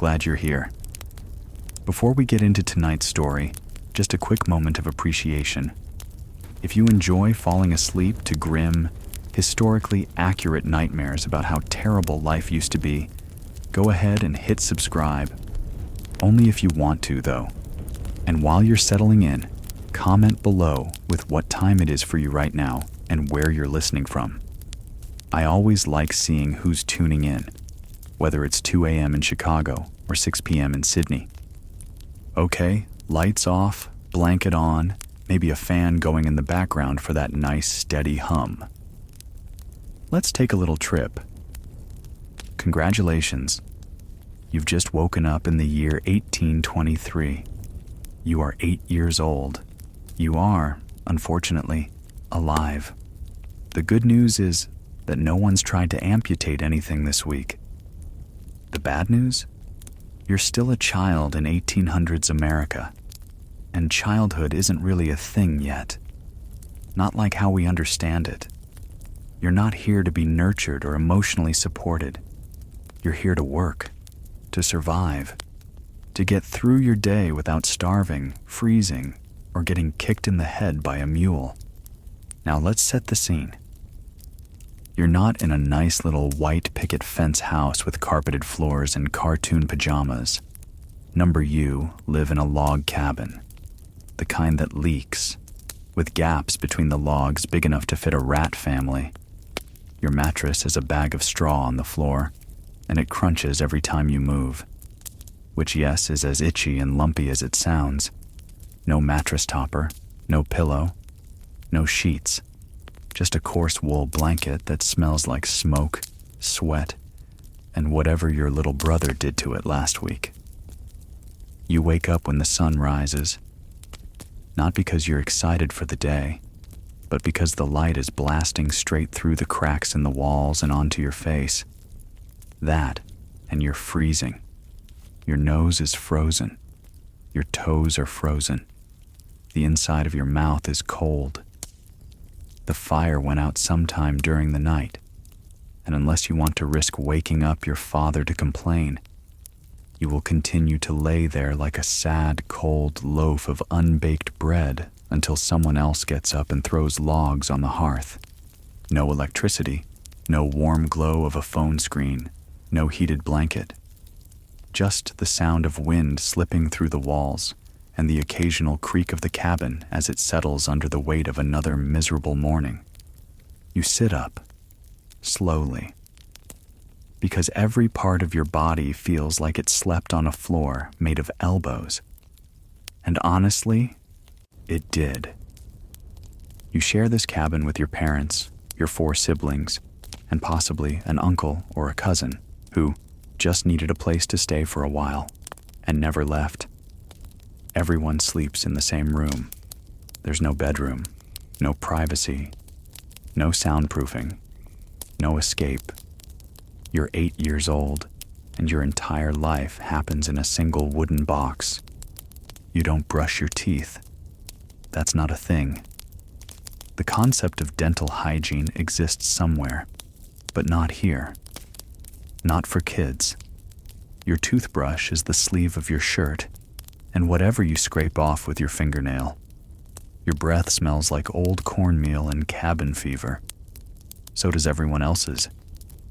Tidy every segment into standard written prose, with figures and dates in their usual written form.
glad you're here. Before we get into tonight's story, just a quick moment of appreciation. If you enjoy falling asleep to grim, historically accurate nightmares about how terrible life used to be, go ahead and hit subscribe. Only if you want to, though. And while you're settling in, comment below with what time it is for you right now and where you're listening from. I always like seeing who's tuning in, whether it's 2 a.m. in Chicago or 6 p.m. in Sydney. Okay, lights off, blanket on, maybe a fan going in the background for that nice steady hum. Let's take a little trip. Congratulations. You've just woken up in the year 1823. You are 8 years old. You are, unfortunately, alive. The good news is that no one's tried to amputate anything this week. The bad news? You're still a child in 1800s America, and childhood isn't really a thing yet. Not like how we understand it. You're not here to be nurtured or emotionally supported. You're here to work, to survive, to get through your day without starving, freezing, or getting kicked in the head by a mule. Now let's set the scene. You're not in a nice little white picket fence house with carpeted floors and cartoon pajamas. You live in a log cabin, the kind that leaks, with gaps between the logs big enough to fit a rat family. Your mattress is a bag of straw on the floor, and it crunches every time you move, which, yes, is as itchy and lumpy as it sounds. No mattress topper, no pillow, no sheets, just a coarse wool blanket that smells like smoke, sweat, and whatever your little brother did to it last week. You wake up when the sun rises, not because you're excited for the day, but because the light is blasting straight through the cracks in the walls and onto your face. That, and you're freezing. Your nose is frozen. Your toes are frozen. The inside of your mouth is cold. The fire went out sometime during the night, and unless you want to risk waking up your father to complain, you will continue to lay there like a sad, cold loaf of unbaked bread until someone else gets up and throws logs on the hearth. No electricity, no warm glow of a phone screen, no heated blanket. Just the sound of wind slipping through the walls and the occasional creak of the cabin as it settles under the weight of another miserable morning. You sit up, slowly, because every part of your body feels like it slept on a floor made of elbows. And honestly, it did. You share this cabin with your parents, your 4 siblings, and possibly an uncle or a cousin who just needed a place to stay for a while and never left. Everyone sleeps in the same room. There's no bedroom, no privacy, no soundproofing, no escape. You're 8 years old, and your entire life happens in a single wooden box. You don't brush your teeth. That's not a thing. The concept of dental hygiene exists somewhere, but not here. Not for kids. Your toothbrush is the sleeve of your shirt, and whatever you scrape off with your fingernail. Your breath smells like old cornmeal and cabin fever. So does everyone else's.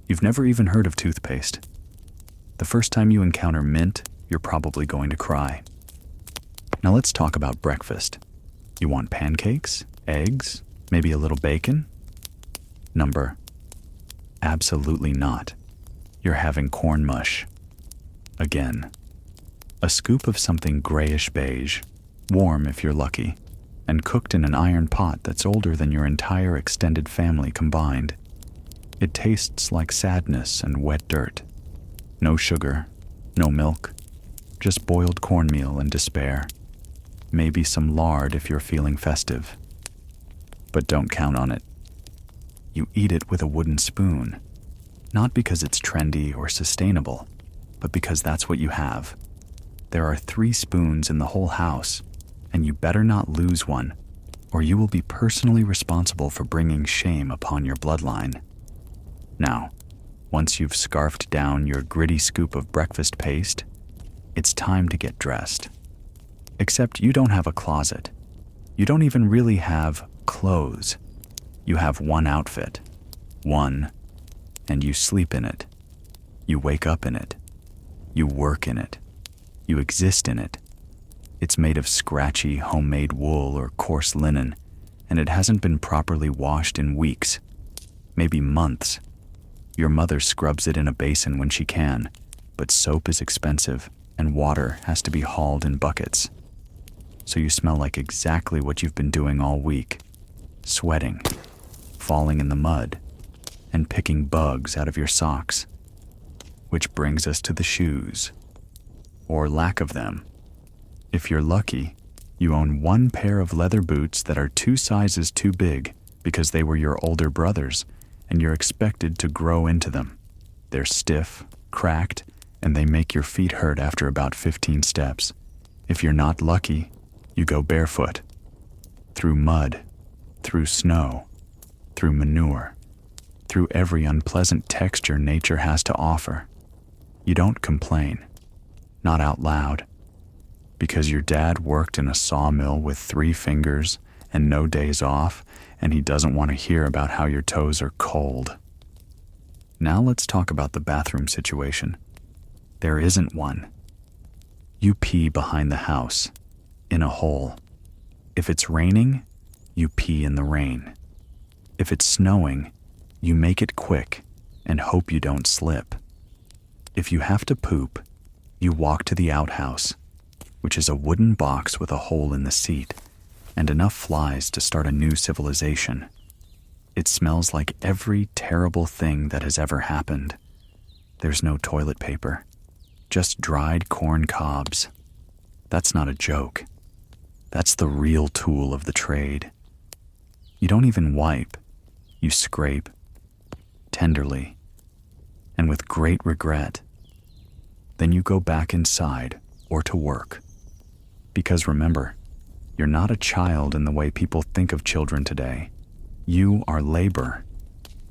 You've never even heard of toothpaste. The first time you encounter mint, you're probably going to cry. Now let's talk about breakfast. You want pancakes, eggs, maybe a little bacon? Absolutely not. You're having corn mush. Again. A scoop of something grayish beige, warm if you're lucky, and cooked in an iron pot that's older than your entire extended family combined. It tastes like sadness and wet dirt. No sugar, no milk, just boiled cornmeal and despair. Maybe some lard if you're feeling festive. But don't count on it. You eat it with a wooden spoon, not because it's trendy or sustainable, but because that's what you have. There are 3 spoons in the whole house, and you better not lose one, or you will be personally responsible for bringing shame upon your bloodline. Now, once you've scarfed down your gritty scoop of breakfast paste, It's time to get dressed. Except you don't have a closet. You don't even really have clothes. You have one outfit. One. And you sleep in it. You wake up in it. You work in it. You exist in it. It's made of scratchy, homemade wool or coarse linen, and it hasn't been properly washed in weeks, maybe months. Your mother scrubs it in a basin when she can, but soap is expensive and water has to be hauled in buckets. So you smell like exactly what you've been doing all week, sweating, falling in the mud, and picking bugs out of your socks. Which brings us to the shoes, or lack of them. If you're lucky, you own one pair of leather boots that are 2 sizes too big because they were your older brother's, and you're expected to grow into them. They're stiff, cracked, and they make your feet hurt after about 15 steps. If you're not lucky, you go barefoot. Through mud, through snow, through manure, through every unpleasant texture nature has to offer. You don't complain, not out loud, because your dad worked in a sawmill with 3 fingers and no days off, and he doesn't want to hear about how your toes are cold. Now let's talk about the bathroom situation. There isn't one. You pee behind the house, in a hole. If it's raining, you pee in the rain. If it's snowing, you make it quick and hope you don't slip. If you have to poop, you walk to the outhouse, which is a wooden box with a hole in the seat and enough flies to start a new civilization. It smells like every terrible thing that has ever happened. There's no toilet paper, just dried corn cobs. That's not a joke. That's the real tool of the trade. You don't even wipe. You scrape, tenderly, and with great regret. Then you go back inside or to work. Because remember, you're not a child in the way people think of children today. You are labor.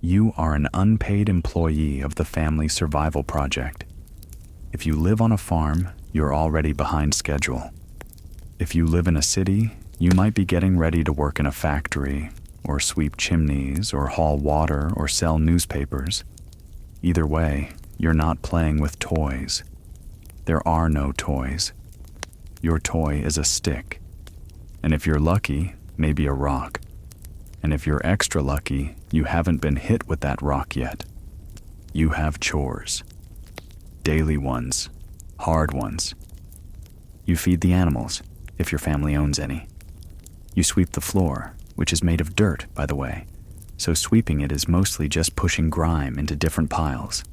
You are an unpaid employee of the family survival project. If you live on a farm, you're already behind schedule. If you live in a city, you might be getting ready to work in a factory, or sweep chimneys, or haul water, or sell newspapers. Either way, you're not playing with toys. There are no toys. Your toy is a stick. And if you're lucky, maybe a rock. And if you're extra lucky, you haven't been hit with that rock yet. You have chores. Daily ones, hard ones. You feed the animals, if your family owns any. You sweep the floor, which is made of dirt, by the way, so sweeping it is mostly just pushing grime into different piles.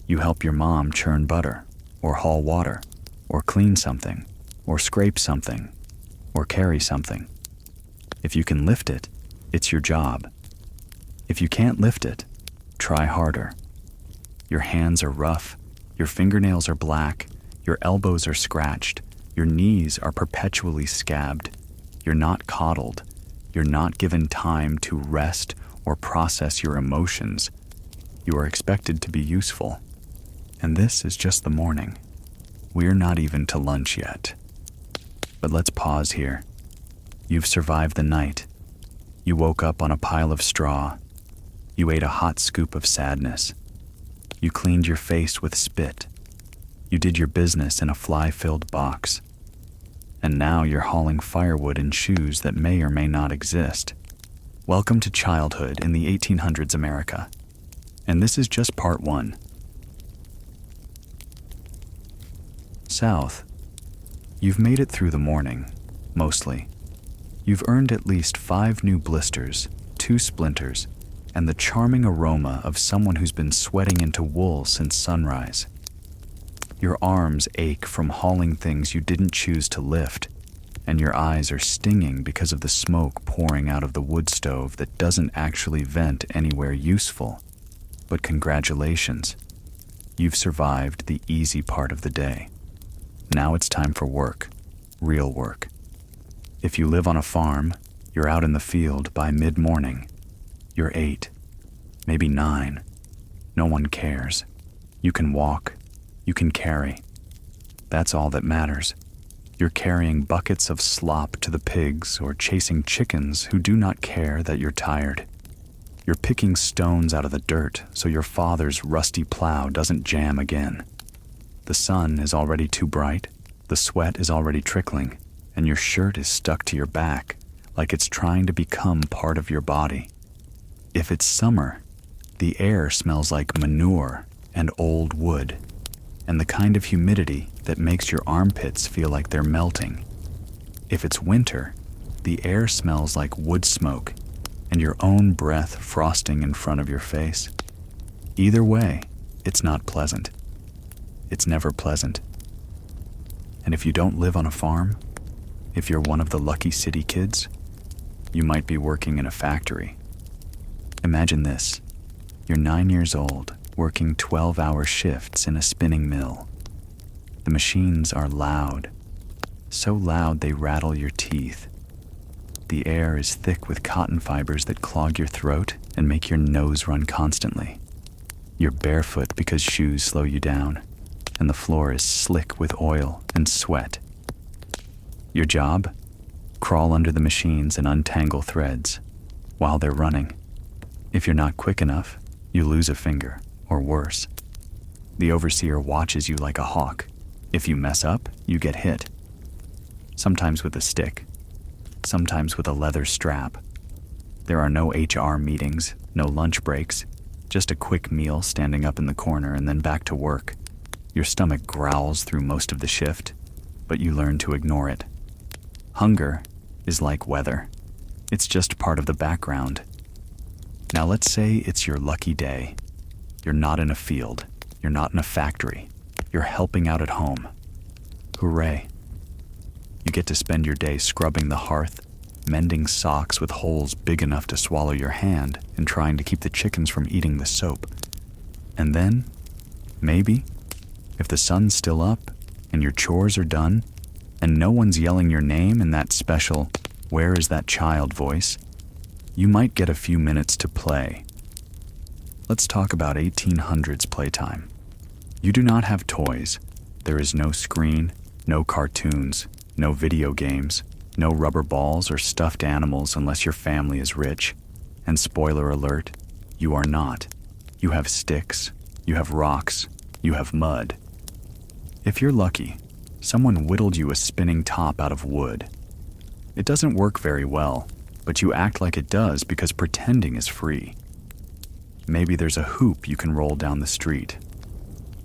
You help your mom churn butter, or haul water, or clean something, or scrape something, or carry something. If you can lift it, it's your job. If you can't lift it, try harder. Your hands are rough, your fingernails are black, your elbows are scratched, your knees are perpetually scabbed. You're not coddled. You're not given time to rest or process your emotions. You are expected to be useful. And this is just the morning. We're not even to lunch yet. But let's pause here. You've survived the night. You woke up on a pile of straw. You ate a hot scoop of sadness. You cleaned your face with spit. You did your business in a fly-filled box. And now you're hauling firewood in shoes that may or may not exist. Welcome to childhood in the 1800s America. And this is just part 1. South. You've made it through the morning, mostly. You've earned at least 5 new blisters, 2 splinters, and the charming aroma of someone who's been sweating into wool since sunrise. Your arms ache from hauling things you didn't choose to lift, and your eyes are stinging because of the smoke pouring out of the wood stove that doesn't actually vent anywhere useful. But congratulations, you've survived the easy part of the day. Now it's time for work, real work. If you live on a farm, you're out in the field by mid-morning. You're 8, maybe 9. No one cares. You can walk. You can carry. That's all that matters. You're carrying buckets of slop to the pigs or chasing chickens who do not care that you're tired. You're picking stones out of the dirt so your father's rusty plow doesn't jam again. The sun is already too bright, the sweat is already trickling, and your shirt is stuck to your back like it's trying to become part of your body. If it's summer, the air smells like manure and old wood, and the kind of humidity that makes your armpits feel like they're melting. If it's winter, the air smells like wood smoke and your own breath frosting in front of your face. Either way, it's not pleasant. It's never pleasant. And if you don't live on a farm, if you're one of the lucky city kids, you might be working in a factory. Imagine this. You're 9 years old, working 12-hour shifts in a spinning mill. The machines are loud, so loud they rattle your teeth. The air is thick with cotton fibers that clog your throat and make your nose run constantly. You're barefoot because shoes slow you down, and the floor is slick with oil and sweat. Your job? Crawl under the machines and untangle threads while they're running. If you're not quick enough, you lose a finger, or worse. The overseer watches you like a hawk. If you mess up, you get hit. Sometimes with a stick, sometimes with a leather strap. There are no HR meetings, no lunch breaks, just a quick meal standing up in the corner and then back to work. Your stomach growls through most of the shift, but you learn to ignore it. Hunger is like weather. It's just part of the background. Now let's say it's your lucky day. You're not in a field. You're not in a factory. You're helping out at home. Hooray. You get to spend your day scrubbing the hearth, mending socks with holes big enough to swallow your hand, and trying to keep the chickens from eating the soap. And then, maybe, if the sun's still up and your chores are done, and no one's yelling your name in that special "Where is that child?" voice, you might get a few minutes to play. Let's talk about 1800s playtime. You do not have toys. There is no screen, no cartoons, no video games, no rubber balls or stuffed animals unless your family is rich. And spoiler alert, you are not. You have sticks, you have rocks, you have mud. If you're lucky, someone whittled you a spinning top out of wood. It doesn't work very well, but you act like it does because pretending is free. Maybe there's a hoop you can roll down the street,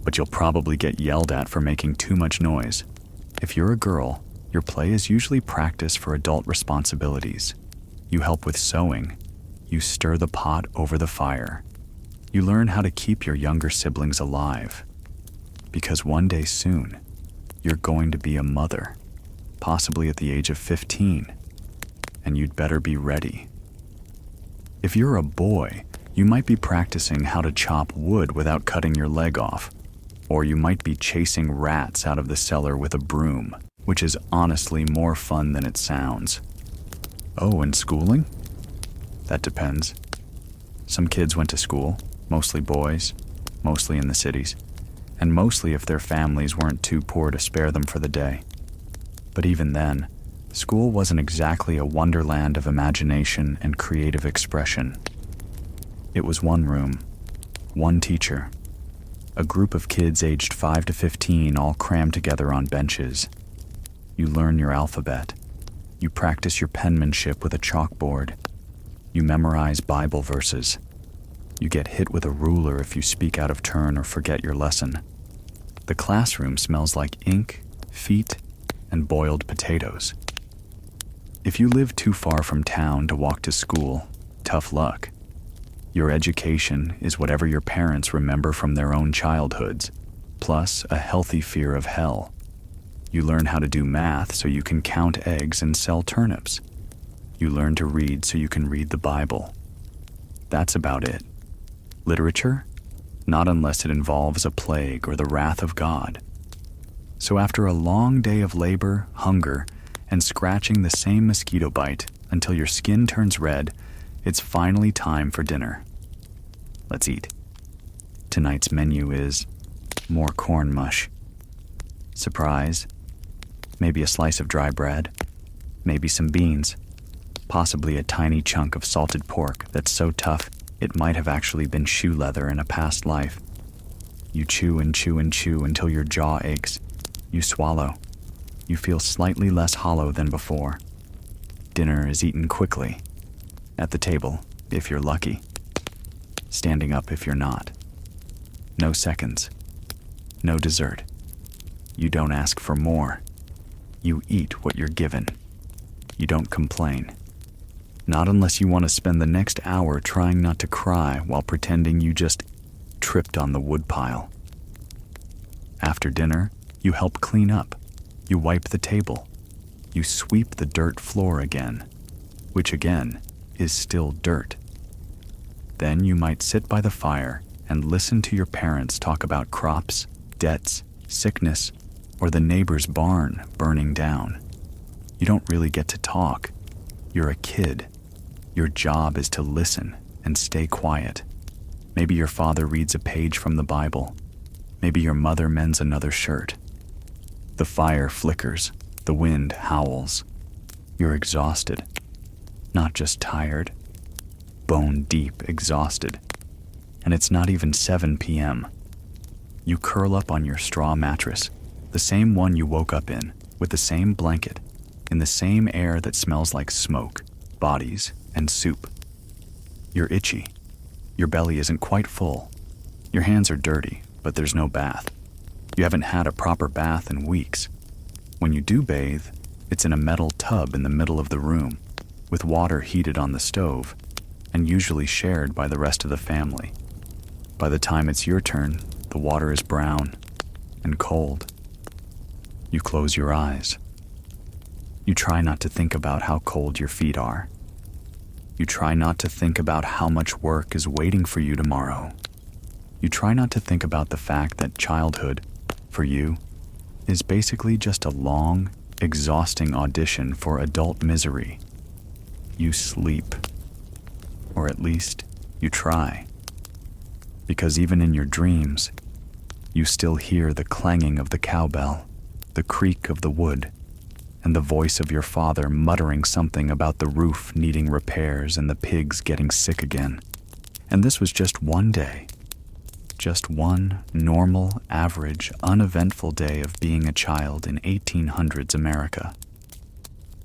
but you'll probably get yelled at for making too much noise. If you're a girl, your play is usually practice for adult responsibilities. You help with sewing. You stir the pot over the fire. You learn how to keep your younger siblings alive. Because one day soon, you're going to be a mother, possibly at the age of 15, and you'd better be ready. If you're a boy, you might be practicing how to chop wood without cutting your leg off, or you might be chasing rats out of the cellar with a broom, which is honestly more fun than it sounds. Oh, and schooling? That depends. Some kids went to school, mostly boys, mostly in the cities, and mostly if their families weren't too poor to spare them for the day. But even then, school wasn't exactly a wonderland of imagination and creative expression. It was one room, one teacher, a group of kids aged 5 to 15 all crammed together on benches. You learn your alphabet. You practice your penmanship with a chalkboard. You memorize Bible verses. You get hit with a ruler if you speak out of turn or forget your lesson. The classroom smells like ink, feet, and boiled potatoes. If you live too far from town to walk to school, tough luck. Your education is whatever your parents remember from their own childhoods, plus a healthy fear of hell. You learn how to do math so you can count eggs and sell turnips. You learn to read so you can read the Bible. That's about it. Literature? Not unless it involves a plague or the wrath of God. So after a long day of labor, hunger, and scratching the same mosquito bite until your skin turns red, it's finally time for dinner. Let's eat. Tonight's menu is more corn mush. surprise, maybe a slice of dry bread, maybe some beans, possibly a tiny chunk of salted pork that's so tough it might have actually been shoe leather in a past life. You chew and chew and chew until your jaw aches. You swallow. You feel slightly less hollow than before. Dinner is eaten quickly. At the table, if you're lucky. Standing up if you're not. No seconds. No dessert. You don't ask for more. You eat what you're given. You don't complain. Not unless you want to spend the next hour trying not to cry while pretending you just tripped on the woodpile. After dinner, you help clean up. You wipe the table. You sweep the dirt floor again, which again is still dirt. Then you might sit by the fire and listen to your parents talk about crops, debts, sickness, or the neighbor's barn burning down. You don't really get to talk. You're a kid. Your job is to listen and stay quiet. Maybe your father reads a page from the Bible. Maybe your mother mends another shirt. The fire flickers. The wind howls. You're exhausted. Not just tired. Bone deep exhausted. And it's not even 7 p.m. You curl up on your straw mattress, the same one you woke up in, with the same blanket, in the same air that smells like smoke, bodies, and soup. You're itchy. Your belly isn't quite full. Your hands are dirty, but there's no bath. You haven't had a proper bath in weeks. When you do bathe, it's in a metal tub in the middle of the room, with water heated on the stove, and usually shared by the rest of the family. By the time it's your turn, the water is brown and cold. You close your eyes. You try not to think about how cold your feet are. You try not to think about how much work is waiting for you tomorrow. You try not to think about the fact that childhood, for you, is basically just a long, exhausting audition for adult misery. You sleep. Or at least, you try. Because even in your dreams, you still hear the clanging of the cowbell, the creak of the wood, and the voice of your father muttering something about the roof needing repairs and the pigs getting sick again. And this was just one day. Just one normal, average, uneventful day of being a child in 1800s America.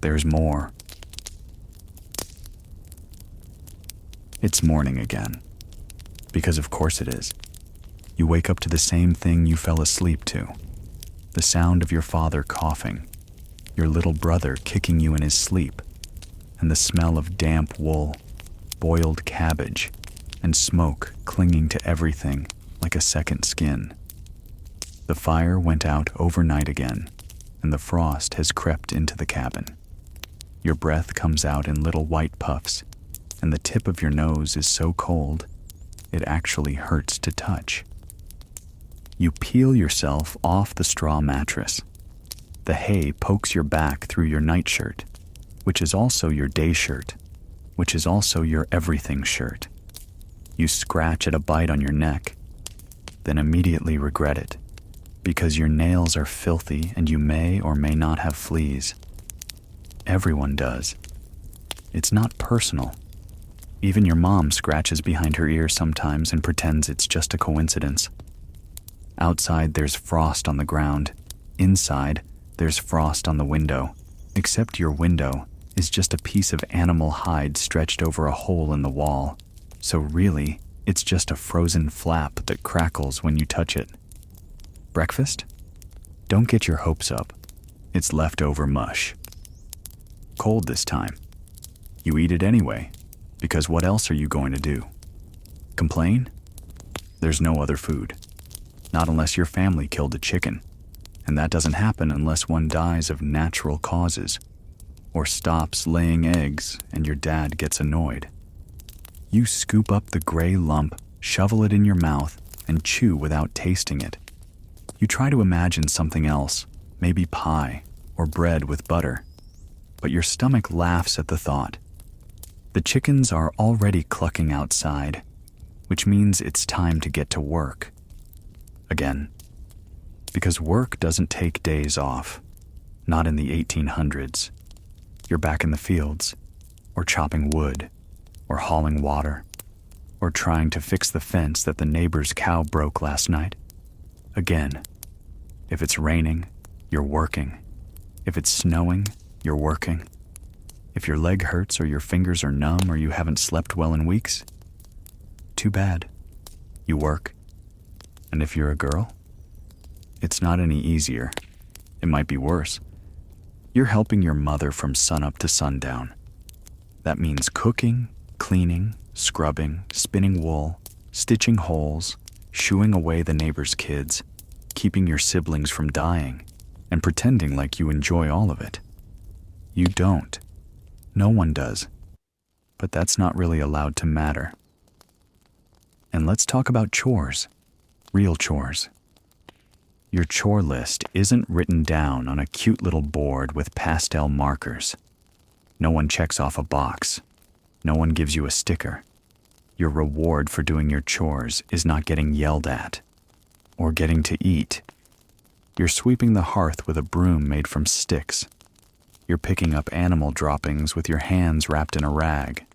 There's more. It's morning again. Because of course it is. You wake up to the same thing you fell asleep to. The sound of your father coughing, your little brother kicking you in his sleep, and the smell of damp wool, boiled cabbage, and smoke clinging to everything like a second skin. The fire went out overnight again, and the frost has crept into the cabin. Your breath comes out in little white puffs, and the tip of your nose is so cold, it actually hurts to touch. You peel yourself off the straw mattress. The hay pokes your back through your nightshirt, which is also your day shirt, which is also your everything shirt. You scratch at a bite on your neck, then immediately regret it, because your nails are filthy and you may or may not have fleas. Everyone does. It's not personal. Even your mom scratches behind her ear sometimes and pretends it's just a coincidence. Outside, there's frost on the ground. Inside, there's frost on the window, except your window is just a piece of animal hide stretched over a hole in the wall. So really, it's just a frozen flap that crackles when you touch it. Breakfast? Don't get your hopes up. It's leftover mush. Cold this time. You eat it anyway, because what else are you going to do? Complain? There's no other food. Not unless your family killed a chicken. And that doesn't happen unless one dies of natural causes, or stops laying eggs and your dad gets annoyed. You scoop up the gray lump, shovel it in your mouth, and chew without tasting it. You try to imagine something else, maybe pie or bread with butter, but your stomach laughs at the thought. The chickens are already clucking outside, which means it's time to get to work. Again. Because work doesn't take days off. Not in the 1800s. You're back in the fields, or chopping wood, or hauling water, or trying to fix the fence that the neighbor's cow broke last night. Again, if it's raining, you're working. If it's snowing, you're working. If your leg hurts or your fingers are numb or you haven't slept well in weeks, too bad. You work. And if you're a girl, it's not any easier. It might be worse. You're helping your mother from sunup to sundown. That means cooking, cleaning, scrubbing, spinning wool, stitching holes, shooing away the neighbor's kids, keeping your siblings from dying, and pretending like you enjoy all of it. You don't. No one does. But that's not really allowed to matter. And let's talk about chores. Real chores. Your chore list isn't written down on a cute little board with pastel markers. No one checks off a box. No one gives you a sticker. Your reward for doing your chores is not getting yelled at or getting to eat. You're sweeping the hearth with a broom made from sticks. You're picking up animal droppings with your hands wrapped in a rag.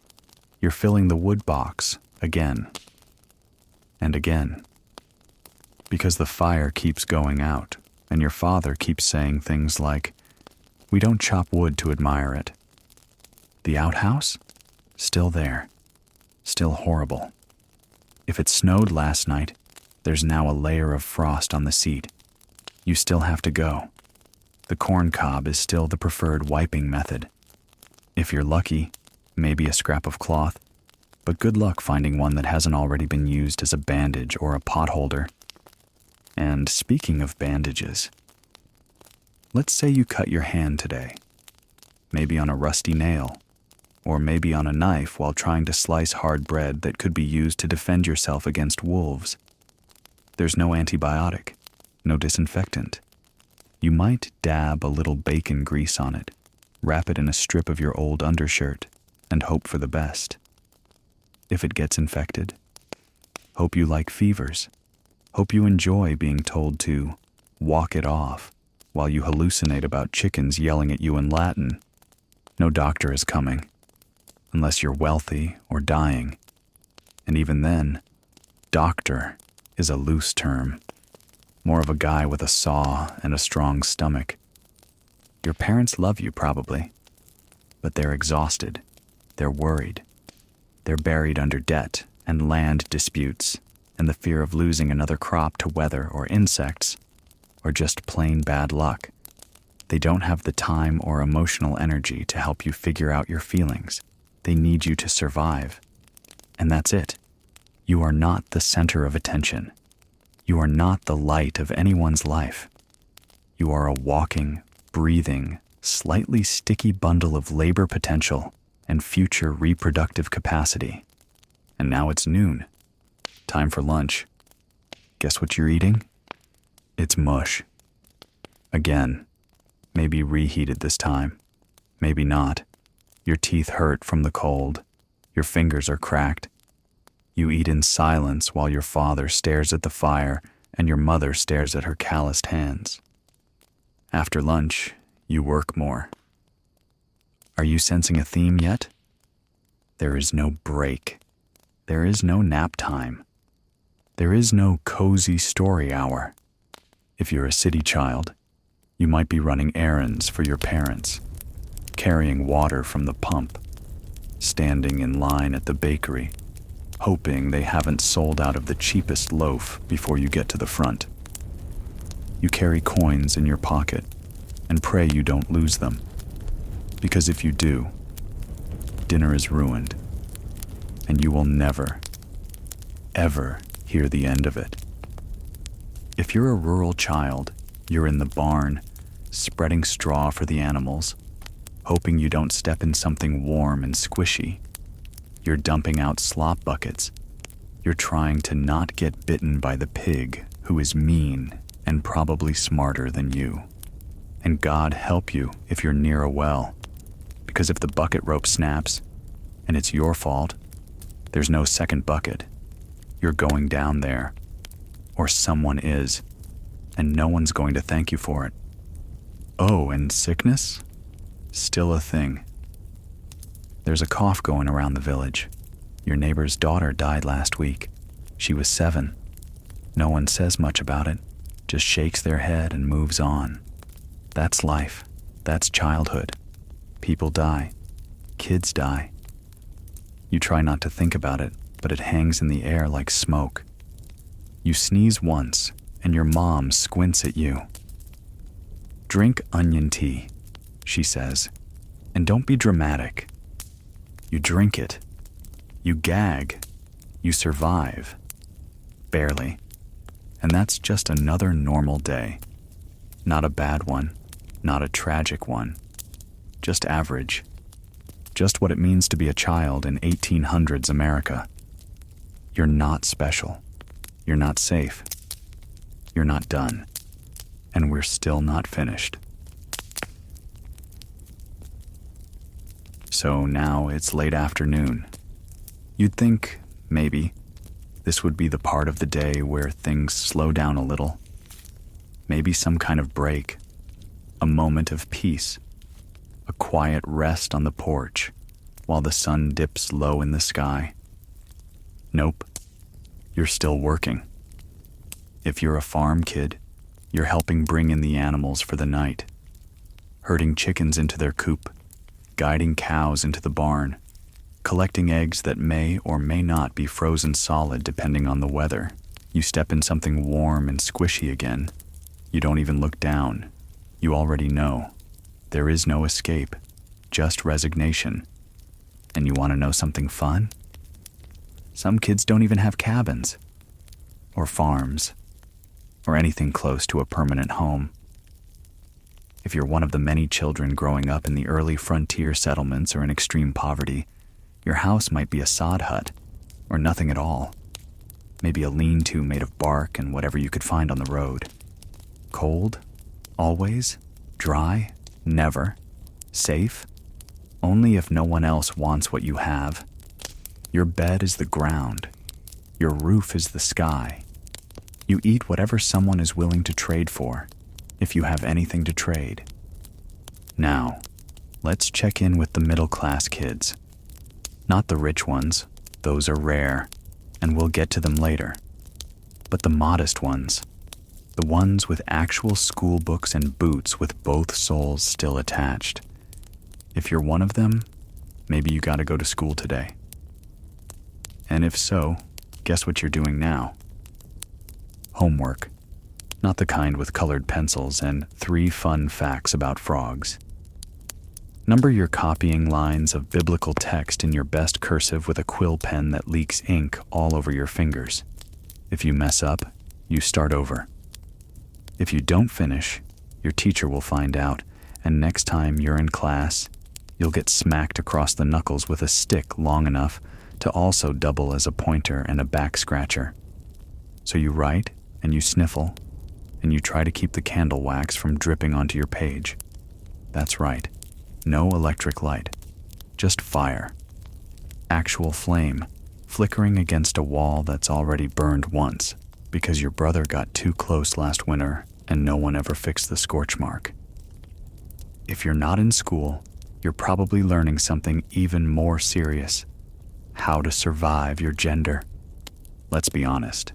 You're filling the wood box again and again. Because the fire keeps going out, and your father keeps saying things like, "We don't chop wood to admire it." The outhouse? Still there. Still horrible. If it snowed last night, there's now a layer of frost on the seat. You still have to go. The corn cob is still the preferred wiping method. If you're lucky, maybe a scrap of cloth, but good luck finding one that hasn't already been used as a bandage or a pot holder. And speaking of bandages, let's say you cut your hand today, maybe on a rusty nail, or maybe on a knife while trying to slice hard bread that could be used to defend yourself against wolves. There's no antibiotic, no disinfectant. You might dab a little bacon grease on it, wrap it in a strip of your old undershirt, and hope for the best. If it gets infected, hope you like fevers. Hope you enjoy being told to walk it off while you hallucinate about chickens yelling at you in Latin. No doctor is coming, unless you're wealthy or dying. And even then, doctor is a loose term, more of a guy with a saw and a strong stomach. Your parents love you probably, but they're exhausted, they're worried, they're buried under debt and land disputes, and the fear of losing another crop to weather or insects, or just plain bad luck. They don't have the time or emotional energy to help you figure out your feelings. They need you to survive. And that's it. You are not the center of attention. You are not the light of anyone's life. You are a walking, breathing, slightly sticky bundle of labor potential and future reproductive capacity. And now it's noon. Time for lunch. Guess what you're eating? It's mush. Again, maybe reheated this time. Maybe not. Your teeth hurt from the cold. Your fingers are cracked. You eat in silence while your father stares at the fire and your mother stares at her calloused hands. After lunch, you work more. Are you sensing a theme yet? There is no break. There is no nap time. There is no cozy story hour. If you're a city child, you might be running errands for your parents, carrying water from the pump, standing in line at the bakery, hoping they haven't sold out of the cheapest loaf before you get to the front. You carry coins in your pocket and pray you don't lose them, because if you do, dinner is ruined, and you will never, ever hear the end of it. If you're a rural child, you're in the barn, spreading straw for the animals, hoping you don't step in something warm and squishy. You're dumping out slop buckets. You're trying to not get bitten by the pig who is mean and probably smarter than you. And God help you if you're near a well, because if the bucket rope snaps and it's your fault, there's no second bucket. You're going down there, or someone is. and no one's going to thank you for it. Oh, and sickness? Still a thing. There's a cough going around the village. Your neighbor's daughter died last week. She was 7. No one says much about it, just shakes their head and moves on. That's life. That's childhood. People die. Kids die. You try not to think about it, but it hangs in the air like smoke. You sneeze once, and your mom squints at you. Drink onion tea, she says, and don't be dramatic. You drink it. You gag. You survive. Barely. And that's just another normal day. Not a bad one, not a tragic one. Just average. Just what it means to be a child in 1800s America. You're not special. You're not safe. You're not done. And we're still not finished. So now it's late afternoon. You'd think, maybe, this would be the part of the day where things slow down a little. Maybe some kind of break. A moment of peace. A quiet rest on the porch while the sun dips low in the sky. Nope. You're still working. If you're a farm kid, you're helping bring in the animals for the night. Herding chickens into their coop. Guiding cows into the barn. Collecting eggs that may or may not be frozen solid depending on the weather. You step in something warm and squishy again. You don't even look down. You already know. There is no escape, just resignation. And you want to know something fun? Some kids don't even have cabins, or farms, or anything close to a permanent home. If you're one of the many children growing up in the early frontier settlements or in extreme poverty, your house might be a sod hut, or nothing at all. Maybe a lean-to made of bark and whatever you could find on the road. Cold? Always? Dry? Never? Safe? Only if no one else wants what you have. Your bed is the ground. Your roof is the sky. You eat whatever someone is willing to trade for, if you have anything to trade. Now, let's check in with the middle-class kids. Not the rich ones, those are rare, and we'll get to them later. But the modest ones, the ones with actual school books and boots with both soles still attached. If you're one of them, maybe you gotta go to school today. And if so, guess what you're doing now? Homework. Not the kind with colored pencils and 3 fun facts about frogs. Number your copying lines of biblical text in your best cursive with a quill pen that leaks ink all over your fingers. If you mess up, you start over. If you don't finish, your teacher will find out, and next time you're in class, you'll get smacked across the knuckles with a stick long enough to also double as a pointer and a back scratcher. So you write, and you sniffle, and you try to keep the candle wax from dripping onto your page. That's right. No electric light. Just fire. Actual flame, flickering against a wall that's already burned once, because your brother got too close last winter and no one ever fixed the scorch mark. If you're not in school, you're probably learning something even more serious. How to survive your gender. Let's be honest.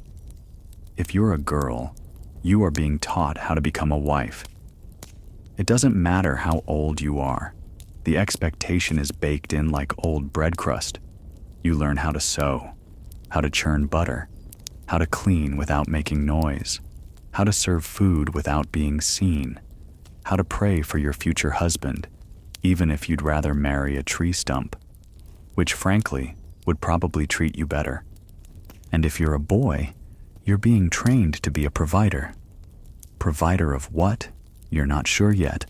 If you're a girl, you are being taught how to become a wife. It doesn't matter how old you are. The expectation is baked in like old bread crust. You learn how to sew, how to churn butter, how to clean without making noise, how to serve food without being seen, how to pray for your future husband, even if you'd rather marry a tree stump, which frankly would probably treat you better. And if you're a boy, you're being trained to be a provider. Provider of what? You're not sure yet,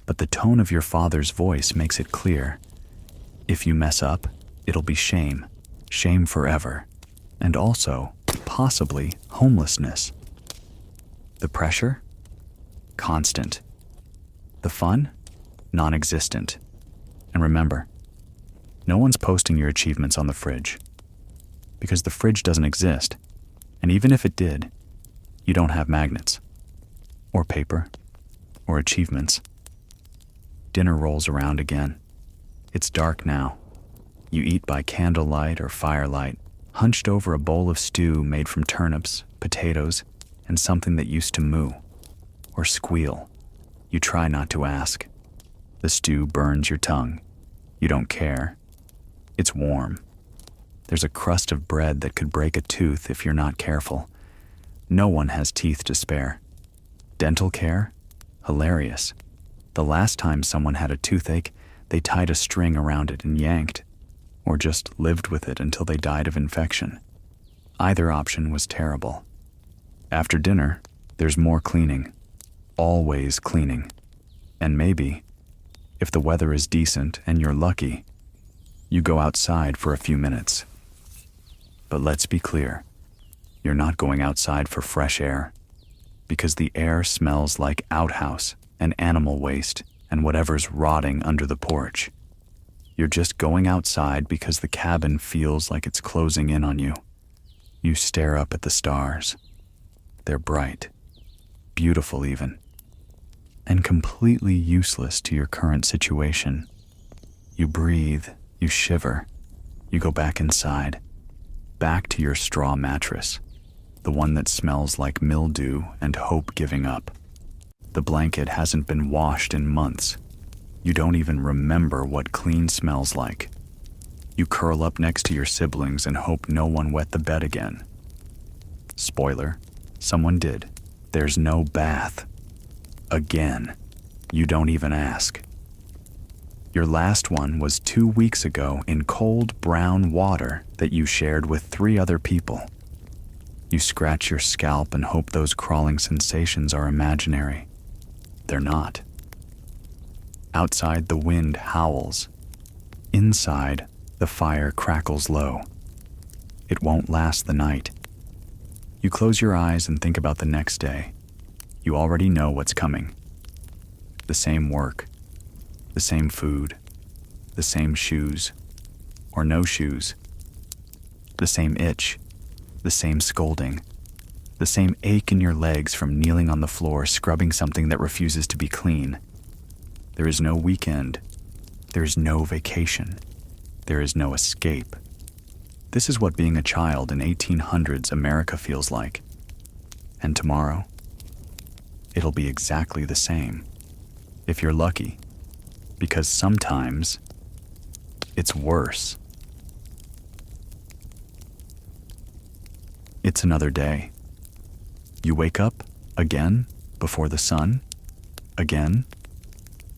but the tone of your father's voice makes it clear. If you mess up, it'll be shame, shame forever, and also, possibly, homelessness. The pressure? Constant. The fun? Non-existent. And remember, no one's posting your achievements on the fridge, because the fridge doesn't exist, and even if it did, you don't have magnets. or paper, or achievements. Dinner rolls around again. It's dark now. You eat by candlelight or firelight, hunched over a bowl of stew made from turnips, potatoes, and something that used to moo or squeal. You try not to ask. The stew burns your tongue. You don't care. It's warm. There's a crust of bread that could break a tooth if you're not careful. No one has teeth to spare. Dental care? Hilarious. The last time someone had a toothache, they tied a string around it and yanked, or just lived with it until they died of infection. Either option was terrible. After dinner, there's more cleaning. Always cleaning. And maybe, if the weather is decent and you're lucky, you go outside for a few minutes. But let's be clear, you're not going outside for fresh air, because the air smells like outhouse and animal waste and whatever's rotting under the porch. You're just going outside because the cabin feels like it's closing in on you. You stare up at the stars. They're bright, beautiful even, and completely useless to your current situation. You breathe, you shiver, you go back inside, back to your straw mattress, the one that smells like mildew and hope giving up. The blanket hasn't been washed in months. You don't even remember what clean smells like. You curl up next to your siblings and hope no one wet the bed again. Spoiler, someone did. There's no bath. Again. You don't even ask. Your last one was 2 weeks ago in cold brown water that you shared with 3 other people. You scratch your scalp and hope those crawling sensations are imaginary. They're not. Outside, the wind howls. Inside, the fire crackles low. It won't last the night. You close your eyes and think about the next day. You already know what's coming. The same work, the same food, the same shoes, or no shoes, the same itch, the same scolding, the same ache in your legs from kneeling on the floor scrubbing something that refuses to be clean. There is no weekend. There is no vacation. There is no escape. This is what being a child in 1800s America feels like. And tomorrow, it'll be exactly the same. If you're lucky. Because sometimes, it's worse. It's another day. You wake up again before the sun, again,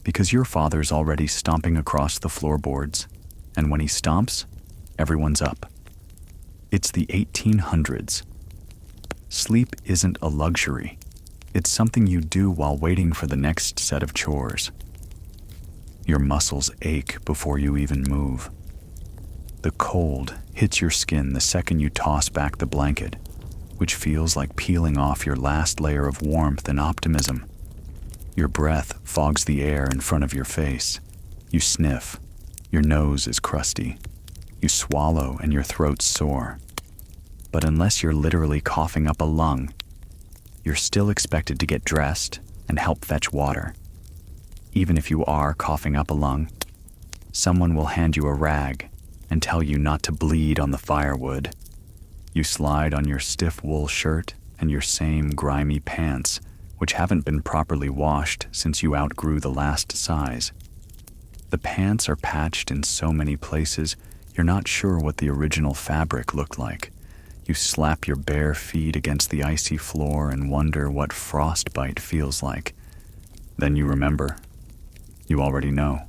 because your father's already stomping across the floorboards, and when he stomps, everyone's up. It's the 1800s. Sleep isn't a luxury. It's something you do while waiting for the next set of chores. Your muscles ache before you even move. The cold hits your skin the second you toss back the blanket, which feels like peeling off your last layer of warmth and optimism. Your breath fogs the air in front of your face. You sniff. Your nose is crusty. You swallow and your throat's sore. But unless you're literally coughing up a lung, you're still expected to get dressed and help fetch water. Even if you are coughing up a lung, someone will hand you a rag and tell you not to bleed on the firewood. You slide on your stiff wool shirt and your same grimy pants, which haven't been properly washed since you outgrew the last size. The pants are patched in so many places, you're not sure what the original fabric looked like. You slap your bare feet against the icy floor and wonder what frostbite feels like. Then you remember. You already know.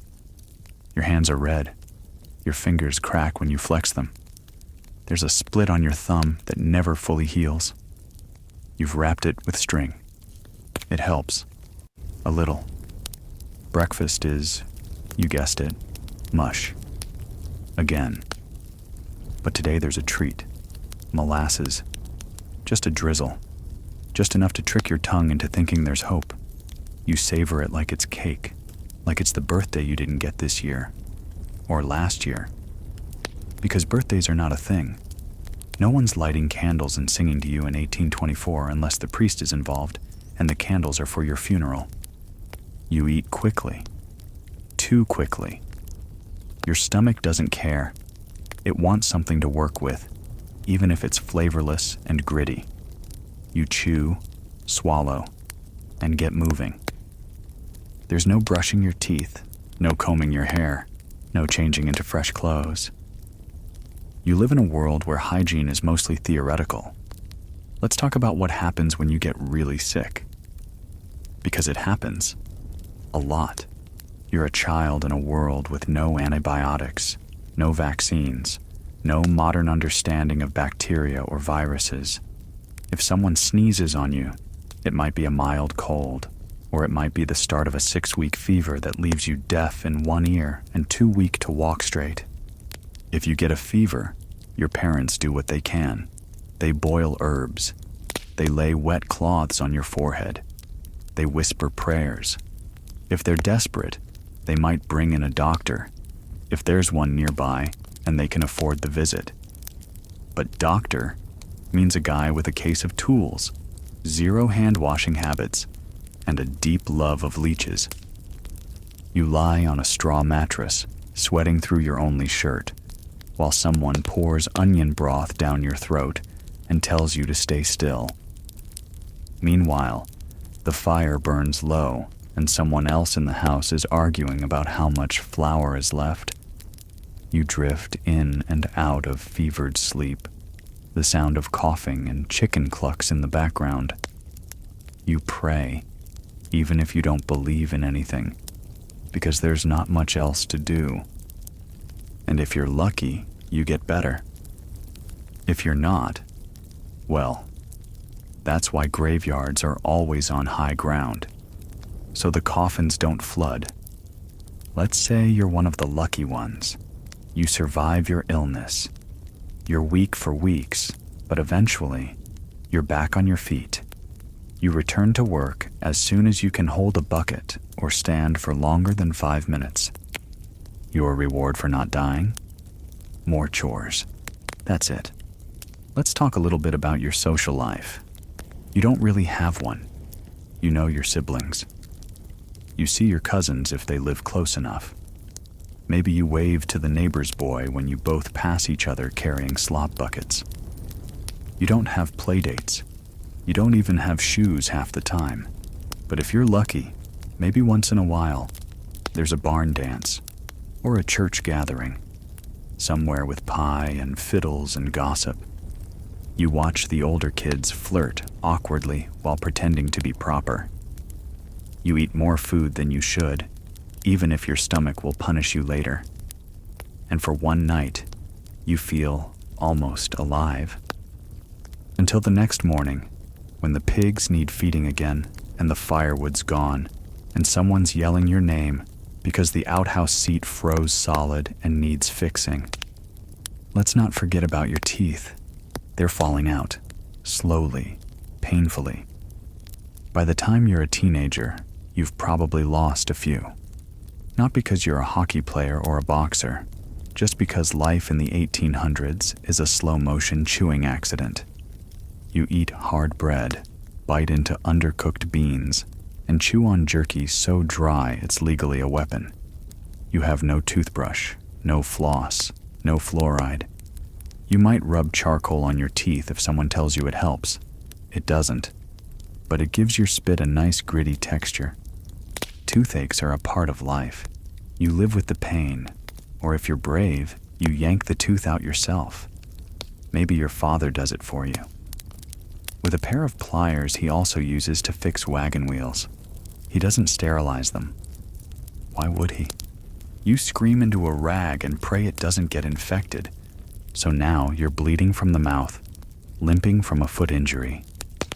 Your hands are red. Your fingers crack when you flex them. There's a split on your thumb that never fully heals. You've wrapped it with string. It helps. A little. Breakfast is, you guessed it, mush. Again. But today there's a treat. Molasses. Just a drizzle. Just enough to trick your tongue into thinking there's hope. You savor it like it's cake. Like it's the birthday you didn't get this year. Or last year. Because birthdays are not a thing. No one's lighting candles and singing to you in 1824 unless the priest is involved, and the candles are for your funeral. You eat quickly. Too quickly. Your stomach doesn't care. It wants something to work with, even if it's flavorless and gritty. You chew, swallow, and get moving. There's no brushing your teeth, no combing your hair, no changing into fresh clothes. You live in a world where hygiene is mostly theoretical. Let's talk about what happens when you get really sick. Because it happens. A lot. You're a child in a world with no antibiotics, no vaccines, no modern understanding of bacteria or viruses. If someone sneezes on you, it might be a mild cold, or it might be the start of a 6-week fever that leaves you deaf in one ear and too weak to walk straight. If you get a fever, your parents do what they can. They boil herbs. They lay wet cloths on your forehead. They whisper prayers. If they're desperate, they might bring in a doctor, if there's one nearby and they can afford the visit. But doctor means a guy with a case of tools, 0 hand-washing habits, and a deep love of leeches. You lie on a straw mattress, sweating through your only shirt, while someone pours onion broth down your throat and tells you to stay still. Meanwhile, the fire burns low, and someone else in the house is arguing about how much flour is left. You drift in and out of fevered sleep, the sound of coughing and chicken clucks in the background. You pray, even if you don't believe in anything, because there's not much else to do. And if you're lucky, you get better. If you're not, well, that's why graveyards are always on high ground, so the coffins don't flood. Let's say you're one of the lucky ones. You survive your illness. You're weak for weeks, but eventually, you're back on your feet. You return to work as soon as you can hold a bucket or stand for longer than 5 minutes. Your reward for not dying? More chores. That's it. Let's talk a little bit about your social life. You don't really have one. You know your siblings. You see your cousins if they live close enough. Maybe you wave to the neighbor's boy when you both pass each other carrying slop buckets. You don't have play dates. You don't even have shoes half the time. But if you're lucky, maybe once in a while, there's a barn dance or a church gathering, somewhere with pie and fiddles and gossip. You watch the older kids flirt awkwardly while pretending to be proper. You eat more food than you should, even if your stomach will punish you later. And for one night, you feel almost alive. Until the next morning, when the pigs need feeding again and the firewood's gone, and someone's yelling your name because the outhouse seat froze solid and needs fixing. Let's not forget about your teeth. They're falling out, slowly, painfully. By the time you're a teenager, you've probably lost a few. Not because you're a hockey player or a boxer, just because life in the 1800s is a slow-motion chewing accident. You eat hard bread, bite into undercooked beans, and chew on jerky so dry it's legally a weapon. You have no toothbrush, no floss, no fluoride. You might rub charcoal on your teeth if someone tells you it helps. It doesn't, but it gives your spit a nice gritty texture. Toothaches are a part of life. You live with the pain, or if you're brave, you yank the tooth out yourself. Maybe your father does it for you. With a pair of pliers he also uses to fix wagon wheels. He doesn't sterilize them. Why would he? You scream into a rag and pray it doesn't get infected. So now you're bleeding from the mouth, limping from a foot injury,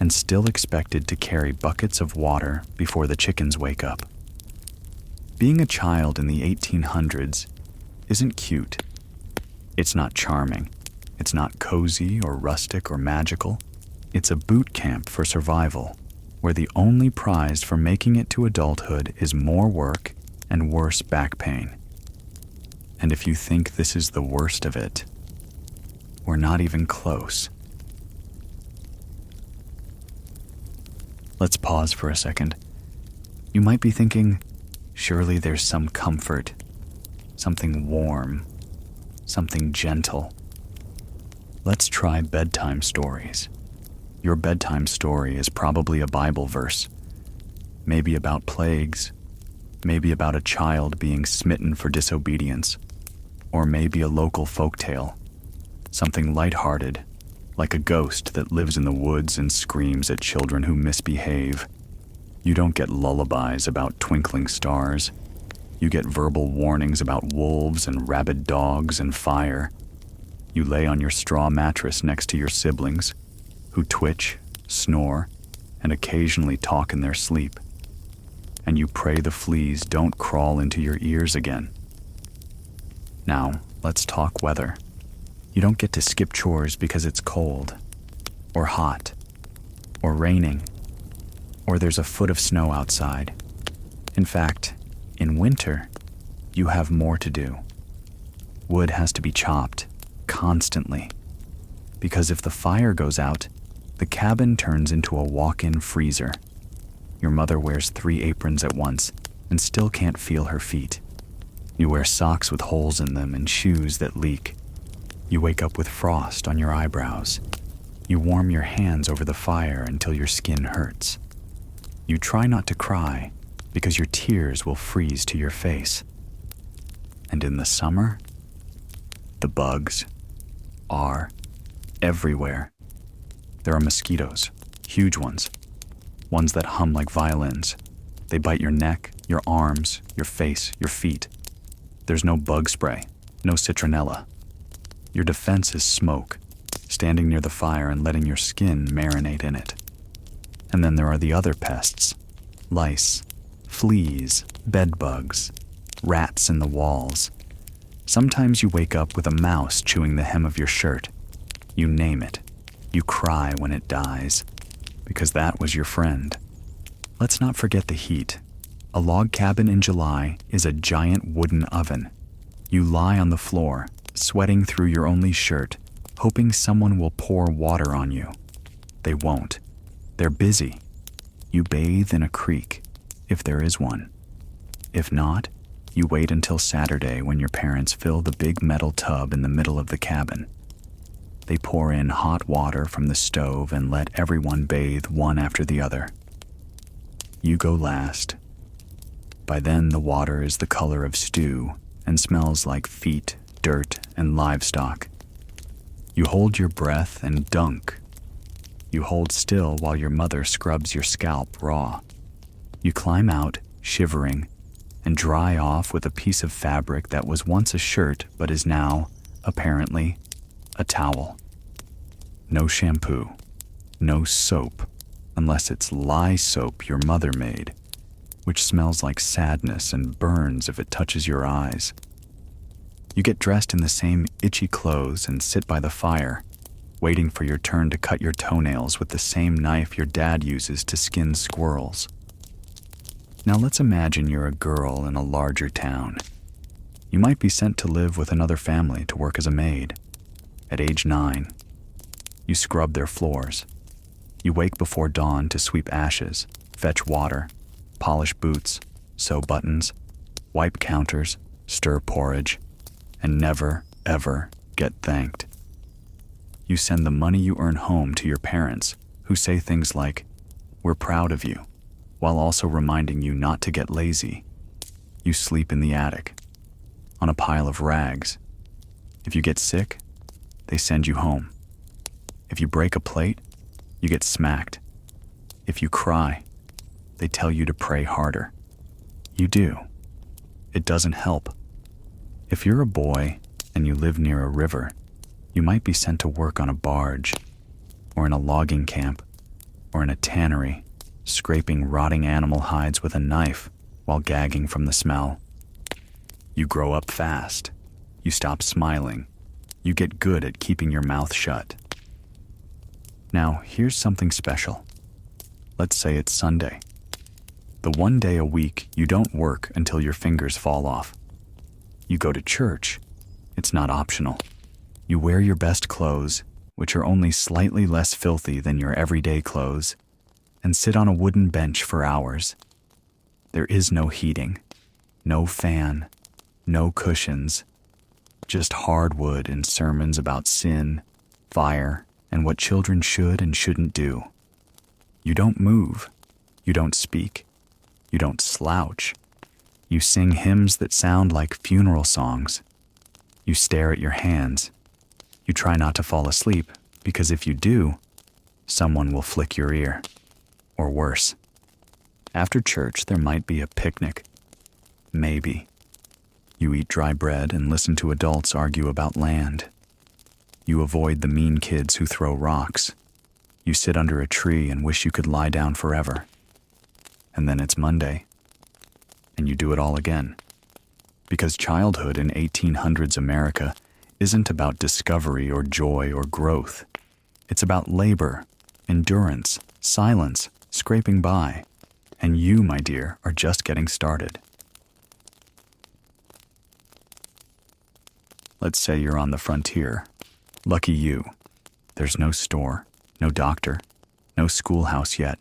and still expected to carry buckets of water before the chickens wake up. Being a child in the 1800s isn't cute. It's not charming. It's not cozy or rustic or magical. It's a boot camp for survival, where the only prize for making it to adulthood is more work and worse back pain. And if you think this is the worst of it, we're not even close. Let's pause for a second. You might be thinking, surely there's some comfort, something warm, something gentle. Let's try bedtime stories. Your bedtime story is probably a Bible verse, maybe about plagues, maybe about a child being smitten for disobedience, or maybe a local folktale, something lighthearted, like a ghost that lives in the woods and screams at children who misbehave. You don't get lullabies about twinkling stars. You get verbal warnings about wolves and rabid dogs and fire. You lay on your straw mattress next to your siblings, who twitch, snore, and occasionally talk in their sleep. And you pray the fleas don't crawl into your ears again. Now, let's talk weather. You don't get to skip chores because it's cold, or hot, or raining, or there's a foot of snow outside. In fact, in winter, you have more to do. Wood has to be chopped, constantly, because if the fire goes out, the cabin turns into a walk-in freezer. Your mother wears 3 aprons at once and still can't feel her feet. You wear socks with holes in them and shoes that leak. You wake up with frost on your eyebrows. You warm your hands over the fire until your skin hurts. You try not to cry because your tears will freeze to your face. And in the summer, the bugs are everywhere. There are mosquitoes, huge ones that hum like violins. They bite your neck, your arms, your face, your feet. There's no bug spray, no citronella. Your defense is smoke, standing near the fire and letting your skin marinate in it. And then there are the other pests: lice, fleas, bed bugs, rats in the walls. Sometimes you wake up with a mouse chewing the hem of your shirt. You name it. You cry when it dies, because that was your friend. Let's not forget the heat. A log cabin in July is a giant wooden oven. You lie on the floor, sweating through your only shirt, hoping someone will pour water on you. They won't. They're busy. You bathe in a creek, if there is one. If not, you wait until Saturday when your parents fill the big metal tub in the middle of the cabin. They pour in hot water from the stove and let everyone bathe one after the other. You go last. By then, the water is the color of stew and smells like feet, dirt, and livestock. You hold your breath and dunk. You hold still while your mother scrubs your scalp raw. You climb out, shivering, and dry off with a piece of fabric that was once a shirt but is now, apparently, a towel. No shampoo, no soap, unless it's lye soap your mother made, which smells like sadness and burns if it touches your eyes. You get dressed in the same itchy clothes and sit by the fire, waiting for your turn to cut your toenails with the same knife your dad uses to skin squirrels. Now let's imagine you're a girl in a larger town. You might be sent to live with another family to work as a maid. At age 9, you scrub their floors. You wake before dawn to sweep ashes, fetch water, polish boots, sew buttons, wipe counters, stir porridge, and never, ever get thanked. You send the money you earn home to your parents, who say things like, "We're proud of you," while also reminding you not to get lazy. You sleep in the attic, on a pile of rags. If you get sick, they send you home. If you break a plate, you get smacked. If you cry, they tell you to pray harder. You do. It doesn't help. If you're a boy and you live near a river, you might be sent to work on a barge, or in a logging camp, or in a tannery, scraping rotting animal hides with a knife while gagging from the smell. You grow up fast. You stop smiling. You get good at keeping your mouth shut. Now, here's something special. Let's say it's Sunday. The one day a week you don't work until your fingers fall off. You go to church. It's not optional. You wear your best clothes, which are only slightly less filthy than your everyday clothes. and sit on a wooden bench for hours. There is no heating, no fan, no cushions, just hardwood and sermons about sin, fire, and what children should and shouldn't do. You don't move, you don't speak, you don't slouch. You sing hymns that sound like funeral songs. You stare at your hands. You try not to fall asleep, because if you do, someone will flick your ear. Or worse. After church, there might be a picnic. Maybe. You eat dry bread and listen to adults argue about land. You avoid the mean kids who throw rocks. You sit under a tree and wish you could lie down forever. And then it's Monday. And you do it all again. Because childhood in 1800s America isn't about discovery or joy or growth. It's about labor, endurance, silence, scraping by. And you, my dear, are just getting started. Let's say you're on the frontier. Lucky you. There's no store, no doctor, no schoolhouse yet.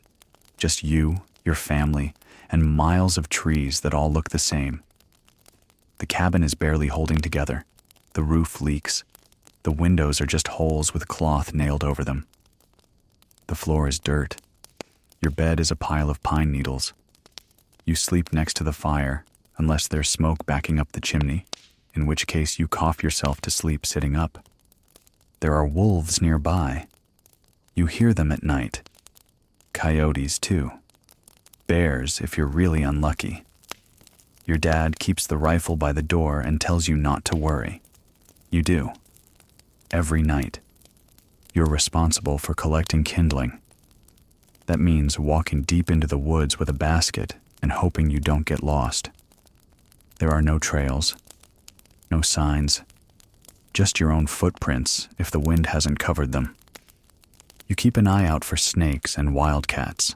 Just you, your family, and miles of trees that all look the same. The cabin is barely holding together. The roof leaks. The windows are just holes with cloth nailed over them. The floor is dirt. Your bed is a pile of pine needles. You sleep next to the fire, unless there's smoke backing up the chimney, in which case you cough yourself to sleep sitting up. There are wolves nearby. You hear them at night. Coyotes, too. Bears, if you're really unlucky. Your dad keeps the rifle by the door and tells you not to worry. You do. Every night. You're responsible for collecting kindling. That means walking deep into the woods with a basket and hoping you don't get lost. There are no trails, no signs, just your own footprints if the wind hasn't covered them. You keep an eye out for snakes and wildcats.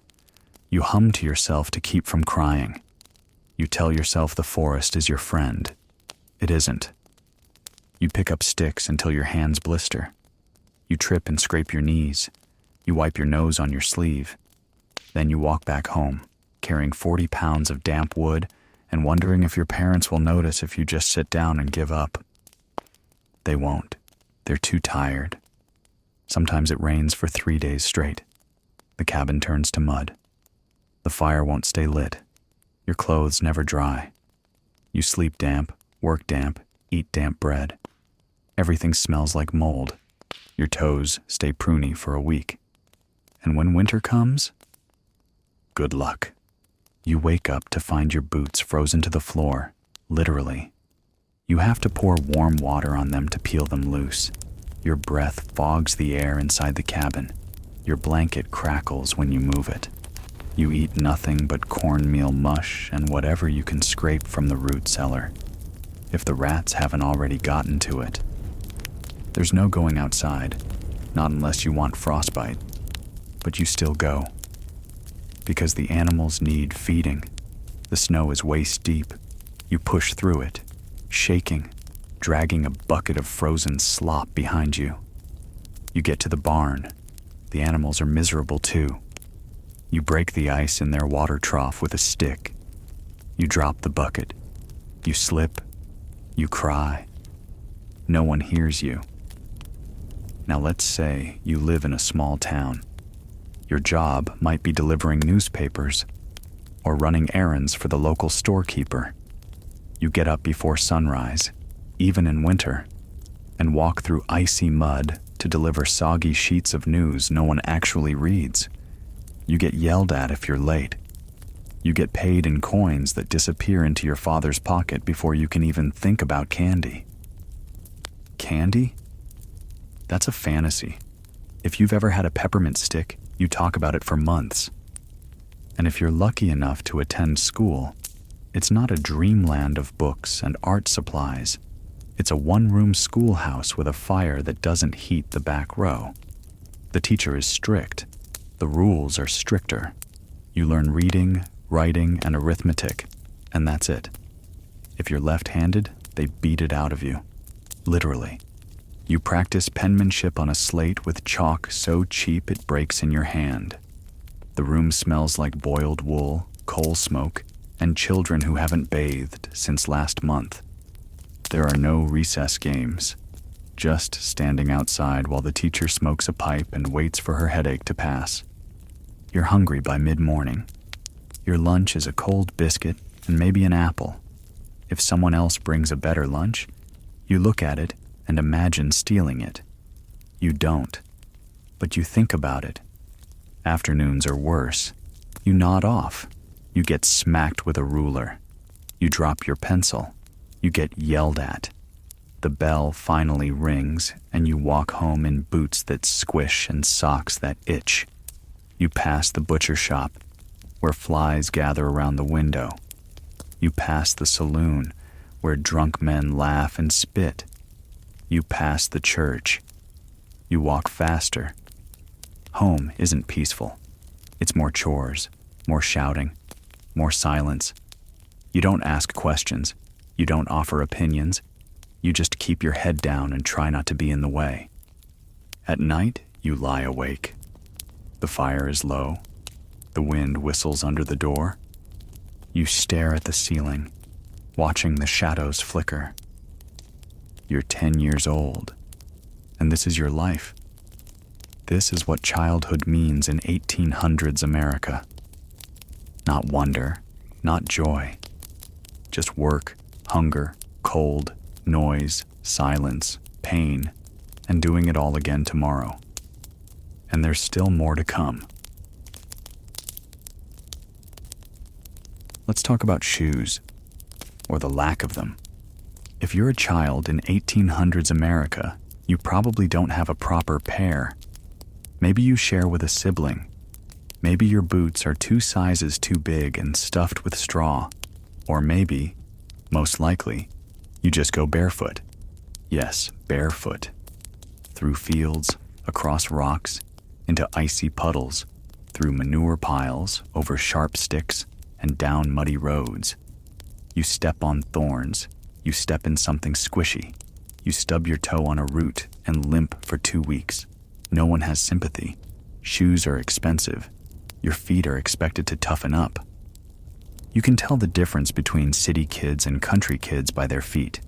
You hum to yourself to keep from crying. You tell yourself the forest is your friend. It isn't. You pick up sticks until your hands blister. You trip and scrape your knees. You wipe your nose on your sleeve. Then you walk back home, carrying 40 pounds of damp wood and wondering if your parents will notice if you just sit down and give up. They won't. They're too tired. Sometimes it rains for 3 days straight. The cabin turns to mud. The fire won't stay lit. Your clothes never dry. You sleep damp, work damp, eat damp bread. Everything smells like mold. Your toes stay pruny for a week. And when winter comes, good luck. You wake up to find your boots frozen to the floor, literally. You have to pour warm water on them to peel them loose. Your breath fogs the air inside the cabin. Your blanket crackles when you move it. You eat nothing but cornmeal mush and whatever you can scrape from the root cellar, if the rats haven't already gotten to it. There's no going outside, not unless you want frostbite, but you still go. Because the animals need feeding. The snow is waist deep. You push through it, shaking, dragging a bucket of frozen slop behind you. You get to the barn. The animals are miserable too. You break the ice in their water trough with a stick. You drop the bucket. You slip. You cry. No one hears you. Now let's say you live in a small town. Your job might be delivering newspapers or running errands for the local storekeeper. You get up before sunrise, even in winter, and walk through icy mud to deliver soggy sheets of news no one actually reads. You get yelled at if you're late. You get paid in coins that disappear into your father's pocket before you can even think about candy. Candy? That's a fantasy. If you've ever had a peppermint stick, you talk about it for months. And if you're lucky enough to attend school, it's not a dreamland of books and art supplies. It's a one-room schoolhouse with a fire that doesn't heat the back row. The teacher is strict. The rules are stricter. You learn reading, writing, and arithmetic, and that's it. If you're left-handed, they beat it out of you. Literally. You practice penmanship on a slate with chalk so cheap it breaks in your hand. The room smells like boiled wool, coal smoke, and children who haven't bathed since last month. There are no recess games, just standing outside while the teacher smokes a pipe and waits for her headache to pass. You're hungry by mid-morning. Your lunch is a cold biscuit and maybe an apple. If someone else brings a better lunch, you look at it and imagine stealing it. You don't, but you think about it. Afternoons are worse. You nod off. You get smacked with a ruler. You drop your pencil. You get yelled at. The bell finally rings, and you walk home in boots that squish and socks that itch. You pass the butcher shop, where flies gather around the window. You pass the saloon, where drunk men laugh and spit. You pass the church. You walk faster. Home isn't peaceful. It's more chores, more shouting, more silence. You don't ask questions. You don't offer opinions. You just keep your head down and try not to be in the way. At night, you lie awake. The fire is low. The wind whistles under the door. You stare at the ceiling, watching the shadows flicker. You're 10 years old, and this is your life. This is what childhood means in 1800s America. Not wonder, not joy. Just work, hunger, cold, noise, silence, pain, and doing it all again tomorrow. And there's still more to come. Let's talk about shoes, or the lack of them. If you're a child in 1800s America, you probably don't have a proper pair. Maybe you share with a sibling. Maybe your boots are 2 sizes too big and stuffed with straw. Or maybe, most likely, you just go barefoot. Yes, barefoot. Through fields, across rocks, into icy puddles, through manure piles, over sharp sticks, and down muddy roads. You step on thorns. You step in something squishy. You stub your toe on a root and limp for 2 weeks. No one has sympathy. Shoes are expensive. Your feet are expected to toughen up. You can tell the difference between city kids and country kids by their feet.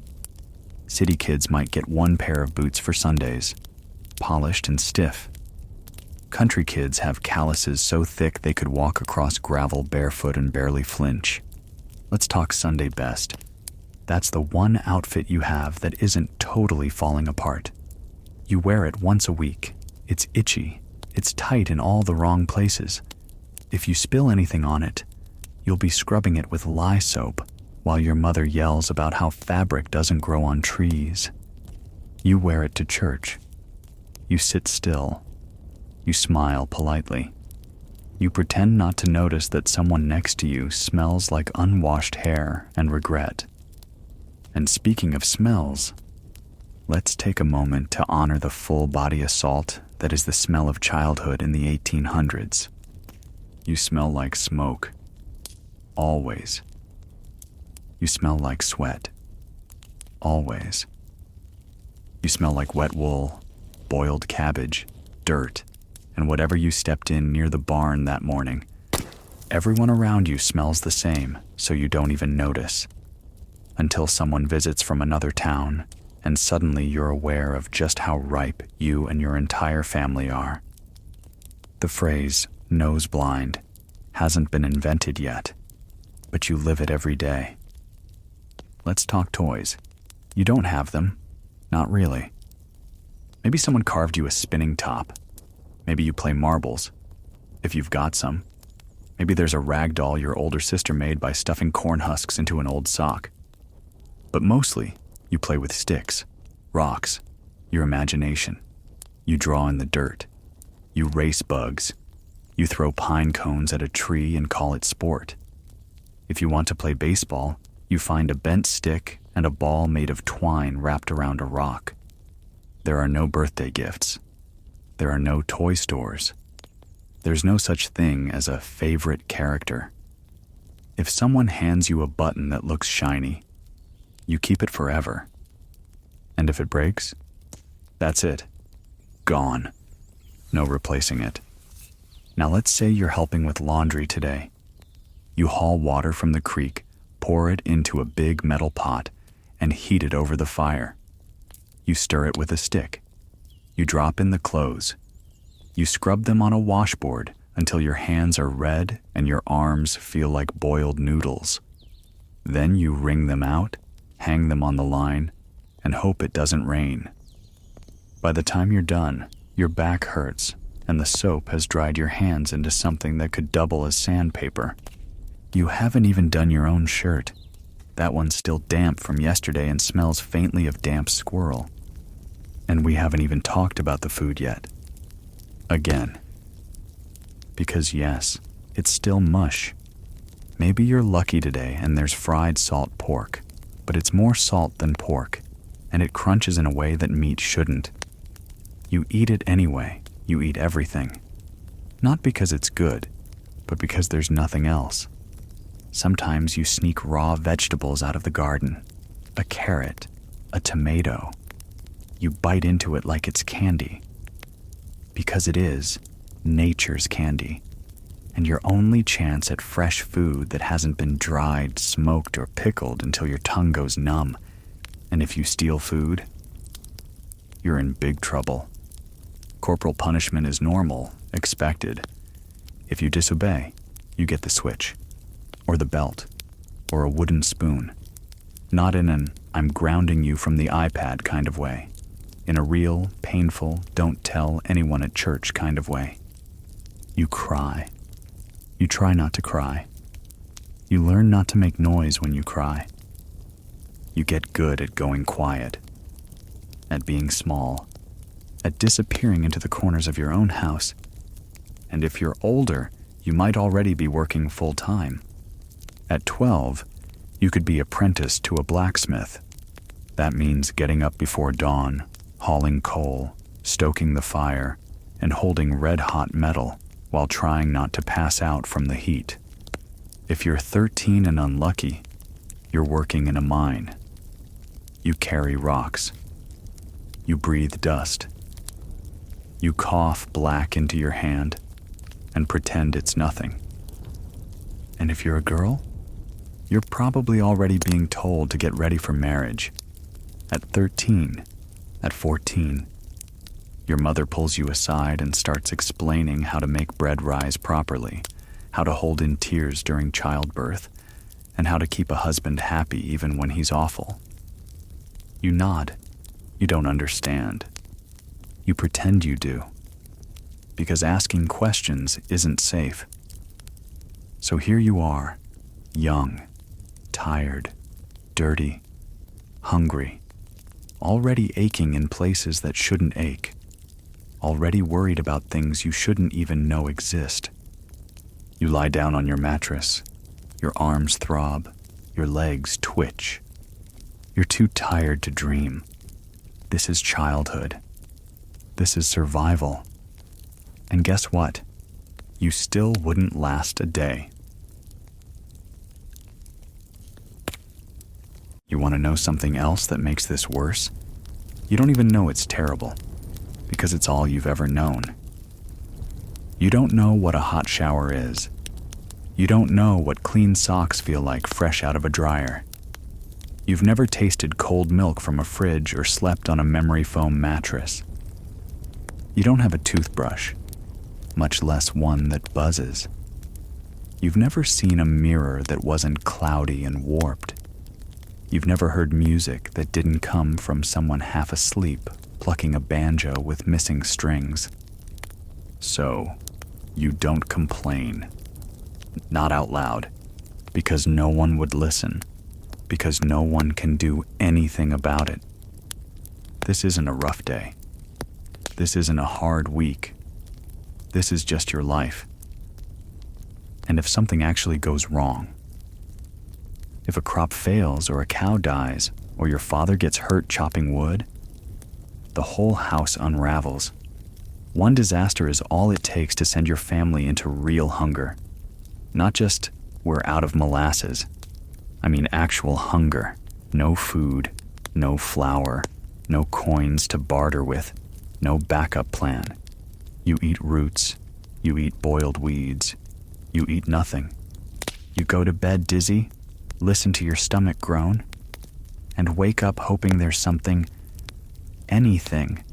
City kids might get 1 pair of boots for Sundays, polished and stiff. Country kids have calluses so thick they could walk across gravel barefoot and barely flinch. Let's talk Sunday best. That's the one outfit you have that isn't totally falling apart. You wear it once a week. It's itchy. It's tight in all the wrong places. If you spill anything on it, you'll be scrubbing it with lye soap while your mother yells about how fabric doesn't grow on trees. You wear it to church. You sit still. You smile politely. You pretend not to notice that someone next to you smells like unwashed hair and regret. And speaking of smells, let's take a moment to honor the full-body assault that is the smell of childhood in the 1800s. You smell like smoke. Always. You smell like sweat. Always. You smell like wet wool, boiled cabbage, dirt, and whatever you stepped in near the barn that morning. Everyone around you smells the same, so you don't even notice. Until someone visits from another town, and suddenly you're aware of just how ripe you and your entire family are. The phrase, nose blind, hasn't been invented yet, but you live it every day. Let's talk toys. You don't have them. Not really. Maybe someone carved you a spinning top. Maybe you play marbles, if you've got some. Maybe there's a rag doll your older sister made by stuffing corn husks into an old sock. But mostly, you play with sticks, rocks, your imagination. You draw in the dirt. You race bugs. You throw pine cones at a tree and call it sport. If you want to play baseball, you find a bent stick and a ball made of twine wrapped around a rock. There are no birthday gifts. There are no toy stores. There's no such thing as a favorite character. If someone hands you a button that looks shiny, you keep it forever. And if it breaks, that's it. Gone. No replacing it. Now let's say you're helping with laundry today. You haul water from the creek, pour it into a big metal pot, and heat it over the fire. You stir it with a stick. You drop in the clothes. You scrub them on a washboard until your hands are red and your arms feel like boiled noodles. Then you wring them out, hang them on the line, and hope it doesn't rain. By the time you're done, your back hurts, and the soap has dried your hands into something that could double as sandpaper. You haven't even done your own shirt. That one's still damp from yesterday and smells faintly of damp squirrel. And we haven't even talked about the food yet. Again. Because yes, it's still mush. Maybe you're lucky today and there's fried salt pork, but it's more salt than pork, and it crunches in a way that meat shouldn't. You eat it anyway. You eat everything. Not because it's good, but because there's nothing else. Sometimes you sneak raw vegetables out of the garden. A carrot, a tomato. You bite into it like it's candy. Because it is nature's candy. And your only chance at fresh food that hasn't been dried, smoked, or pickled until your tongue goes numb. And if you steal food, you're in big trouble. Corporal punishment is normal, expected. If you disobey, you get the switch, or the belt, or a wooden spoon. Not in an I'm grounding you from the iPad kind of way. In a real, painful, don't tell anyone at church kind of way. You cry. You try not to cry. You learn not to make noise when you cry. You get good at going quiet, at being small, at disappearing into the corners of your own house. And if you're older, you might already be working full-time. At 12, you could be apprenticed to a blacksmith. That means getting up before dawn, hauling coal, stoking the fire, and holding red-hot metal while trying not to pass out from the heat. If you're 13 and unlucky, you're working in a mine. You carry rocks. You breathe dust. You cough black into your hand and pretend it's nothing. And if you're a girl, you're probably already being told to get ready for marriage. At 13, at 14, your mother pulls you aside and starts explaining how to make bread rise properly, how to hold in tears during childbirth, and how to keep a husband happy even when he's awful. You nod. You don't understand. You pretend you do, because asking questions isn't safe. So here you are, young, tired, dirty, hungry, already aching in places that shouldn't ache, already worried about things you shouldn't even know exist. You lie down on your mattress, your arms throb, your legs twitch. You're too tired to dream. This is childhood. This is survival. And guess what? You still wouldn't last a day. You want to know something else that makes this worse? You don't even know it's terrible, because it's all you've ever known. You don't know what a hot shower is. You don't know what clean socks feel like fresh out of a dryer. You've never tasted cold milk from a fridge or slept on a memory foam mattress. You don't have a toothbrush, much less one that buzzes. You've never seen a mirror that wasn't cloudy and warped. You've never heard music that didn't come from someone half asleep plucking a banjo with missing strings. So, you don't complain. Not out loud, because no one would listen, because no one can do anything about it. This isn't a rough day. This isn't a hard week. This is just your life. And if something actually goes wrong, if a crop fails or a cow dies or your father gets hurt chopping wood, the whole house unravels. One disaster is all it takes to send your family into real hunger. Not just, we're out of molasses. I mean actual hunger. No food, no flour, no coins to barter with, no backup plan. You eat roots, You eat boiled weeds. You eat nothing. You go to bed dizzy, listen to your stomach groan, and wake up hoping there's something, anything,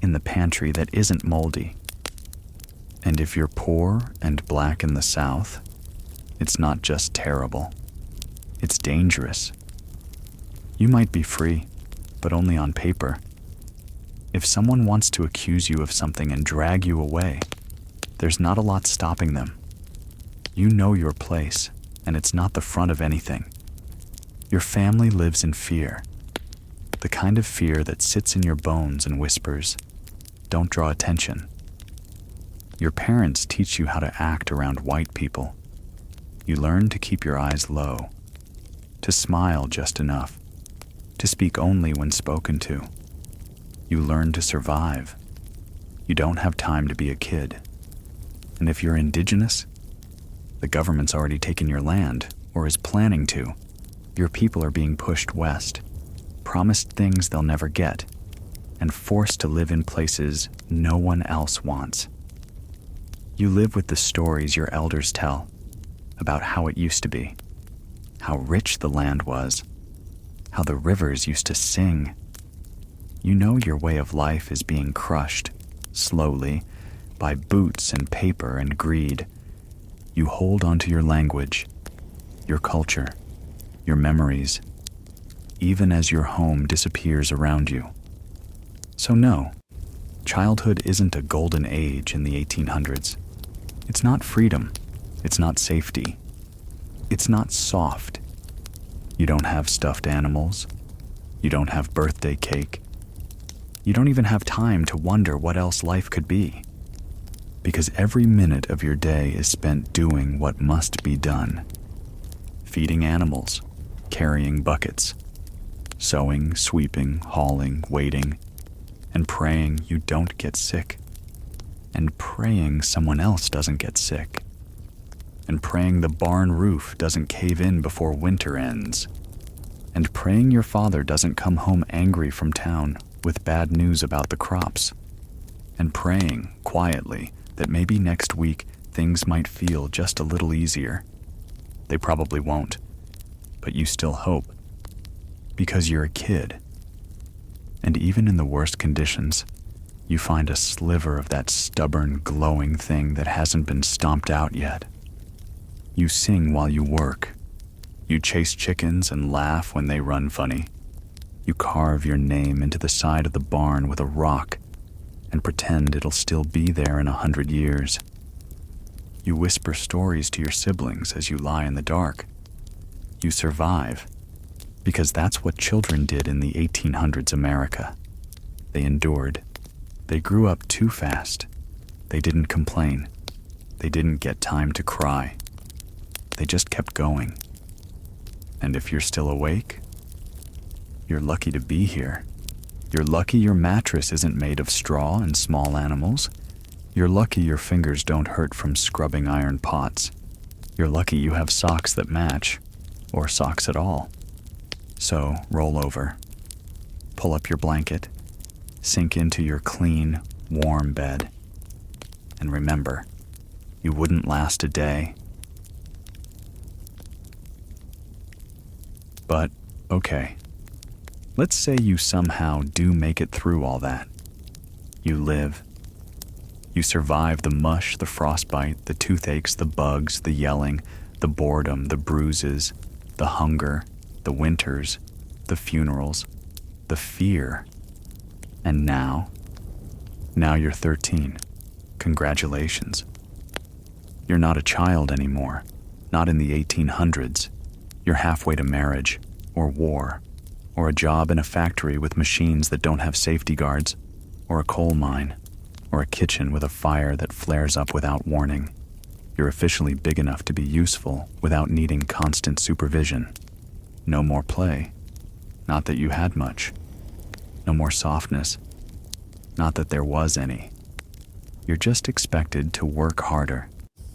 in the pantry that isn't moldy. And if you're poor and black in the South, it's not just terrible. It's dangerous. You might be free, but only on paper. If someone wants to accuse you of something and drag you away, there's not a lot stopping them. You know your place, and it's not the front of anything. Your family lives in fear, the kind of fear that sits in your bones and whispers, "Don't draw attention." Your parents teach you how to act around white people. You learn to keep your eyes low, to smile just enough, to speak only when spoken to. You learn to survive. You don't have time to be a kid. And if you're indigenous, the government's already taken your land, or is planning to. Your people are being pushed west, promised things they'll never get, and forced to live in places no one else wants. You live with the stories your elders tell about how it used to be, how rich the land was, how the rivers used to sing. You know your way of life is being crushed, slowly, by boots and paper and greed. You hold onto your language, your culture, your memories, even as your home disappears around you. So no, childhood isn't a golden age in the 1800s. It's not freedom. It's not safety. It's not soft. You don't have stuffed animals. You don't have birthday cake. You don't even have time to wonder what else life could be. Because every minute of your day is spent doing what must be done. Feeding animals, carrying buckets, sewing, sweeping, hauling, waiting, and praying you don't get sick, and praying someone else doesn't get sick, and praying the barn roof doesn't cave in before winter ends, and praying your father doesn't come home angry from town with bad news about the crops, and praying, quietly, that maybe next week things might feel just a little easier. They probably won't, but you still hope, because you're a kid. And even in the worst conditions, you find a sliver of that stubborn, glowing thing that hasn't been stomped out yet. You sing while you work. You chase chickens and laugh when they run funny. You carve your name into the side of the barn with a rock and pretend it'll still be there in 100 years. You whisper stories to your siblings as you lie in the dark. You survive, because that's what children did in the 1800s America. They endured. They grew up too fast. They didn't complain. They didn't get time to cry. They just kept going. And if you're still awake, you're lucky to be here. You're lucky your mattress isn't made of straw and small animals. You're lucky your fingers don't hurt from scrubbing iron pots. You're lucky you have socks that match, or socks at all. So roll over, pull up your blanket, sink into your clean, warm bed, and remember, you wouldn't last a day. But, okay. Let's say you somehow do make it through all that. You live. You survive the mush, the frostbite, the toothaches, the bugs, the yelling, the boredom, the bruises, the hunger, the winters, the funerals, the fear. And now you're 13. Congratulations. You're not a child anymore, not in the 1800s. You're halfway to marriage, or war, or a job in a factory with machines that don't have safety guards, or a coal mine, or a kitchen with a fire that flares up without warning. You're officially big enough to be useful without needing constant supervision. No more play. Not that you had much. No more softness. Not that there was any. You're just expected to work harder,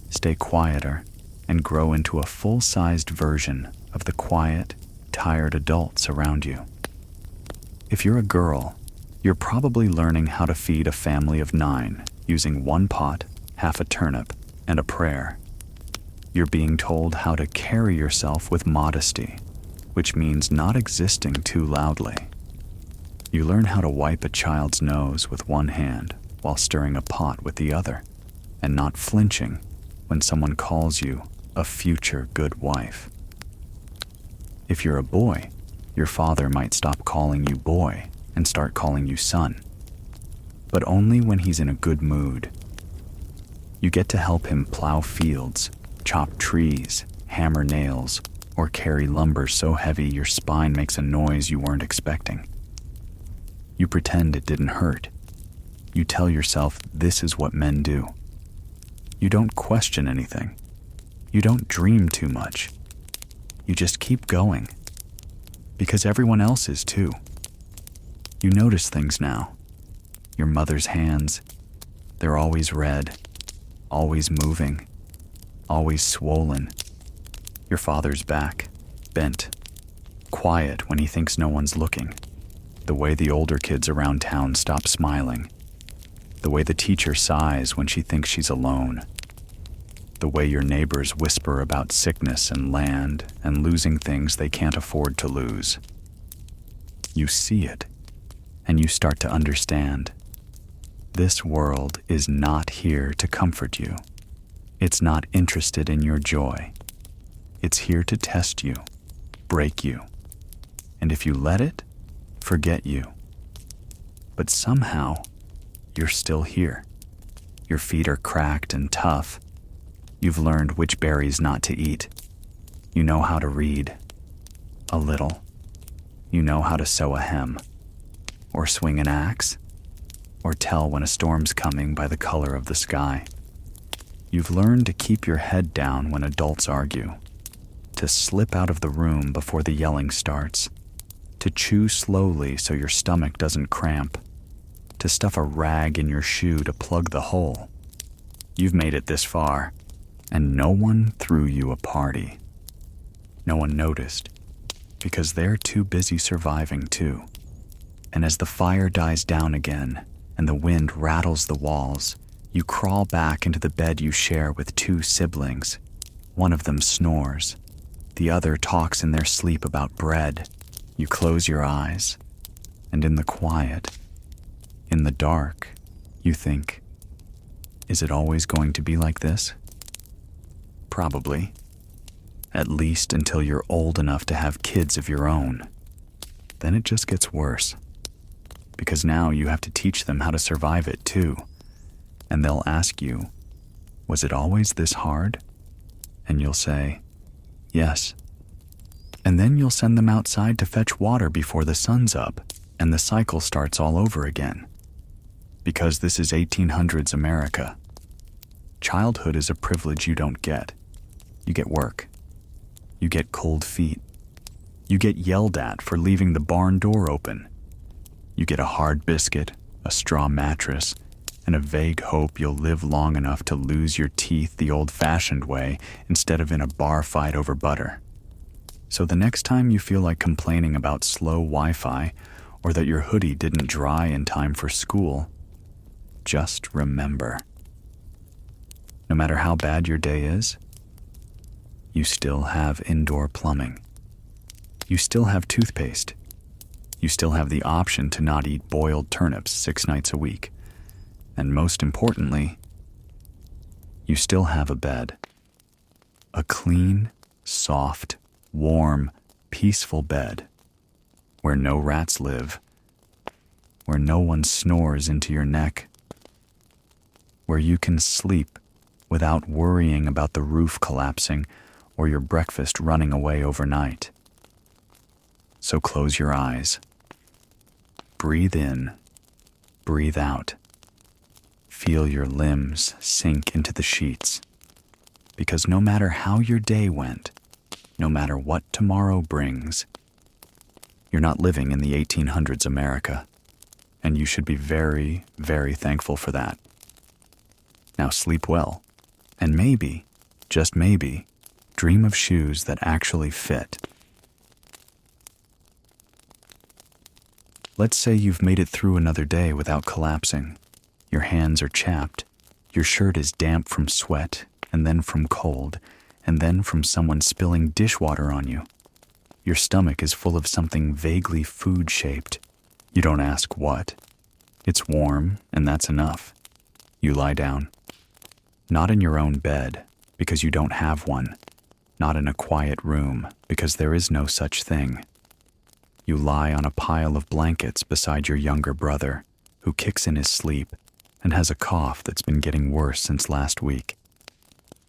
stay quieter, and grow into a full-sized version of the quiet, tired adults around you. If you're a girl, you're probably learning how to feed a family of 9 using one pot, half a turnip, and a prayer. You're being told how to carry yourself with modesty, which means not existing too loudly. You learn how to wipe a child's nose with one hand while stirring a pot with the other, and not flinching when someone calls you a future good wife. If you're a boy, your father might stop calling you boy and start calling you son, but only when he's in a good mood. You get to help him plow fields, chop trees, hammer nails, or carry lumber so heavy your spine makes a noise you weren't expecting. You pretend it didn't hurt. You tell yourself this is what men do. You don't question anything. You don't dream too much. You just keep going. Because everyone else is too. You notice things now. Your mother's hands, they're always red, always moving, always swollen. Your father's back, bent, quiet when he thinks no one's looking. The way the older kids around town stop smiling. The way the teacher sighs when she thinks she's alone. The way your neighbors whisper about sickness and land and losing things they can't afford to lose. You see it, and you start to understand. This world is not here to comfort you. It's not interested in your joy. It's here to test you, break you, and if you let it, forget you. But somehow, you're still here. Your feet are cracked and tough. You've learned which berries not to eat. You know how to read. A little. You know how to sew a hem, or swing an axe, or tell when a storm's coming by the color of the sky. You've learned to keep your head down when adults argue, to slip out of the room before the yelling starts, to chew slowly so your stomach doesn't cramp, to stuff a rag in your shoe to plug the hole. You've made it this far, and no one threw you a party. No one noticed, because they're too busy surviving too. And as the fire dies down again, and the wind rattles the walls, you crawl back into the bed you share with two siblings. One of them snores. The other talks in their sleep about bread. You close your eyes, and in the quiet, in the dark, you think, is it always going to be like this? Probably. At least until you're old enough to have kids of your own. Then it just gets worse. Because now you have to teach them how to survive it too. And they'll ask you, was it always this hard? And you'll say, yes. And then you'll send them outside to fetch water before the sun's up, and the cycle starts all over again. Because this is 1800s America. Childhood is a privilege you don't get. You get work. You get cold feet. You get yelled at for leaving the barn door open. You get a hard biscuit, a straw mattress, and a vague hope you'll live long enough to lose your teeth the old-fashioned way instead of in a bar fight over butter. So the next time you feel like complaining about slow Wi-Fi or that your hoodie didn't dry in time for school, just remember. No matter how bad your day is, you still have indoor plumbing. You still have toothpaste. You still have the option to not eat boiled turnips 6 nights a week. And most importantly, you still have a bed. A clean, soft, warm, peaceful bed where no rats live, where no one snores into your neck, where you can sleep without worrying about the roof collapsing or your breakfast running away overnight. So close your eyes. Breathe in, breathe out. Feel your limbs sink into the sheets. Because no matter how your day went, no matter what tomorrow brings, you're not living in the 1800s America, and you should be very, very thankful for that. Now sleep well, and maybe, just maybe, dream of shoes that actually fit. Let's say you've made it through another day without collapsing. Your hands are chapped. Your shirt is damp from sweat, and then from cold, and then from someone spilling dishwater on you. Your stomach is full of something vaguely food-shaped. You don't ask what. It's warm, and that's enough. You lie down. Not in your own bed, because you don't have one. Not in a quiet room, because there is no such thing. You lie on a pile of blankets beside your younger brother, who kicks in his sleep and has a cough that's been getting worse since last week.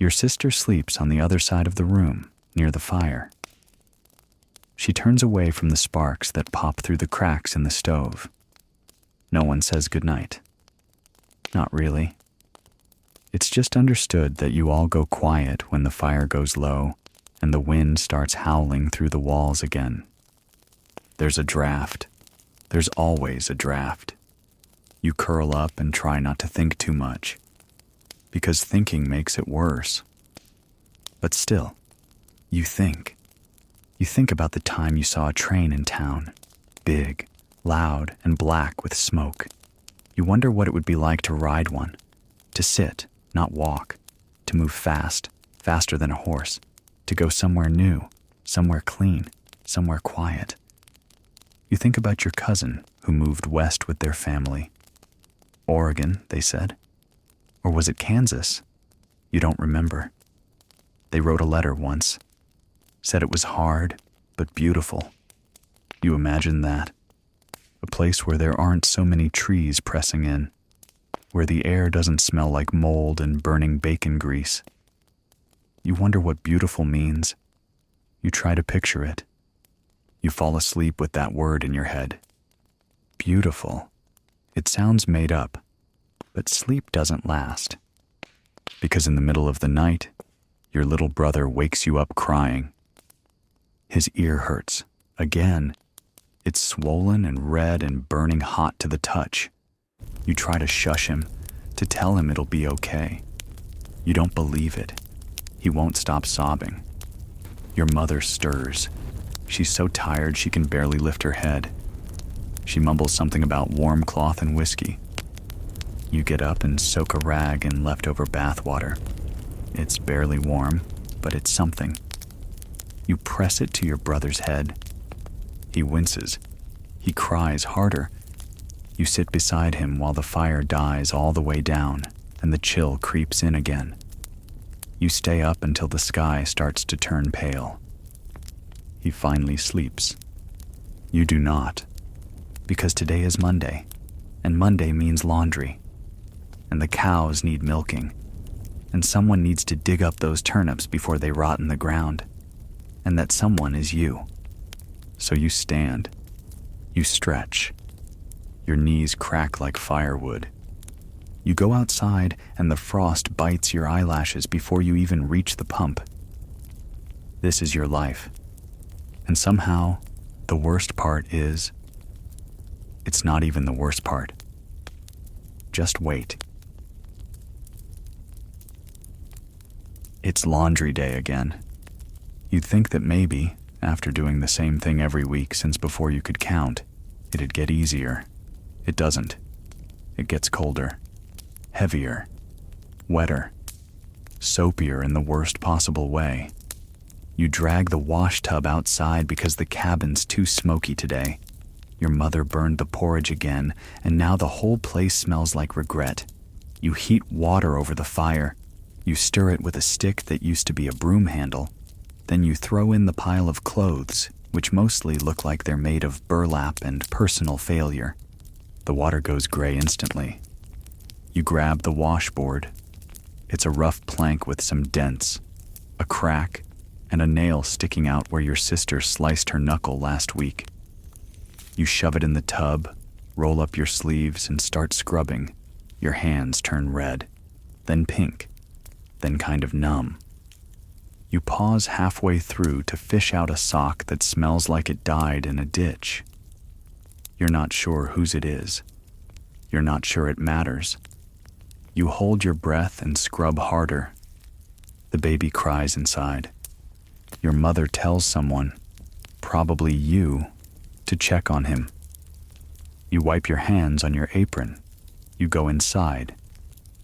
Your sister sleeps on the other side of the room, near the fire. She turns away from the sparks that pop through the cracks in the stove. No one says goodnight. Not really. It's just understood that you all go quiet when the fire goes low and the wind starts howling through the walls again. There's a draft. There's always a draft. You curl up and try not to think too much, because thinking makes it worse. But still, you think. You think about the time you saw a train in town, big, loud, and black with smoke. You wonder what it would be like to ride one, to sit, not walk, to move fast, faster than a horse, to go somewhere new, somewhere clean, somewhere quiet. You think about your cousin who moved west with their family. Oregon, they said. Or was it Kansas? You don't remember. They wrote a letter once. Said it was hard, but beautiful. You imagine that. A place where there aren't so many trees pressing in, where the air doesn't smell like mold and burning bacon grease. You wonder what beautiful means. You try to picture it. You fall asleep with that word in your head. Beautiful. It sounds made up, but sleep doesn't last. Because in the middle of the night, your little brother wakes you up crying. His ear hurts. Again. It's swollen and red and burning hot to the touch. You try to shush him, to tell him it'll be okay. You don't believe it. He won't stop sobbing. Your mother stirs. She's so tired she can barely lift her head. She mumbles something about warm cloth and whiskey. You get up and soak a rag in leftover bath water. It's barely warm, but it's something. You press it to your brother's head. He winces. He cries harder. You sit beside him while the fire dies all the way down and the chill creeps in again. You stay up until the sky starts to turn pale. He finally sleeps. You do not, because today is Monday, and Monday means laundry, and the cows need milking, and someone needs to dig up those turnips before they rot in the ground, and that someone is you. So you stand. You stretch. Your knees crack like firewood. You go outside and the frost bites your eyelashes before you even reach the pump. This is your life. And somehow, the worst part is, it's not even the worst part. Just wait. It's laundry day again. You'd think that maybe, after doing the same thing every week since before you could count, it'd get easier. It doesn't. It gets colder, heavier, wetter, soapier in the worst possible way. You drag the wash tub outside because the cabin's too smoky today. Your mother burned the porridge again, and now the whole place smells like regret. You heat water over the fire. You stir it with a stick that used to be a broom handle. Then you throw in the pile of clothes, which mostly look like they're made of burlap and personal failure. The water goes gray instantly. You grab the washboard. It's a rough plank with some dents, a crack, and a nail sticking out where your sister sliced her knuckle last week. You shove it in the tub, roll up your sleeves, and start scrubbing. Your hands turn red, then pink, then kind of numb. You pause halfway through to fish out a sock that smells like it died in a ditch. You're not sure whose it is. You're not sure it matters. You hold your breath and scrub harder. The baby cries inside. Your mother tells someone, probably you, to check on him. You wipe your hands on your apron. You go inside.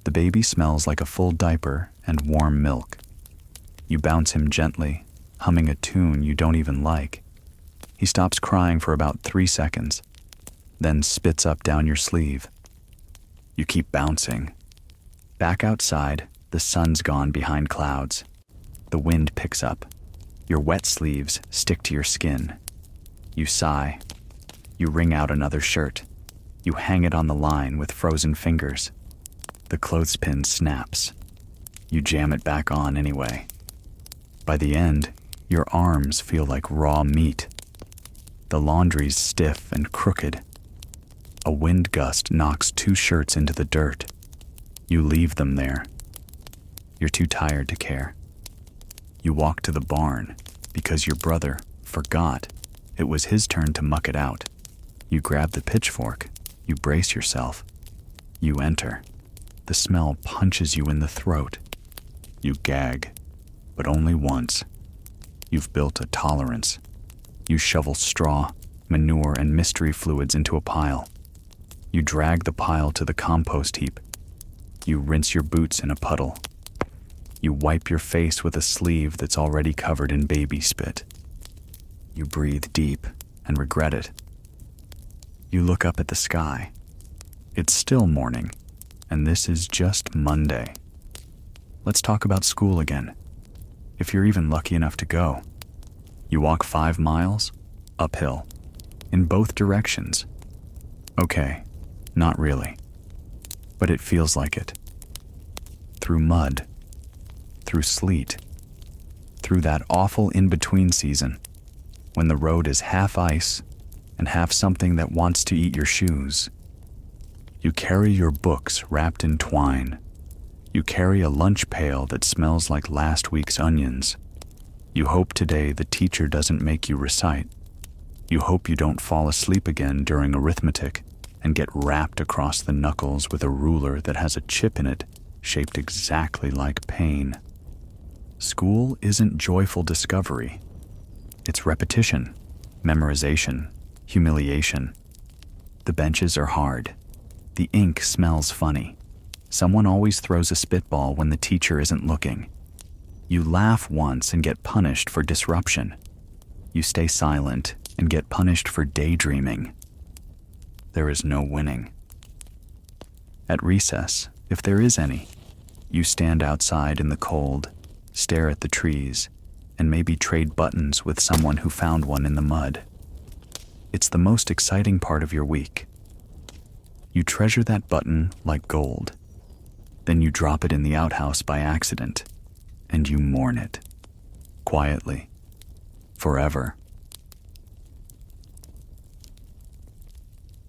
The The baby smells like a full diaper and warm milk. You bounce him gently, humming a tune you don't even like. He stops crying for about 3 seconds, then spits up down your sleeve. You keep bouncing. Back outside, the sun's gone behind clouds. The wind picks up. Your wet sleeves stick to your skin. You sigh. You wring out another shirt. You hang it on the line with frozen fingers. The clothespin snaps. You jam it back on anyway. By the end, your arms feel like raw meat. The laundry's stiff and crooked. A wind gust knocks 2 shirts into the dirt. You leave them there. You're too tired to care. You walk to the barn because your brother forgot it was his turn to muck it out. You grab the pitchfork. You brace yourself. You enter. The smell punches you in the throat. You gag, but only once. You've built a tolerance. You shovel straw, manure, and mystery fluids into a pile. You drag the pile to the compost heap. You rinse your boots in a puddle. You wipe your face with a sleeve that's already covered in baby spit. You breathe deep and regret it. You look up at the sky. It's still morning, and this is just Monday. Let's talk about school again, if you're even lucky enough to go. You walk 5 miles, uphill, in both directions. Okay, not really, but it feels like it. Through mud, through sleet, through that awful in-between season, when the road is half ice and half something that wants to eat your shoes. You carry your books wrapped in twine. You carry a lunch pail that smells like last week's onions. You hope today the teacher doesn't make you recite. You hope you don't fall asleep again during arithmetic and get wrapped across the knuckles with a ruler that has a chip in it shaped exactly like pain. School isn't joyful discovery. It's repetition, memorization, humiliation. The benches are hard. The ink smells funny. Someone always throws a spitball when the teacher isn't looking. You laugh once and get punished for disruption. You stay silent and get punished for daydreaming. There is no winning. At recess, if there is any, you stand outside in the cold, stare at the trees, and maybe trade buttons with someone who found one in the mud. It's the most exciting part of your week. You treasure that button like gold. Then you drop it in the outhouse by accident, and you mourn it, quietly, forever.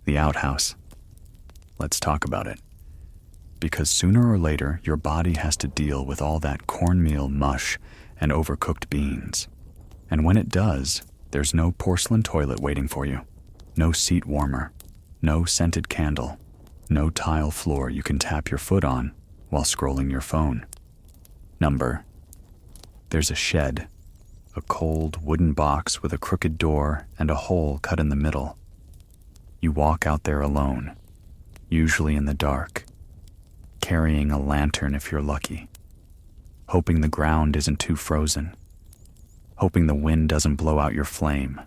The outhouse. Let's talk about it. Because sooner or later, your body has to deal with all that cornmeal mush and overcooked beans. And when it does, there's no porcelain toilet waiting for you, no seat warmer, no scented candle, no tile floor you can tap your foot on while scrolling your phone. There's a shed, a cold wooden box with a crooked door and a hole cut in the middle. You walk out there alone, usually in the dark, carrying a lantern if you're lucky, hoping the ground isn't too frozen, hoping the wind doesn't blow out your flame,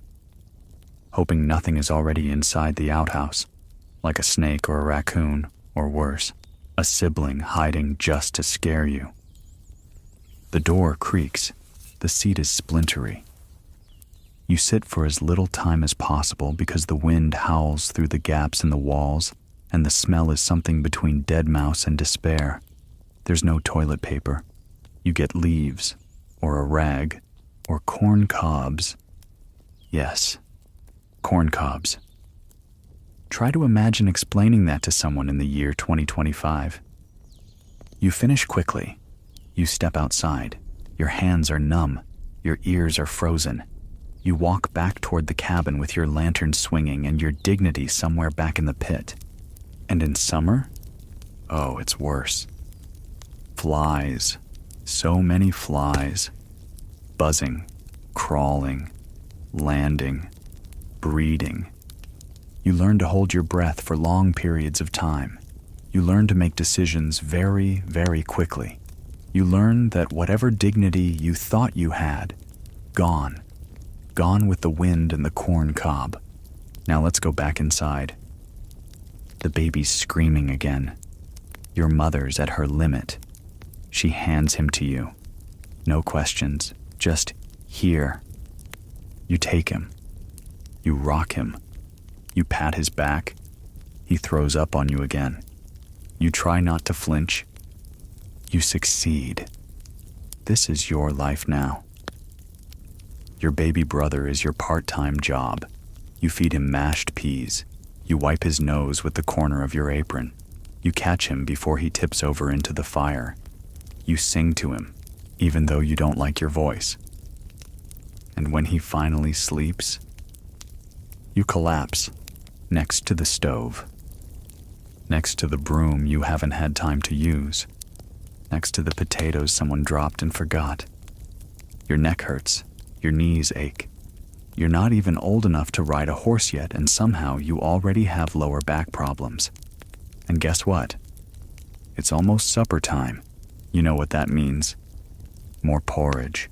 hoping nothing is already inside the outhouse, like a snake or a raccoon, or worse, a sibling hiding just to scare you. The door creaks. The seat is splintery. You sit for as little time as possible because the wind howls through the gaps in the walls and the smell is something between dead mouse and despair. There's no toilet paper. You get leaves, or a rag, or corn cobs. Yes, corn cobs. Try to imagine explaining that to someone in the year 2025. You finish quickly. You step outside. Your hands are numb. Your ears are frozen. You walk back toward the cabin with your lantern swinging and your dignity somewhere back in the pit. And in summer? Oh, it's worse. Flies. So many flies. Buzzing, crawling, landing, breeding. You learn to hold your breath for long periods of time. You learn to make decisions very, very quickly. You learn that whatever dignity you thought you had, gone. Gone with the wind and the corn cob. Now let's go back inside. The baby's screaming again. Your mother's at her limit. She hands him to you. No questions, just here. You take him. You rock him. You pat his back. He throws up on you again. You try not to flinch. You succeed. This is your life now. Your baby brother is your part-time job. You feed him mashed peas. You wipe his nose with the corner of your apron. You catch him before he tips over into the fire. You sing to him, even though you don't like your voice. And when he finally sleeps, you collapse next to the stove, next to the broom you haven't had time to use, next to the potatoes someone dropped and forgot. Your neck hurts, your knees ache. You're not even old enough to ride a horse yet, and somehow you already have lower back problems. And guess what? It's almost supper time. You know what that means. More porridge.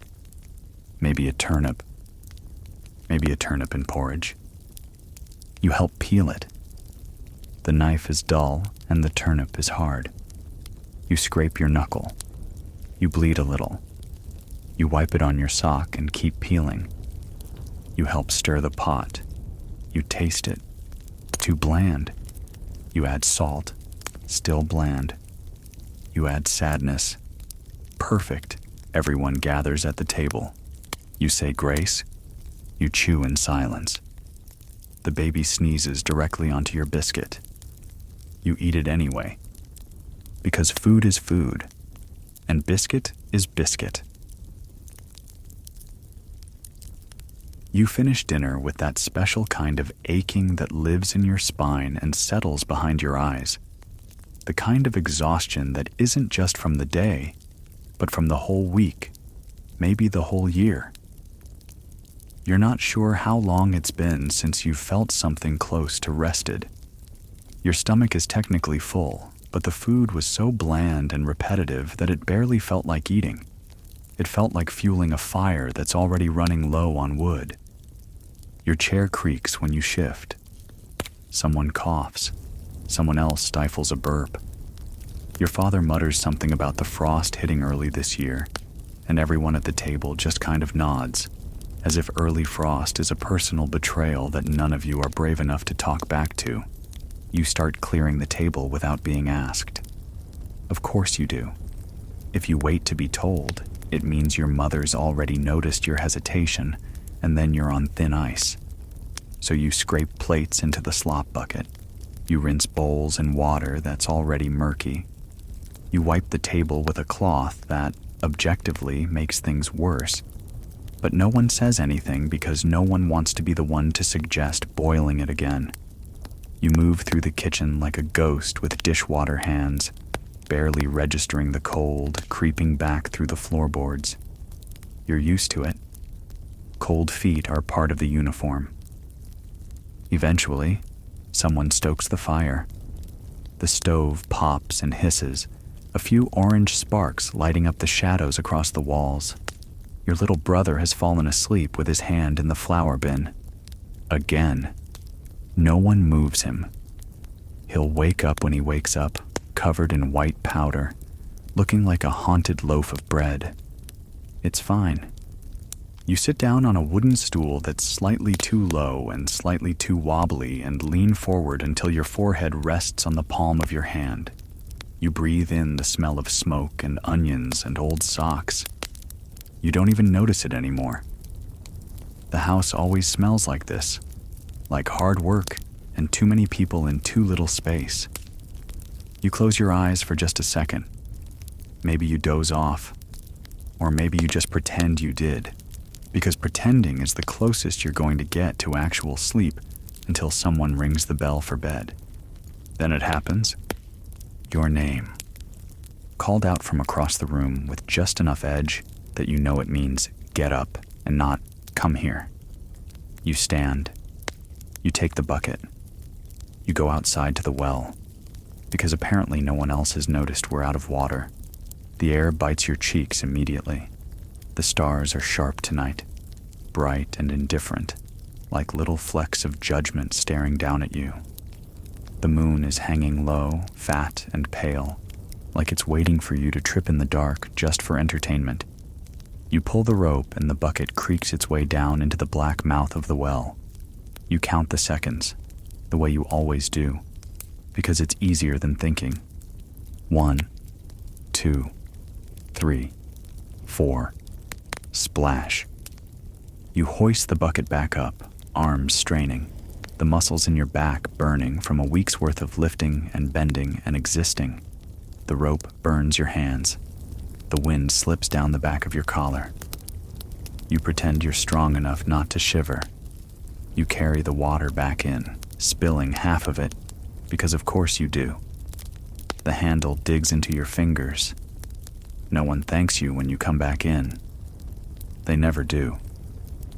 Maybe a turnip. Maybe a turnip and porridge. You help peel it. The knife is dull and the turnip is hard. You scrape your knuckle. You bleed a little. You wipe it on your sock and keep peeling. You help stir the pot. You taste it. Too bland. You add salt. Still bland. You add sadness. Perfect. Everyone gathers at the table. You say grace. You chew in silence. The baby sneezes directly onto your biscuit. You eat it anyway. Because food is food, and biscuit is biscuit. You finish dinner with that special kind of aching that lives in your spine and settles behind your eyes. The kind of exhaustion that isn't just from the day, but from the whole week, maybe the whole year. You're not sure how long it's been since you felt something close to rested. Your stomach is technically full, but the food was so bland and repetitive that it barely felt like eating. It felt like fueling a fire that's already running low on wood. Your chair creaks when you shift. Someone coughs. Someone else stifles a burp. Your father mutters something about the frost hitting early this year, and everyone at the table just kind of nods, as if early frost is a personal betrayal that none of you are brave enough to talk back to. You start clearing the table without being asked. Of course you do. If you wait to be told, it means your mother's already noticed your hesitation, and then you're on thin ice. So you scrape plates into the slop bucket. You rinse bowls in water that's already murky. You wipe the table with a cloth that, objectively, makes things worse. But no one says anything because no one wants to be the one to suggest boiling it again. You move through the kitchen like a ghost with dishwater hands, barely registering the cold, creeping back through the floorboards. You're used to it. Cold feet are part of the uniform. Eventually, someone stokes the fire. The stove pops and hisses, a few orange sparks lighting up the shadows across the walls. Your little brother has fallen asleep with his hand in the flour bin. Again. No one moves him. He'll wake up when he wakes up, covered in white powder, looking like a haunted loaf of bread. It's fine. You sit down on a wooden stool that's slightly too low and slightly too wobbly and lean forward until your forehead rests on the palm of your hand. You breathe in the smell of smoke and onions and old socks. You don't even notice it anymore. The house always smells like this, like hard work and too many people in too little space. You close your eyes for just a second. Maybe you doze off, or maybe you just pretend you did. Because pretending is the closest you're going to get to actual sleep until someone rings the bell for bed. Then it happens. Your name. Called out from across the room with just enough edge that you know it means get up and not come here. You stand. You take the bucket. You go outside to the well. because apparently no one else has noticed we're out of water. The air bites your cheeks immediately. The stars are sharp tonight, bright and indifferent, like little flecks of judgment staring down at you. The moon is hanging low, fat and pale, like it's waiting for you to trip in the dark just for entertainment. You pull the rope and the bucket creaks its way down into the black mouth of the well. You count the seconds, the way you always do, because it's easier than thinking. 1, 2, 3, 4. Splash. You hoist the bucket back up, arms straining, the muscles in your back burning from a week's worth of lifting and bending and existing. The rope burns your hands. The wind slips down the back of your collar. You pretend you're strong enough not to shiver. You carry the water back in, spilling half of it, because of course you do. The handle digs into your fingers. No one thanks you when you come back in. They never do.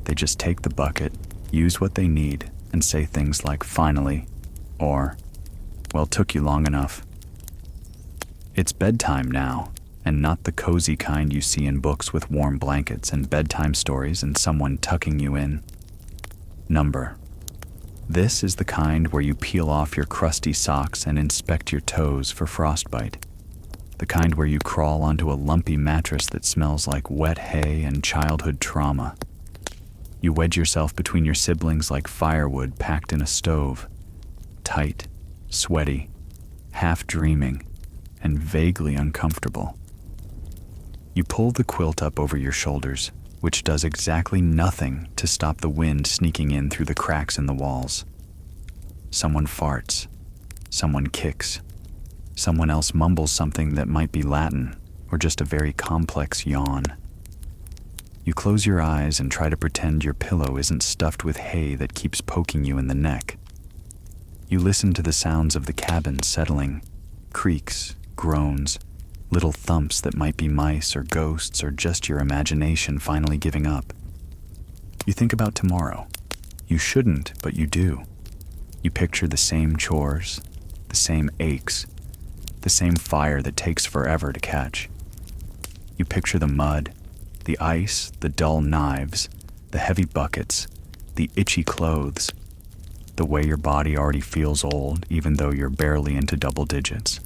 They just take the bucket, use what they need, and say things like "finally," or "well, took you long enough." It's bedtime now, and not the cozy kind you see in books with warm blankets and bedtime stories and someone tucking you in. Number. This is the kind where you peel off your crusty socks and inspect your toes for frostbite. The kind where you crawl onto a lumpy mattress that smells like wet hay and childhood trauma. You wedge yourself between your siblings like firewood packed in a stove, tight, sweaty, half dreaming, and vaguely uncomfortable. You pull the quilt up over your shoulders, which does exactly nothing to stop the wind sneaking in through the cracks in the walls. Someone farts. Someone kicks. Someone else mumbles something that might be Latin or just a very complex yawn. You close your eyes and try to pretend your pillow isn't stuffed with hay that keeps poking you in the neck. You listen to the sounds of the cabin settling, creaks, groans, little thumps that might be mice or ghosts or just your imagination finally giving up. You think about tomorrow. You shouldn't, but you do. You picture the same chores, the same aches, the same fire that takes forever to catch. You picture the mud, the ice, the dull knives, the heavy buckets, the itchy clothes, the way your body already feels old even though you're barely into double digits.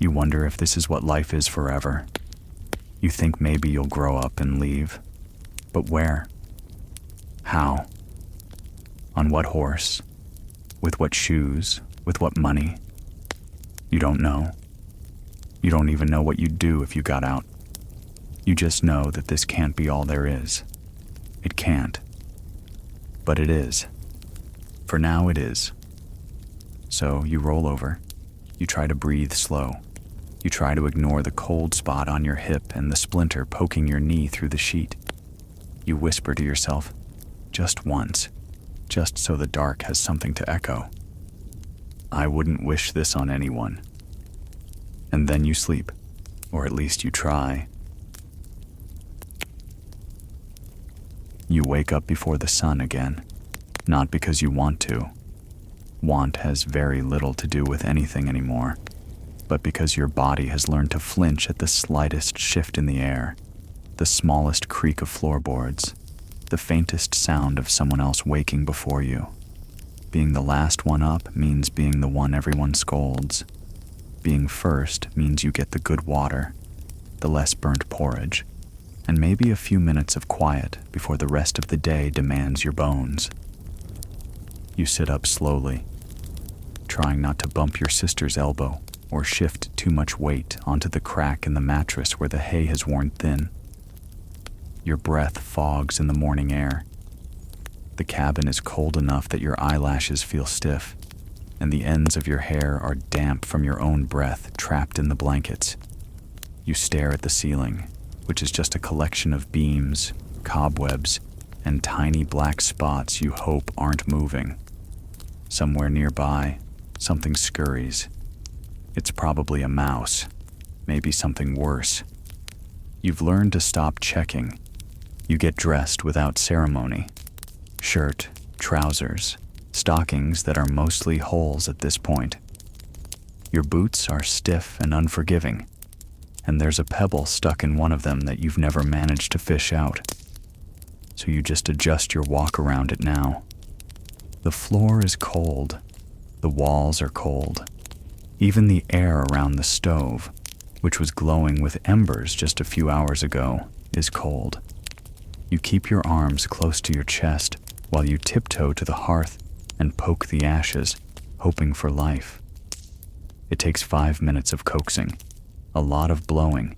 You wonder if this is what life is forever. You think maybe you'll grow up and leave. But where? How? On what horse? With what shoes? With what money? You don't know. You don't even know what you'd do if you got out. You just know that this can't be all there is. It can't. But it is. For now it is. So you roll over. You try to breathe slow. You try to ignore the cold spot on your hip and the splinter poking your knee through the sheet. You whisper to yourself, just once, just so the dark has something to echo. I wouldn't wish this on anyone. And then you sleep, or at least you try. You wake up before the sun again, not because you want to. Want has very little to do with anything anymore, but because your body has learned to flinch at the slightest shift in the air, the smallest creak of floorboards, the faintest sound of someone else waking before you. Being the last one up means being the one everyone scolds. Being first means you get the good water, the less burnt porridge, and maybe a few minutes of quiet before the rest of the day demands your bones. You sit up slowly, trying not to bump your sister's elbow or shift too much weight onto the crack in the mattress where the hay has worn thin. Your breath fogs in the morning air. The cabin is cold enough that your eyelashes feel stiff, and the ends of your hair are damp from your own breath trapped in the blankets. You stare at the ceiling, which is just a collection of beams, cobwebs, and tiny black spots you hope aren't moving. Somewhere nearby, something scurries. It's probably a mouse, maybe something worse. You've learned to stop checking. You get dressed without ceremony. Shirt, trousers, stockings that are mostly holes at this point. Your boots are stiff and unforgiving, and there's a pebble stuck in one of them that you've never managed to fish out. So you just adjust your walk around it now. The floor is cold. The walls are cold. Even the air around the stove, which was glowing with embers just a few hours ago, is cold. You keep your arms close to your chest while you tiptoe to the hearth and poke the ashes, hoping for life. It takes 5 minutes of coaxing, a lot of blowing,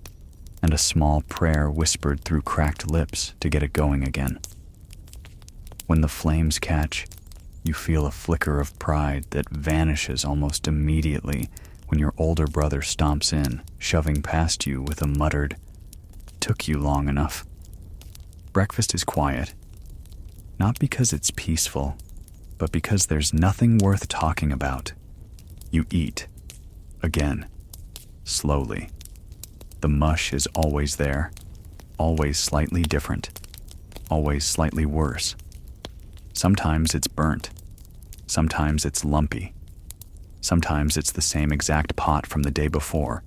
and a small prayer whispered through cracked lips to get it going again. When the flames catch, you feel a flicker of pride that vanishes almost immediately when your older brother stomps in, shoving past you with a muttered, "Took you long enough." Breakfast is quiet, not because it's peaceful, but because there's nothing worth talking about. You eat, again, slowly. The mush is always there, always slightly different, always slightly worse. Sometimes it's burnt, sometimes it's lumpy, sometimes it's the same exact pot from the day before,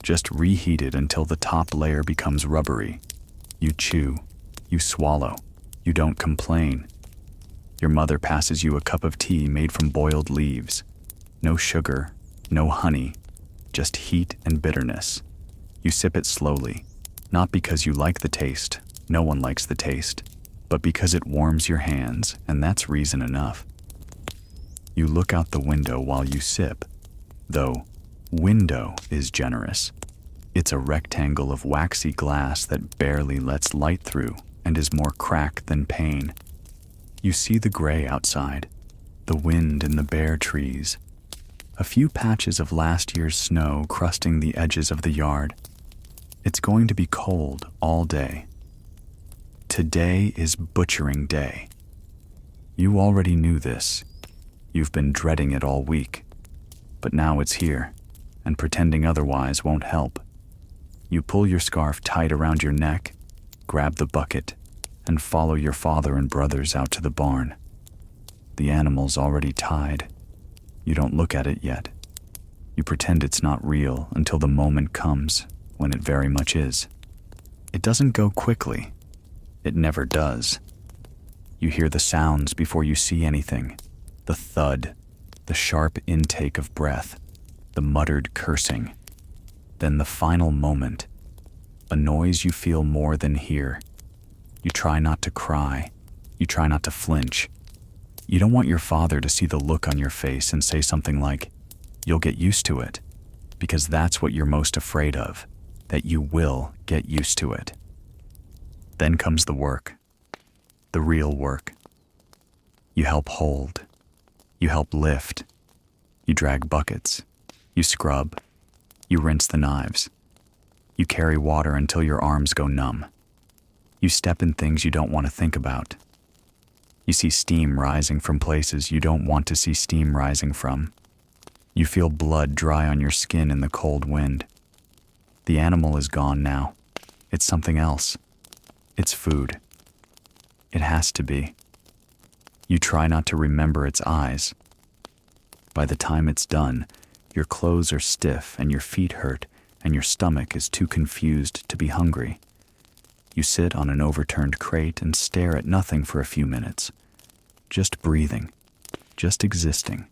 just reheated until the top layer becomes rubbery. You chew, you swallow, you don't complain. Your mother passes you a cup of tea made from boiled leaves. No sugar, no honey, just heat and bitterness. You sip it slowly, not because you like the taste, no one likes the taste, but because it warms your hands, and that's reason enough. You look out the window while you sip, though window is generous. It's a rectangle of waxy glass that barely lets light through and is more crack than pane. You see the gray outside, the wind in the bare trees, a few patches of last year's snow crusting the edges of the yard. It's going to be cold all day. Today is butchering day. You already knew this. You've been dreading it all week. But now it's here, and pretending otherwise won't help. You pull your scarf tight around your neck, grab the bucket, and follow your father and brothers out to the barn. The animal's already tied. You don't look at it yet. You pretend it's not real until the moment comes when it very much is. It doesn't go quickly. It never does. You hear the sounds before you see anything. The thud, the sharp intake of breath, the muttered cursing. Then the final moment, a noise you feel more than hear. You try not to cry. You try not to flinch. You don't want your father to see the look on your face and say something like, "You'll get used to it," because that's what you're most afraid of, that you will get used to it. Then comes the work, the real work. You help hold. You help lift. You drag buckets. You scrub. You rinse the knives. You carry water until your arms go numb. You step in things you don't want to think about. You see steam rising from places you don't want to see steam rising from. You feel blood dry on your skin in the cold wind. The animal is gone now. It's something else. It's food. It has to be. You try not to remember its eyes. By the time it's done, your clothes are stiff and your feet hurt and your stomach is too confused to be hungry. You sit on an overturned crate and stare at nothing for a few minutes. Just breathing. Just existing.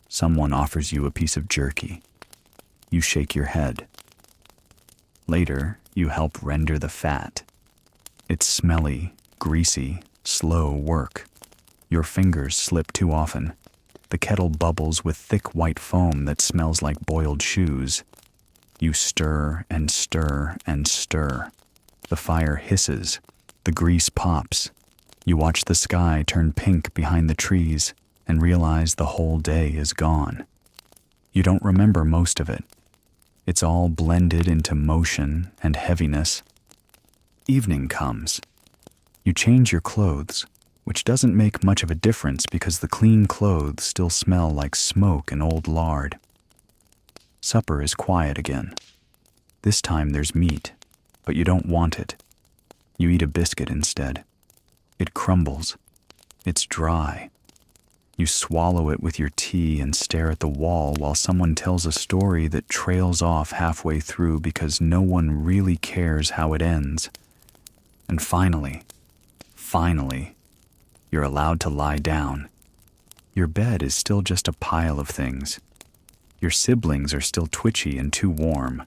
Someone offers you a piece of jerky. You shake your head. Later, you help render the fat. It's smelly, greasy, slow work. Your fingers slip too often. The kettle bubbles with thick white foam that smells like boiled shoes. You stir and stir and stir. The fire hisses. The grease pops. You watch the sky turn pink behind the trees and realize the whole day is gone. You don't remember most of it. It's all blended into motion and heaviness. Evening comes. You change your clothes, which doesn't make much of a difference because the clean clothes still smell like smoke and old lard. Supper is quiet again. This time there's meat, but you don't want it. You eat a biscuit instead. It crumbles. It's dry. You swallow it with your tea and stare at the wall while someone tells a story that trails off halfway through because no one really cares how it ends. And finally, you're allowed to lie down. Your bed is still just a pile of things. Your siblings are still twitchy and too warm.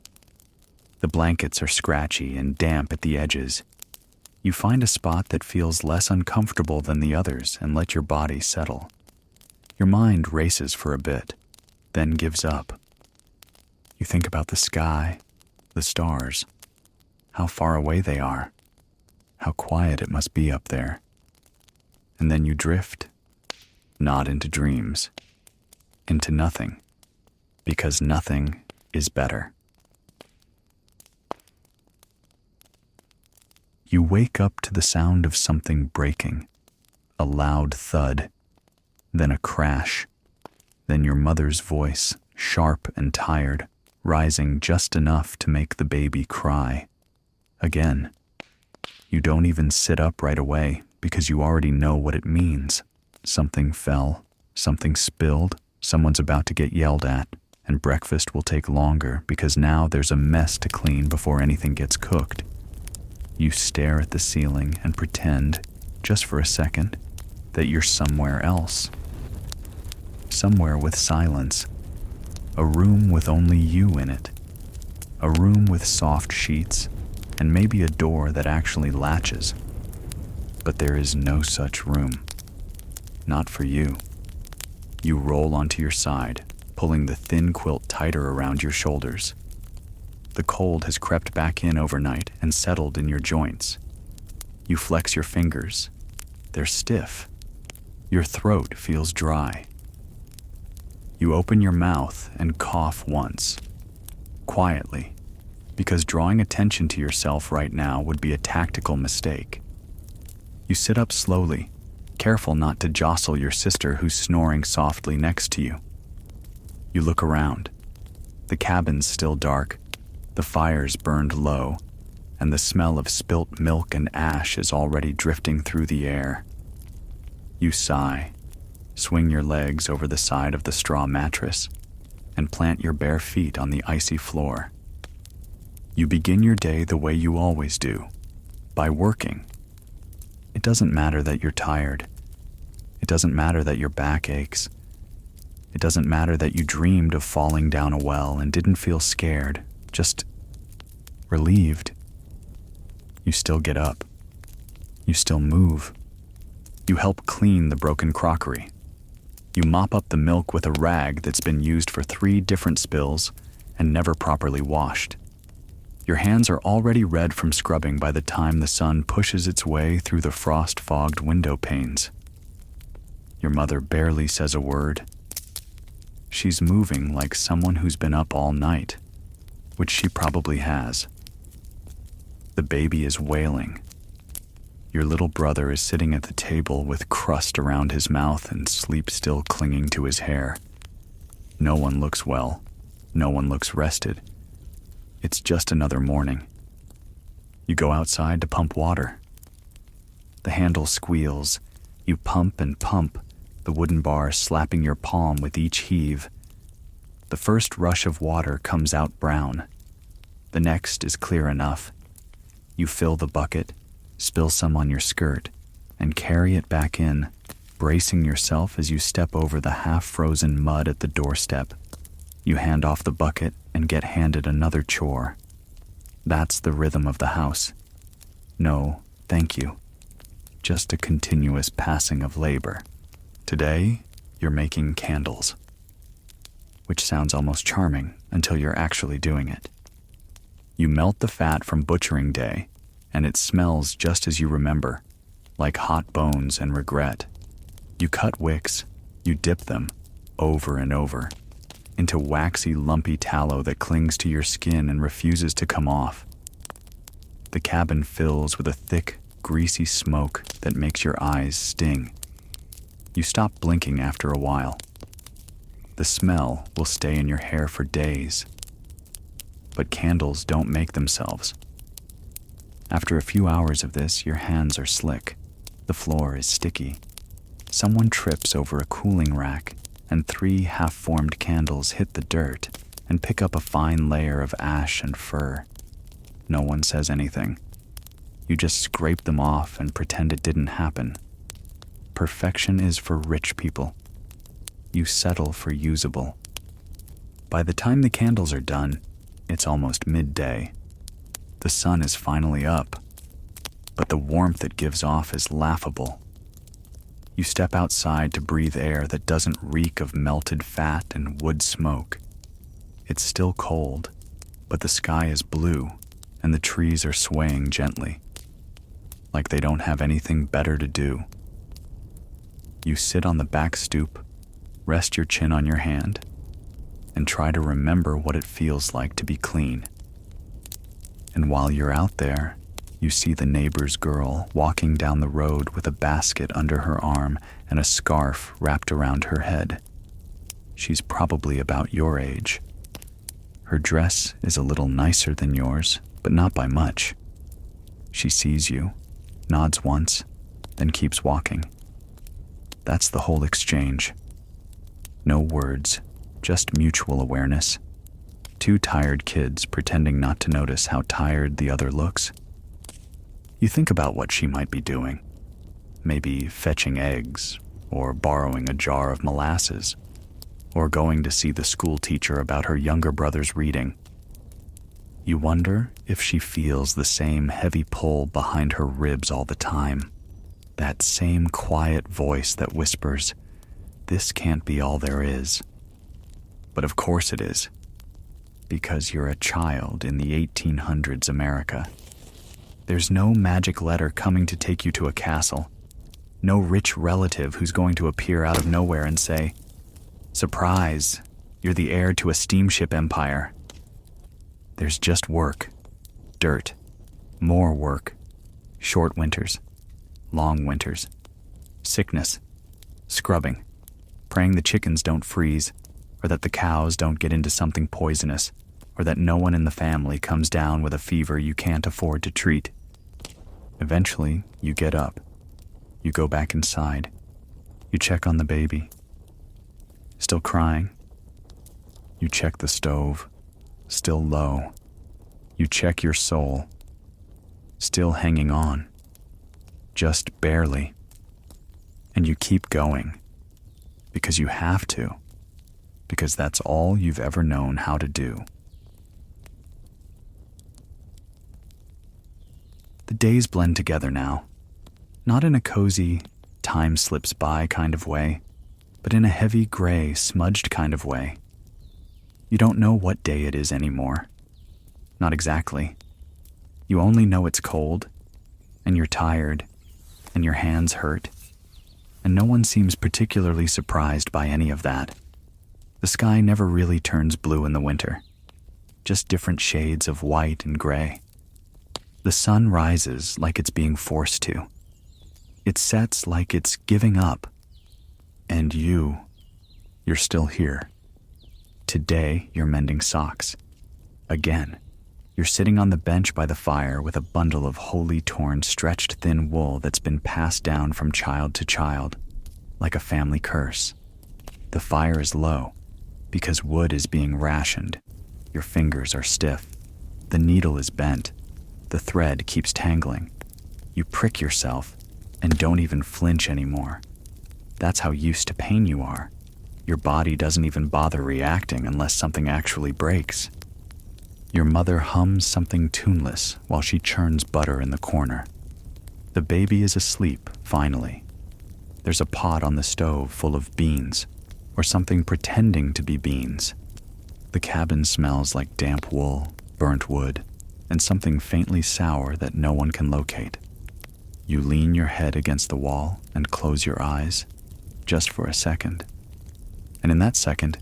The blankets are scratchy and damp at the edges. You find a spot that feels less uncomfortable than the others and let your body settle. Your mind races for a bit, then gives up. You think about the sky, the stars, how far away they are, how quiet it must be up there. And then you drift, not into dreams, into nothing, because nothing is better. You wake up to the sound of something breaking, a loud thud, then a crash, then your mother's voice, sharp and tired, rising just enough to make the baby cry. Again. You don't even sit up right away because you already know what it means. Something fell, something spilled, someone's about to get yelled at, and breakfast will take longer because now there's a mess to clean before anything gets cooked. You stare at the ceiling and pretend, just for a second, that you're somewhere else. Somewhere with silence. A room with only you in it. A room with soft sheets, and maybe a door that actually latches. But there is no such room. Not for you. You roll onto your side, pulling the thin quilt tighter around your shoulders. The cold has crept back in overnight and settled in your joints. You flex your fingers. They're stiff. Your throat feels dry. You open your mouth and cough once, quietly, because drawing attention to yourself right now would be a tactical mistake. You sit up slowly, careful not to jostle your sister who's snoring softly next to you. You look around. The cabin's still dark, the fire's burned low, and the smell of spilt milk and ash is already drifting through the air. You sigh, swing your legs over the side of the straw mattress, and plant your bare feet on the icy floor. You begin your day the way you always do, by working. It doesn't matter that you're tired. It doesn't matter that your back aches. It doesn't matter that you dreamed of falling down a well and didn't feel scared, just relieved. You still get up. You still move. You help clean the broken crockery. You mop up the milk with a rag that's been used for 3 different spills and never properly washed. Your hands are already red from scrubbing by the time the sun pushes its way through the frost-fogged window panes. Your mother barely says a word. She's moving like someone who's been up all night, which she probably has. The baby is wailing. Your little brother is sitting at the table with crust around his mouth and sleep still clinging to his hair. No one looks well. No one looks rested. It's just another morning. You go outside to pump water. The handle squeals. You pump and pump, the wooden bar slapping your palm with each heave. The first rush of water comes out brown. The next is clear enough. You fill the bucket, spill some on your skirt, and carry it back in, bracing yourself as you step over the half-frozen mud at the doorstep. You hand off the bucket and get handed another chore. That's the rhythm of the house. No, thank you. Just a continuous passing of labor. Today, you're making candles, which sounds almost charming until you're actually doing it. You melt the fat from butchering day, and it smells just as you remember, like hot bones and regret. You cut wicks, you dip them, over and over, into waxy, lumpy tallow that clings to your skin and refuses to come off. The cabin fills with a thick, greasy smoke that makes your eyes sting. You stop blinking after a while. The smell will stay in your hair for days. But candles don't make themselves. After a few hours of this, your hands are slick. The floor is sticky. Someone trips over a cooling rack, and 3 half-formed candles hit the dirt and pick up a fine layer of ash and fur. No one says anything. You just scrape them off and pretend it didn't happen. Perfection is for rich people. You settle for usable. By the time the candles are done, it's almost midday. The sun is finally up, but the warmth it gives off is laughable. You step outside to breathe air that doesn't reek of melted fat and wood smoke. It's still cold, but the sky is blue and the trees are swaying gently, like they don't have anything better to do. You sit on the back stoop, rest your chin on your hand, and try to remember what it feels like to be clean. And while you're out there, you see the neighbor's girl walking down the road with a basket under her arm and a scarf wrapped around her head. She's probably about your age. Her dress is a little nicer than yours, but not by much. She sees you, nods once, then keeps walking. That's the whole exchange. No words, just mutual awareness. 2 tired kids pretending not to notice how tired the other looks. You think about what she might be doing. Maybe fetching eggs, or borrowing a jar of molasses, or going to see the school teacher about her younger brother's reading. You wonder if she feels the same heavy pull behind her ribs all the time. That same quiet voice that whispers, "This can't be all there is." But of course it is, because you're a child in the 1800s America. There's no magic letter coming to take you to a castle. No rich relative who's going to appear out of nowhere and say, "Surprise, you're the heir to a steamship empire." There's just work, dirt, more work, short winters, long winters, sickness, scrubbing, praying the chickens don't freeze, or that the cows don't get into something poisonous, or that no one in the family comes down with a fever you can't afford to treat. Eventually, you get up. You go back inside. You check on the baby. Still crying. You check the stove. Still low. You check your soul. Still hanging on. Just barely. And you keep going. Because you have to. Because that's all you've ever known how to do. The days blend together now, not in a cozy, time slips by kind of way, but in a heavy gray, smudged kind of way. You don't know what day it is anymore. Not exactly. You only know it's cold, and you're tired, and your hands hurt, and no one seems particularly surprised by any of that. The sky never really turns blue in the winter, just different shades of white and gray. The sun rises like it's being forced to. It sets like it's giving up. And you're still here. Today, you're mending socks. Again, you're sitting on the bench by the fire with a bundle of wholly torn, stretched thin wool that's been passed down from child to child, like a family curse. The fire is low, because wood is being rationed. Your fingers are stiff. The needle is bent. The thread keeps tangling. You prick yourself and don't even flinch anymore. That's how used to pain you are. Your body doesn't even bother reacting unless something actually breaks. Your mother hums something tuneless while she churns butter in the corner. The baby is asleep, finally. There's a pot on the stove full of beans, or something pretending to be beans. The cabin smells like damp wool, burnt wood, and something faintly sour that no one can locate. You lean your head against the wall and close your eyes, just for a second. And in that second,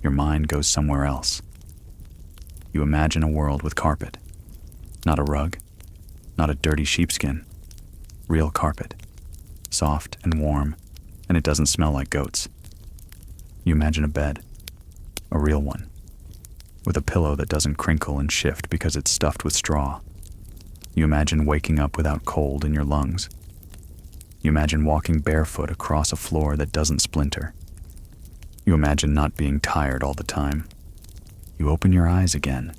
your mind goes somewhere else. You imagine a world with carpet. Not a rug, not a dirty sheepskin. Real carpet. Soft and warm, and it doesn't smell like goats. You imagine a bed. A real one. With a pillow that doesn't crinkle and shift because it's stuffed with straw. You imagine waking up without cold in your lungs. You imagine walking barefoot across a floor that doesn't splinter. You imagine not being tired all the time. You open your eyes again.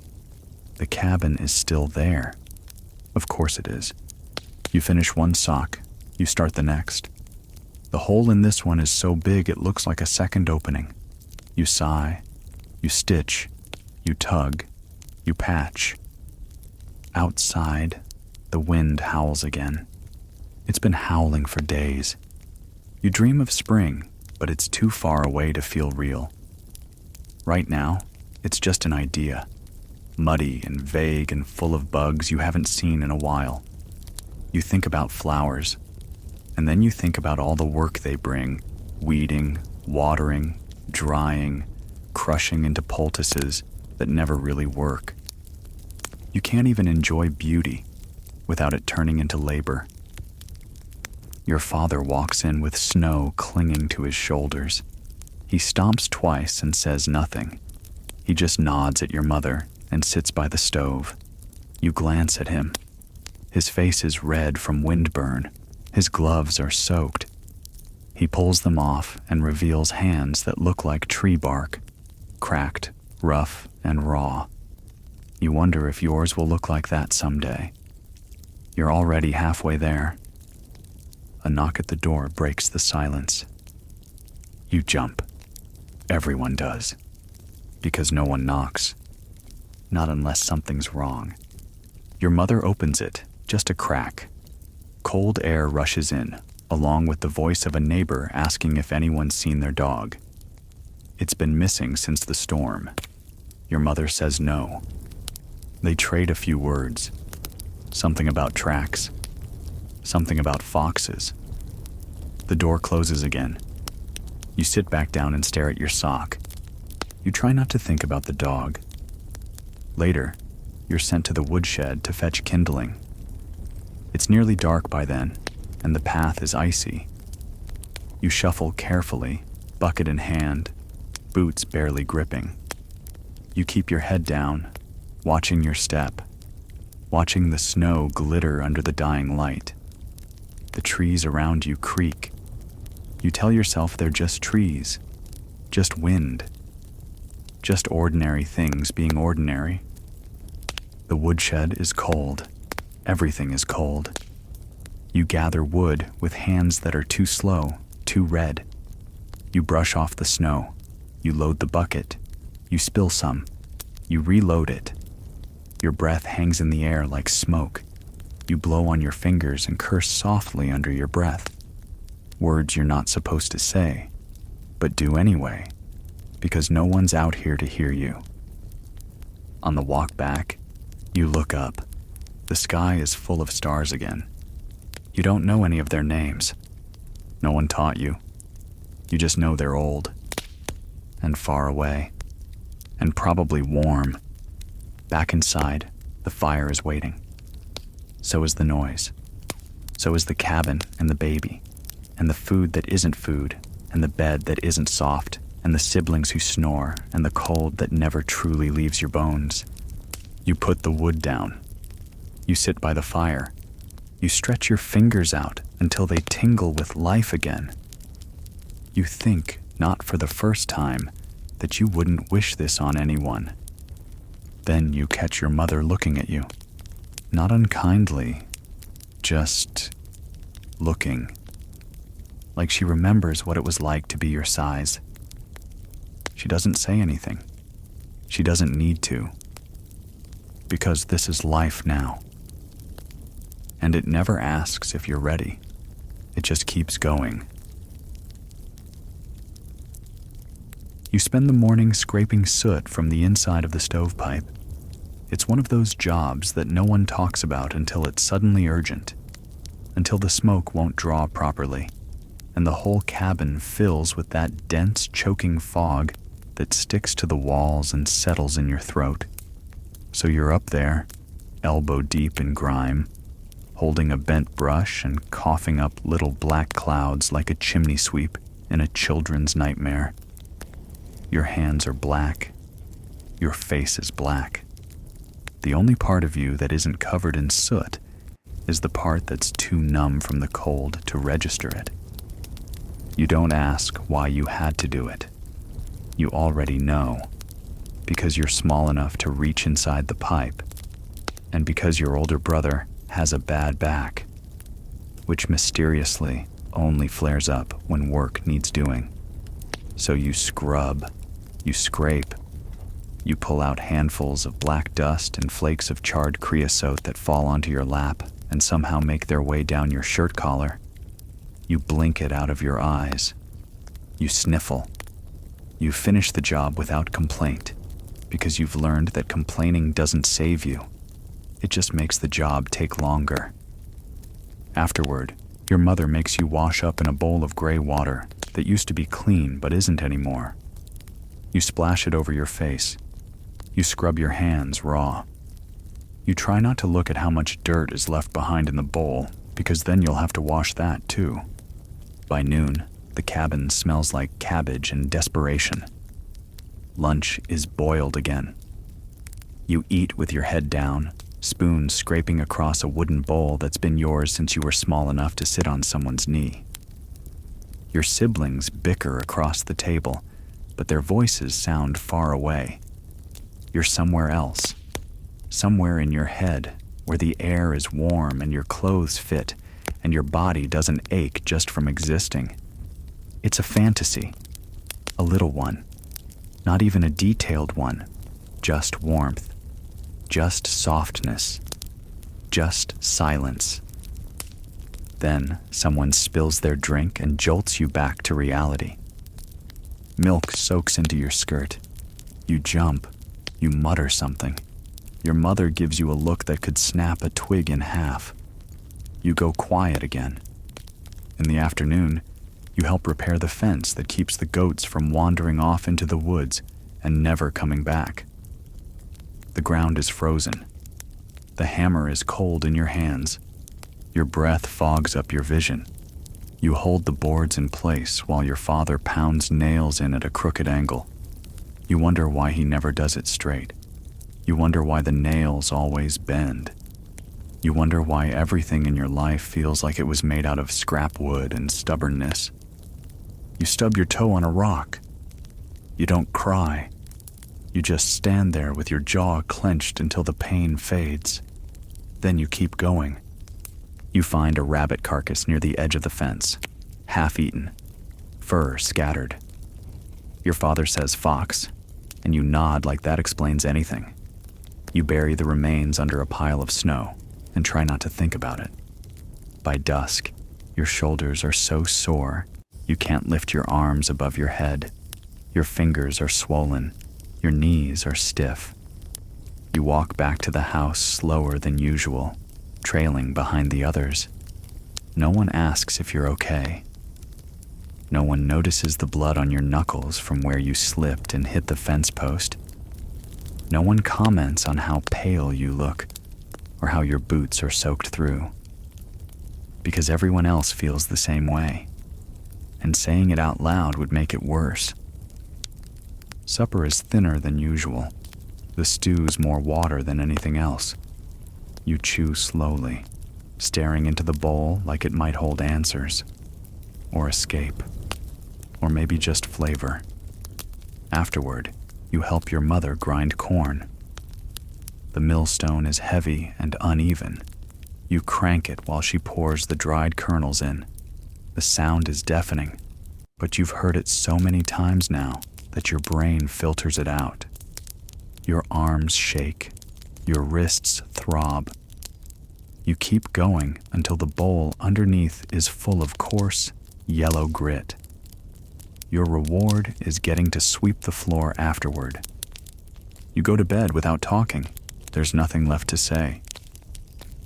The cabin is still there. Of course it is. You finish one sock. You start the next. The hole in this one is so big it looks like a second opening. You sigh. You stitch. You tug. You patch. Outside, the wind howls again. It's been howling for days. You dream of spring, but it's too far away to feel real. Right now, it's just an idea, muddy and vague and full of bugs you haven't seen in a while. You think about flowers, and then you think about all the work they bring, weeding, watering, drying, crushing into poultices that never really work. You can't even enjoy beauty without it turning into labor. Your father walks in with snow clinging to his shoulders. He stomps twice and says nothing. He just nods at your mother and sits by the stove. You glance at him. His face is red from windburn. His gloves are soaked. He pulls them off and reveals hands that look like tree bark, cracked, rough, and raw. You wonder if yours will look like that someday. You're already halfway there. A knock at the door breaks the silence. You jump. Everyone does. Because no one knocks. Not unless something's wrong. Your mother opens it, just a crack. Cold air rushes in, along with the voice of a neighbor asking if anyone's seen their dog. It's been missing since the storm. Your mother says no. They trade a few words. Something about tracks. Something about foxes. The door closes again. You sit back down and stare at your sock. You try not to think about the dog. Later, you're sent to the woodshed to fetch kindling. It's nearly dark by then, and the path is icy. You shuffle carefully, bucket in hand, boots barely gripping. You keep your head down, watching your step, watching the snow glitter under the dying light. The trees around you creak. You tell yourself they're just trees, just wind, just ordinary things being ordinary. The woodshed is cold. Everything is cold. You gather wood with hands that are too slow, too red. You brush off the snow. You load the bucket. You spill some. You reload it. Your breath hangs in the air like smoke. You blow on your fingers and curse softly under your breath. Words you're not supposed to say, but do anyway, because no one's out here to hear you. On the walk back, you look up. The sky is full of stars again. You don't know any of their names. No one taught you. You just know they're old, and far away, and probably warm. Back inside, the fire is waiting. So is the noise. So is the cabin and the baby, and the food that isn't food, and the bed that isn't soft, and the siblings who snore, and the cold that never truly leaves your bones. You put the wood down. You sit by the fire. You stretch your fingers out until they tingle with life again. You think, not for the first time, that you wouldn't wish this on anyone. Then you catch your mother looking at you. Not unkindly, just looking. Like she remembers what it was like to be your size. She doesn't say anything. She doesn't need to. Because this is life now. And it never asks if you're ready. It just keeps going. You spend the morning scraping soot from the inside of the stovepipe. It's one of those jobs that no one talks about until it's suddenly urgent, until the smoke won't draw properly, and the whole cabin fills with that dense, choking fog that sticks to the walls and settles in your throat. So you're up there, elbow deep in grime, holding a bent brush and coughing up little black clouds like a chimney sweep in a children's nightmare. Your hands are black. Your face is black. The only part of you that isn't covered in soot is the part that's too numb from the cold to register it. You don't ask why you had to do it. You already know, because you're small enough to reach inside the pipe, and because your older brother has a bad back, which mysteriously only flares up when work needs doing. So you scrub, you scrape, you pull out handfuls of black dust and flakes of charred creosote that fall onto your lap and somehow make their way down your shirt collar. You blink it out of your eyes. You sniffle. You finish the job without complaint, because you've learned that complaining doesn't save you. It just makes the job take longer. Afterward, your mother makes you wash up in a bowl of gray water that used to be clean but isn't anymore. You splash it over your face. You scrub your hands raw. You try not to look at how much dirt is left behind in the bowl, because then you'll have to wash that too. By noon, the cabin smells like cabbage and desperation. Lunch is boiled again. You eat with your head down, spoon scraping across a wooden bowl that's been yours since you were small enough to sit on someone's knee. Your siblings bicker across the table, but their voices sound far away. You're somewhere else, somewhere in your head, where the air is warm and your clothes fit, and your body doesn't ache just from existing. It's a fantasy, a little one, not even a detailed one, just warmth, just softness, just silence. Then someone spills their drink and jolts you back to reality. Milk soaks into your skirt. You jump. You mutter something. Your mother gives you a look that could snap a twig in half. You go quiet again. In the afternoon, you help repair the fence that keeps the goats from wandering off into the woods and never coming back. The ground is frozen. The hammer is cold in your hands. Your breath fogs up your vision. You hold the boards in place while your father pounds nails in at a crooked angle. You wonder why he never does it straight. You wonder why the nails always bend. You wonder why everything in your life feels like it was made out of scrap wood and stubbornness. You stub your toe on a rock. You don't cry. You just stand there with your jaw clenched until the pain fades. Then you keep going. You find a rabbit carcass near the edge of the fence, half-eaten, fur scattered. Your father says fox, and you nod like that explains anything. You bury the remains under a pile of snow and try not to think about it. By dusk, your shoulders are so sore you can't lift your arms above your head. Your fingers are swollen. Your knees are stiff. You walk back to the house slower than usual, trailing behind the others. No one asks if you're okay. No one notices the blood on your knuckles from where you slipped and hit the fence post. No one comments on how pale you look or how your boots are soaked through. Because everyone else feels the same way, and saying it out loud would make it worse. Supper is thinner than usual. The stew's more water than anything else. You chew slowly, staring into the bowl like it might hold answers, or escape, or maybe just flavor. Afterward, you help your mother grind corn. The millstone is heavy and uneven. You crank it while she pours the dried kernels in. The sound is deafening, but you've heard it so many times now that your brain filters it out. Your arms shake. Your wrists throb. You keep going until the bowl underneath is full of coarse, yellow grit. Your reward is getting to sweep the floor afterward. You go to bed without talking. There's nothing left to say.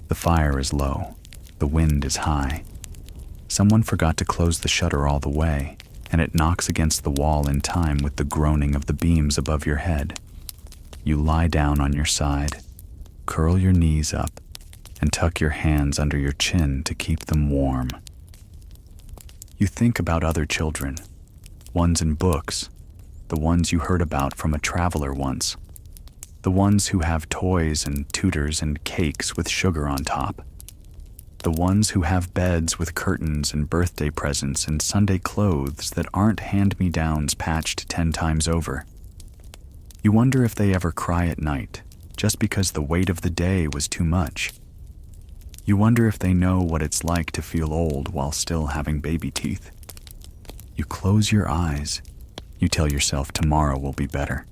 The fire is low. The wind is high. Someone forgot to close the shutter all the way, and it knocks against the wall in time with the groaning of the beams above your head. You lie down on your side, curl your knees up, and tuck your hands under your chin to keep them warm. You think about other children, ones in books, the ones you heard about from a traveler once, the ones who have toys and tutors and cakes with sugar on top. The ones who have beds with curtains and birthday presents and Sunday clothes that aren't hand-me-downs patched 10 times over. You wonder if they ever cry at night, just because the weight of the day was too much. You wonder if they know what it's like to feel old while still having baby teeth. You close your eyes. You tell yourself tomorrow will be better.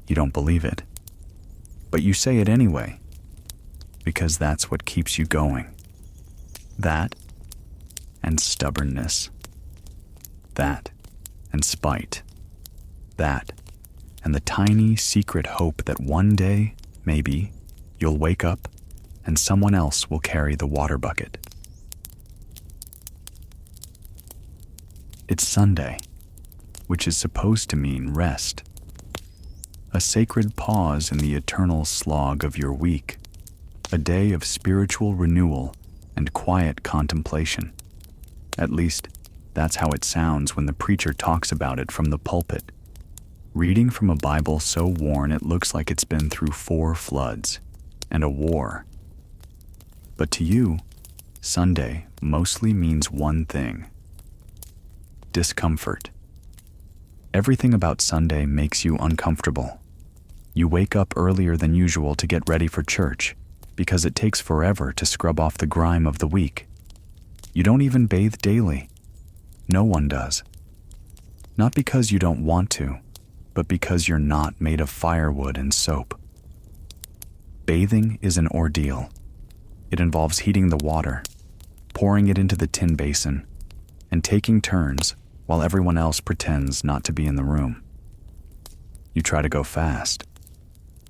You don't believe it, but you say it anyway, because that's what keeps you going. That and stubbornness. That and spite. That and the tiny secret hope that one day, maybe, you'll wake up and someone else will carry the water bucket. It's Sunday, which is supposed to mean rest. A sacred pause in the eternal slog of your week. A day of spiritual renewal and quiet contemplation. At least, that's how it sounds when the preacher talks about it from the pulpit. Reading from a Bible so worn it looks like it's been through 4 floods and a war. But to you, Sunday mostly means one thing: discomfort. Everything about Sunday makes you uncomfortable. You wake up earlier than usual to get ready for church because it takes forever to scrub off the grime of the week. You don't even bathe daily. No one does. Not because you don't want to, but because you're not made of firewood and soap. Bathing is an ordeal. It involves heating the water, pouring it into the tin basin, and taking turns while everyone else pretends not to be in the room. You try to go fast,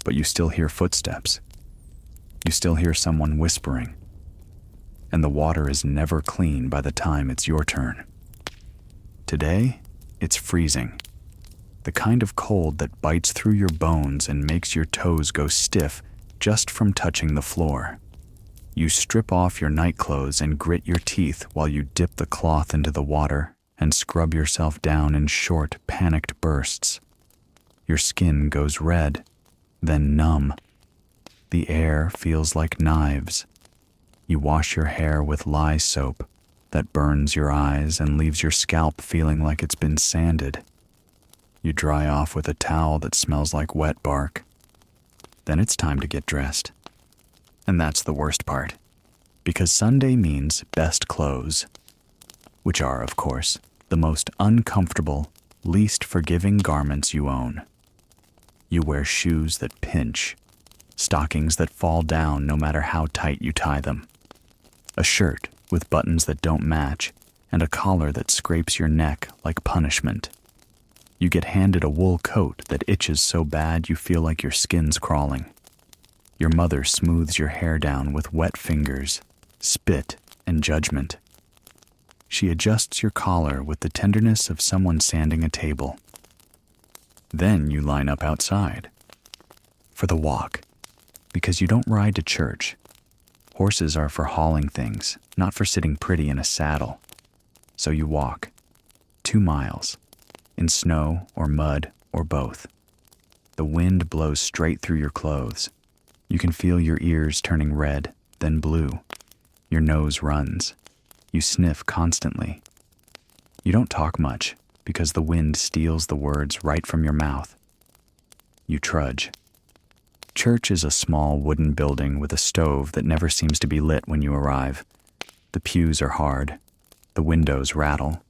but you still hear footsteps. You still hear someone whispering, and the water is never clean by the time it's your turn. Today, it's freezing. The kind of cold that bites through your bones and makes your toes go stiff just from touching the floor. You strip off your nightclothes and grit your teeth while you dip the cloth into the water and scrub yourself down in short, panicked bursts. Your skin goes red, then numb. The air feels like knives. You wash your hair with lye soap that burns your eyes and leaves your scalp feeling like it's been sanded. You dry off with a towel that smells like wet bark. Then it's time to get dressed. And that's the worst part, because Sunday means best clothes, which are, of course, the most uncomfortable, least forgiving garments you own. You wear shoes that pinch, stockings that fall down no matter how tight you tie them, a shirt with buttons that don't match, and a collar that scrapes your neck like punishment. You get handed a wool coat that itches so bad you feel like your skin's crawling. Your mother smooths your hair down with wet fingers, spit, and judgment. She adjusts your collar with the tenderness of someone sanding a table. Then you line up outside for the walk, because you don't ride to church. Horses are for hauling things, not for sitting pretty in a saddle. So you walk 2 miles, in snow or mud or both. The wind blows straight through your clothes. You can feel your ears turning red, then blue. Your nose runs. You sniff constantly. You don't talk much because the wind steals the words right from your mouth. You trudge. Church is a small wooden building with a stove that never seems to be lit when you arrive. The pews are hard. The windows rattle.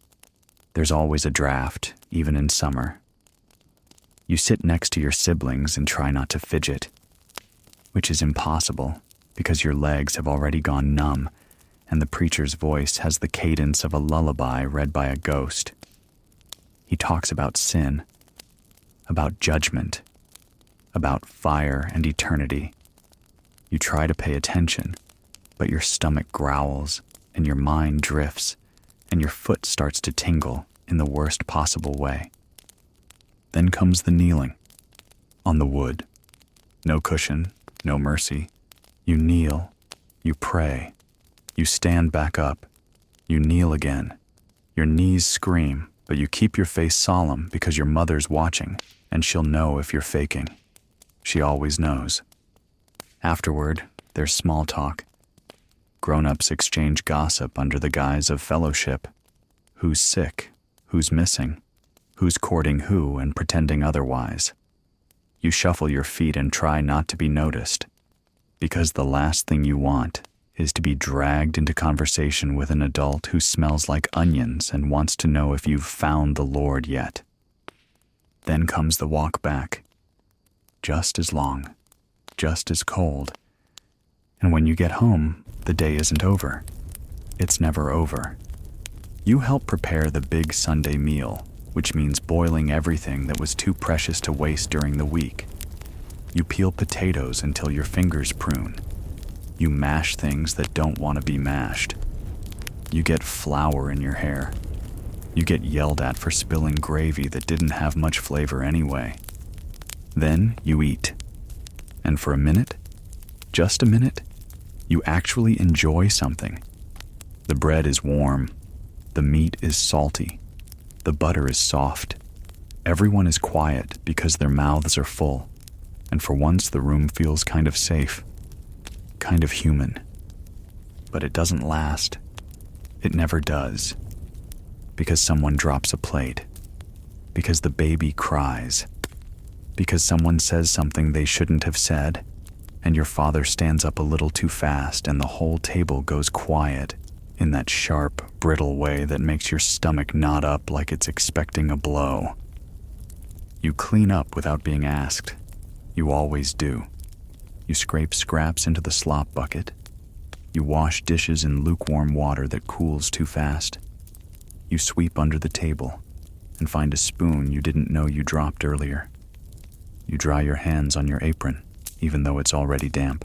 There's always a draft, even in summer. You sit next to your siblings and try not to fidget, which is impossible because your legs have already gone numb and the preacher's voice has the cadence of a lullaby read by a ghost. He talks about sin, about judgment, about fire and eternity. You try to pay attention, but your stomach growls and your mind drifts and your foot starts to tingle in the worst possible way. Then comes the kneeling on the wood. No cushion, no mercy. You kneel, you pray, you stand back up, you kneel again. Your knees scream, but you keep your face solemn because your mother's watching, and she'll know if you're faking. She always knows. Afterward, there's small talk. grown-ups exchange gossip under the guise of fellowship. Who's sick? Who's missing? Who's courting who and pretending otherwise? You shuffle your feet and try not to be noticed, because the last thing you want is to be dragged into conversation with an adult who smells like onions and wants to know if you've found the Lord yet. Then comes the walk back, just as long, just as cold. And when you get home, the day isn't over. It's never over. You help prepare the big Sunday meal, which means boiling everything that was too precious to waste during the week. You peel potatoes until your fingers prune. You mash things that don't want to be mashed. You get flour in your hair. You get yelled at for spilling gravy that didn't have much flavor anyway. Then you eat. And for a minute, just a minute, you actually enjoy something. The bread is warm. The meat is salty. The butter is soft. Everyone is quiet because their mouths are full. And for once, the room feels kind of safe. Kind of human. But it doesn't last. It never does. Because someone drops a plate. Because the baby cries. Because someone says something they shouldn't have said, and your father stands up a little too fast and the whole table goes quiet in that sharp, brittle way that makes your stomach knot up like it's expecting a blow. You clean up without being asked. You always do. You scrape scraps into the slop bucket. You wash dishes in lukewarm water that cools too fast. You sweep under the table and find a spoon you didn't know you dropped earlier. You dry your hands on your apron, even though it's already damp.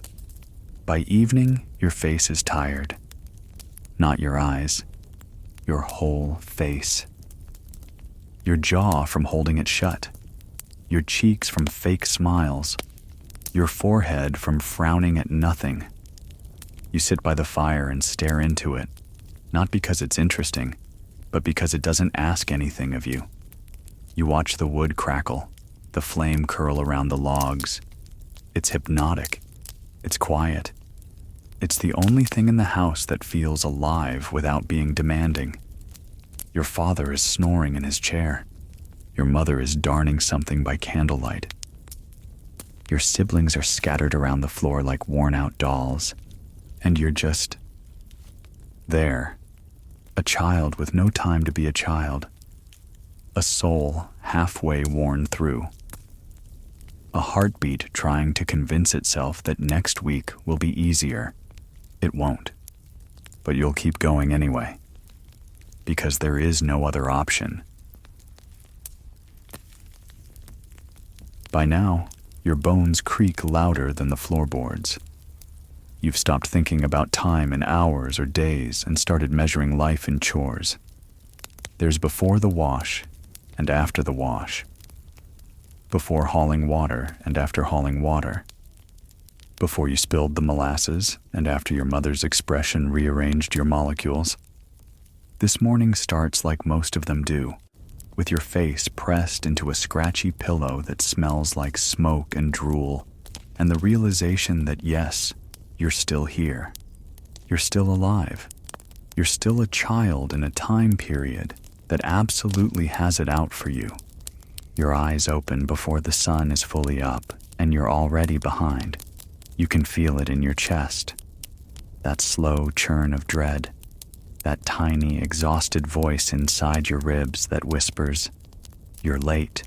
By evening, your face is tired. Not your eyes, your whole face. Your jaw from holding it shut. Your cheeks from fake smiles. Your forehead from frowning at nothing. You sit by the fire and stare into it, not because it's interesting, but because it doesn't ask anything of you. You watch the wood crackle, the flame curl around the logs. It's hypnotic. It's quiet. It's the only thing in the house that feels alive without being demanding. Your father is snoring in his chair. Your mother is darning something by candlelight. Your siblings are scattered around the floor like worn-out dolls, and you're just there, a child with no time to be a child, a soul halfway worn through, a heartbeat trying to convince itself that next week will be easier. It won't, but you'll keep going anyway, because there is no other option. By now, your bones creak louder than the floorboards. You've stopped thinking about time in hours or days and started measuring life in chores. There's before the wash and after the wash. Before hauling water and after hauling water. Before you spilled the molasses and after your mother's expression rearranged your molecules. This morning starts like most of them do, with your face pressed into a scratchy pillow that smells like smoke and drool, and the realization that yes, you're still here. You're still alive. You're still a child in a time period that absolutely has it out for you. Your eyes open before the sun is fully up, and you're already behind. You can feel it in your chest. That slow churn of dread. That tiny, exhausted voice inside your ribs that whispers, "You're late,"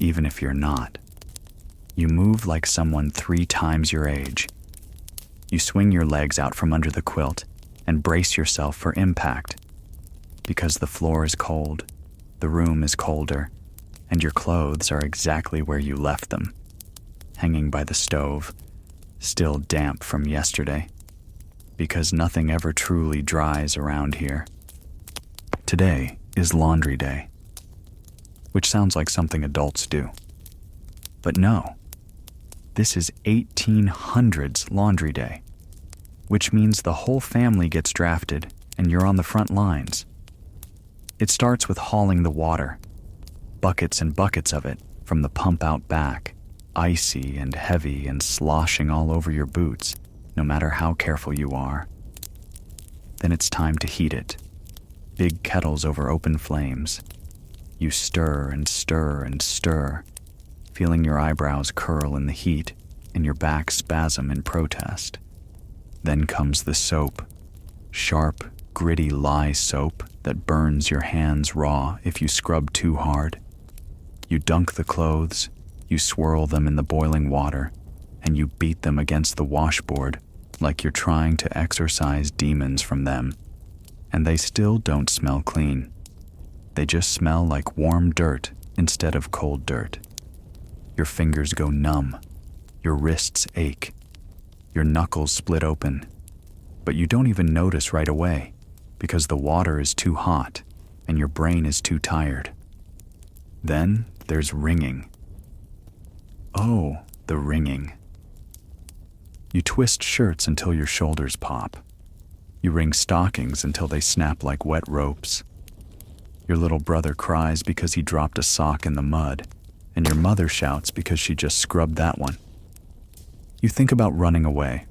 even if you're not. You move like someone 3 times your age. You swing your legs out from under the quilt and brace yourself for impact. Because the floor is cold, the room is colder, and your clothes are exactly where you left them, hanging by the stove, still damp from yesterday. Because nothing ever truly dries around here. Today is laundry day, which sounds like something adults do. But no, this is 1800s laundry day, which means the whole family gets drafted and you're on the front lines. It starts with hauling the water, buckets and buckets of it from the pump out back, icy and heavy and sloshing all over your boots, no matter how careful you are. Then it's time to heat it. Big kettles over open flames. You stir and stir and stir, feeling your eyebrows curl in the heat and your back spasm in protest. Then comes the soap. Sharp, gritty lye soap that burns your hands raw if you scrub too hard. You dunk the clothes, you swirl them in the boiling water, and you beat them against the washboard like you're trying to exorcise demons from them. And they still don't smell clean. They just smell like warm dirt instead of cold dirt. Your fingers go numb. Your wrists ache. Your knuckles split open. But you don't even notice right away because the water is too hot and your brain is too tired. Then there's ringing. Oh, the ringing. You twist shirts until your shoulders pop. You wring stockings until they snap like wet ropes. Your little brother cries because he dropped a sock in the mud, and your mother shouts because she just scrubbed that one. You think about running away,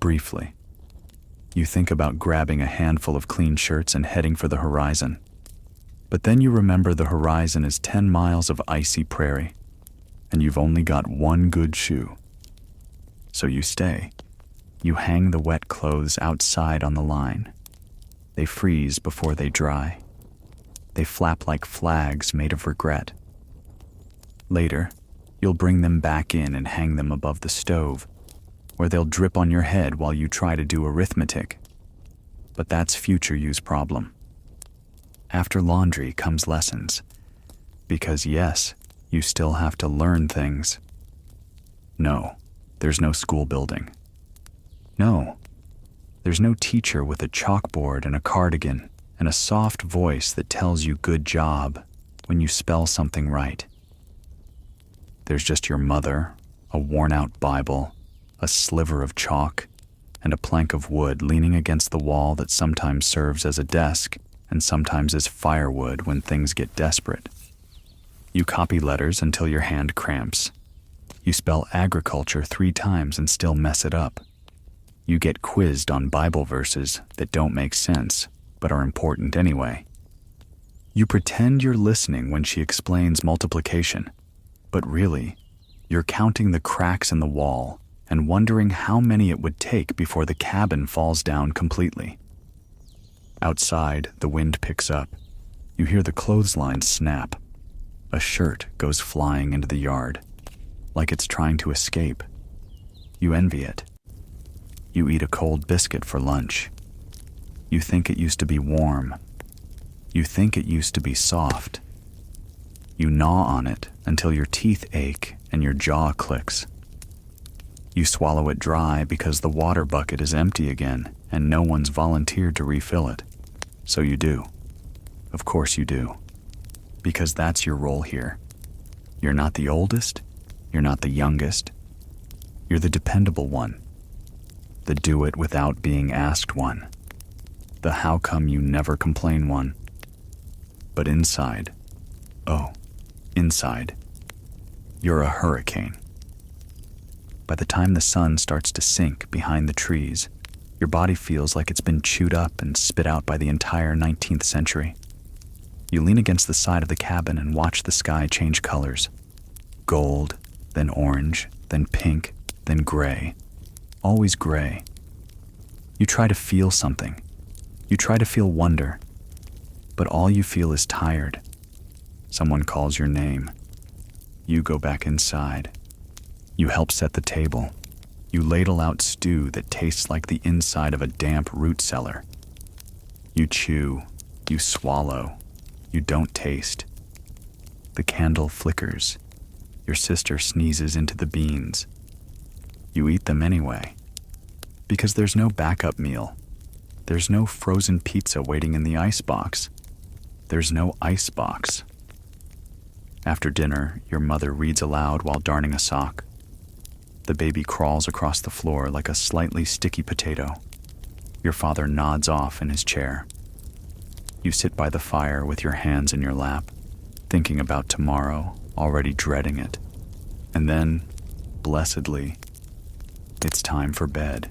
briefly. You think about grabbing a handful of clean shirts and heading for the horizon. But then you remember the horizon is 10 miles of icy prairie, and you've only got one good shoe. So you stay. You hang the wet clothes outside on the line. They freeze before they dry. They flap like flags made of regret. Later, you'll bring them back in and hang them above the stove, where they'll drip on your head while you try to do arithmetic. But that's future you's problem. After laundry comes lessons, because yes, you still have to learn things. No, there's no school building. No, there's no teacher with a chalkboard and a cardigan and a soft voice that tells you good job when you spell something right. There's just your mother, a worn-out Bible, a sliver of chalk, and a plank of wood leaning against the wall that sometimes serves as a desk and sometimes as firewood when things get desperate. You copy letters until your hand cramps. You spell agriculture 3 times and still mess it up. You get quizzed on Bible verses that don't make sense, but are important anyway. You pretend you're listening when she explains multiplication, but really, you're counting the cracks in the wall and wondering how many it would take before the cabin falls down completely. Outside, the wind picks up. You hear the clothesline snap. A shirt goes flying into the yard, like it's trying to escape. You envy it. You eat a cold biscuit for lunch. You think it used to be warm. You think it used to be soft. You gnaw on it until your teeth ache and your jaw clicks. You swallow it dry because the water bucket is empty again and no one's volunteered to refill it. So you do. Of course you do. Because that's your role here. You're not the oldest. You're not the youngest. You're the dependable one. The do it without being asked one. The how come you never complain one. But inside, inside, you're a hurricane. By the time the sun starts to sink behind the trees, your body feels like it's been chewed up and spit out by the entire 19th century. You lean against the side of the cabin and watch the sky change colors. Gold, then orange, then pink, then gray. Always gray. You try to feel something. You try to feel wonder. But all you feel is tired. Someone calls your name. You go back inside. You help set the table. You ladle out stew that tastes like the inside of a damp root cellar. You chew. You swallow. You don't taste. The candle flickers. Your sister sneezes into the beans. You eat them anyway. Because there's no backup meal. There's no frozen pizza waiting in the icebox. There's no icebox. After dinner, your mother reads aloud while darning a sock. The baby crawls across the floor like a slightly sticky potato. Your father nods off in his chair. You sit by the fire with your hands in your lap, thinking about tomorrow, already dreading it. And then, blessedly, it's time for bed.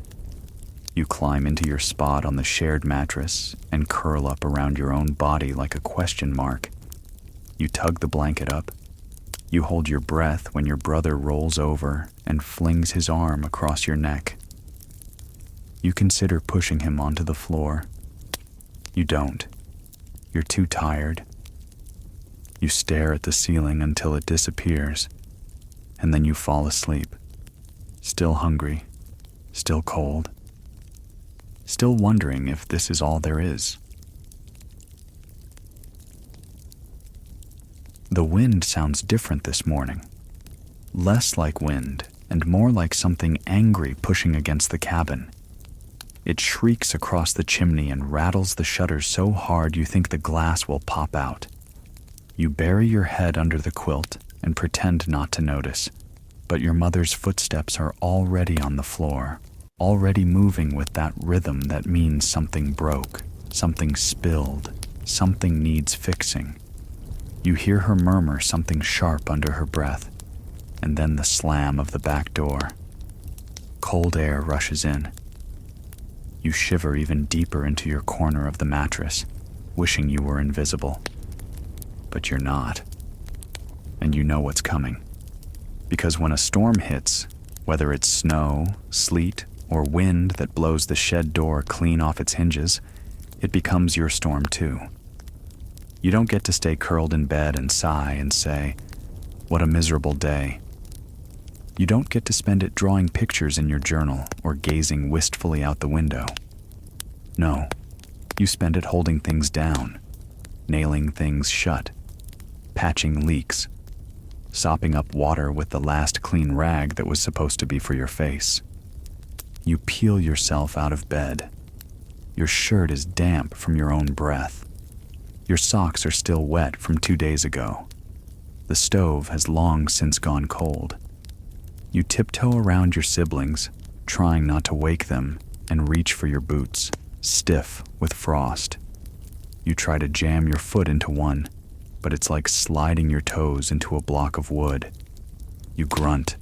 You climb into your spot on the shared mattress and curl up around your own body like a question mark. You tug the blanket up. You hold your breath when your brother rolls over and flings his arm across your neck. You consider pushing him onto the floor. You don't. You're too tired. You stare at the ceiling until it disappears, and then you fall asleep, still hungry, still cold, still wondering if this is all there is. The wind sounds different this morning. Less like wind and more like something angry pushing against the cabin. It shrieks across the chimney and rattles the shutters so hard you think the glass will pop out. You bury your head under the quilt and pretend not to notice, but your mother's footsteps are already on the floor, already moving with that rhythm that means something broke, something spilled, something needs fixing. You hear her murmur something sharp under her breath, and then the slam of the back door. Cold air rushes in. You shiver even deeper into your corner of the mattress, wishing you were invisible. But you're not. And you know what's coming. Because when a storm hits, whether it's snow, sleet, or wind that blows the shed door clean off its hinges, it becomes your storm too. You don't get to stay curled in bed and sigh and say, "What a miserable day." You don't get to spend it drawing pictures in your journal or gazing wistfully out the window. No, you spend it holding things down, nailing things shut, patching leaks, sopping up water with the last clean rag that was supposed to be for your face. You peel yourself out of bed. Your shirt is damp from your own breath. Your socks are still wet from 2 days ago. The stove has long since gone cold. You tiptoe around your siblings, trying not to wake them, and reach for your boots, stiff with frost. You try to jam your foot into one, but it's like sliding your toes into a block of wood. You grunt,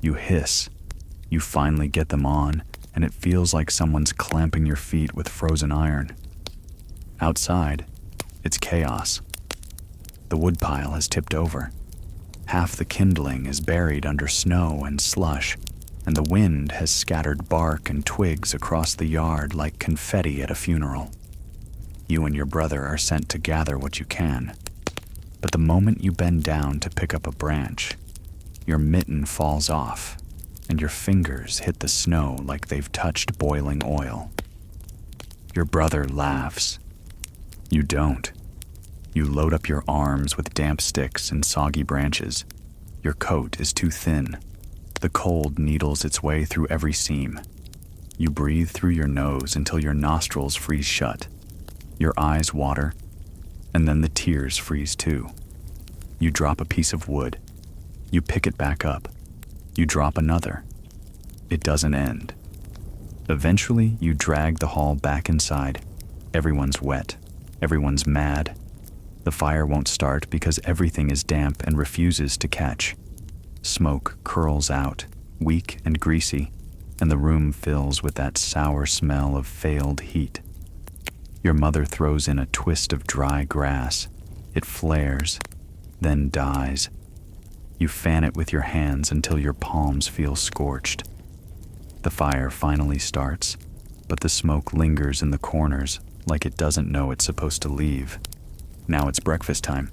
you hiss, you finally get them on, and it feels like someone's clamping your feet with frozen iron. Outside, it's chaos. The woodpile has tipped over. Half the kindling is buried under snow and slush, and the wind has scattered bark and twigs across the yard like confetti at a funeral. You and your brother are sent to gather what you can. But the moment you bend down to pick up a branch, your mitten falls off, and your fingers hit the snow like they've touched boiling oil. Your brother laughs. You don't. You load up your arms with damp sticks and soggy branches. Your coat is too thin. The cold needles its way through every seam. You breathe through your nose until your nostrils freeze shut. Your eyes water, and then the tears freeze too. You drop a piece of wood. You pick it back up. You drop another. It doesn't end. Eventually, you drag the haul back inside. Everyone's wet. Everyone's mad. The fire won't start because everything is damp and refuses to catch. Smoke curls out, weak and greasy, and the room fills with that sour smell of failed heat. Your mother throws in a twist of dry grass. It flares, then dies. You fan it with your hands until your palms feel scorched. The fire finally starts, but the smoke lingers in the corners like it doesn't know it's supposed to leave. Now it's breakfast time.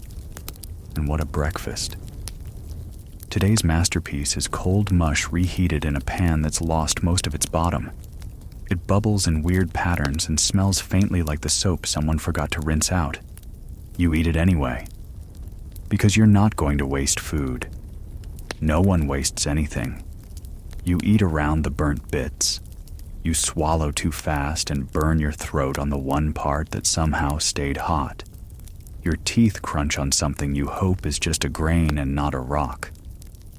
And what a breakfast. Today's masterpiece is cold mush reheated in a pan that's lost most of its bottom. It bubbles in weird patterns and smells faintly like the soap someone forgot to rinse out. You eat it anyway. Because you're not going to waste food. No one wastes anything. You eat around the burnt bits. You swallow too fast and burn your throat on the one part that somehow stayed hot. Your teeth crunch on something you hope is just a grain and not a rock.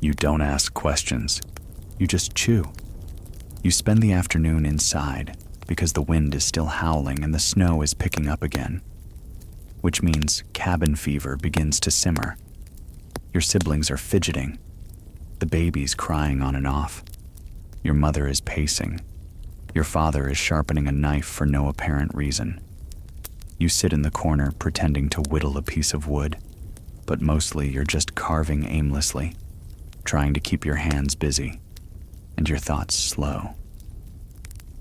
You don't ask questions. You just chew. You spend the afternoon inside because the wind is still howling and the snow is picking up again, which means cabin fever begins to simmer. Your siblings are fidgeting. The baby's crying on and off. Your mother is pacing. Your father is sharpening a knife for no apparent reason. You sit in the corner pretending to whittle a piece of wood, but mostly you're just carving aimlessly, trying to keep your hands busy and your thoughts slow.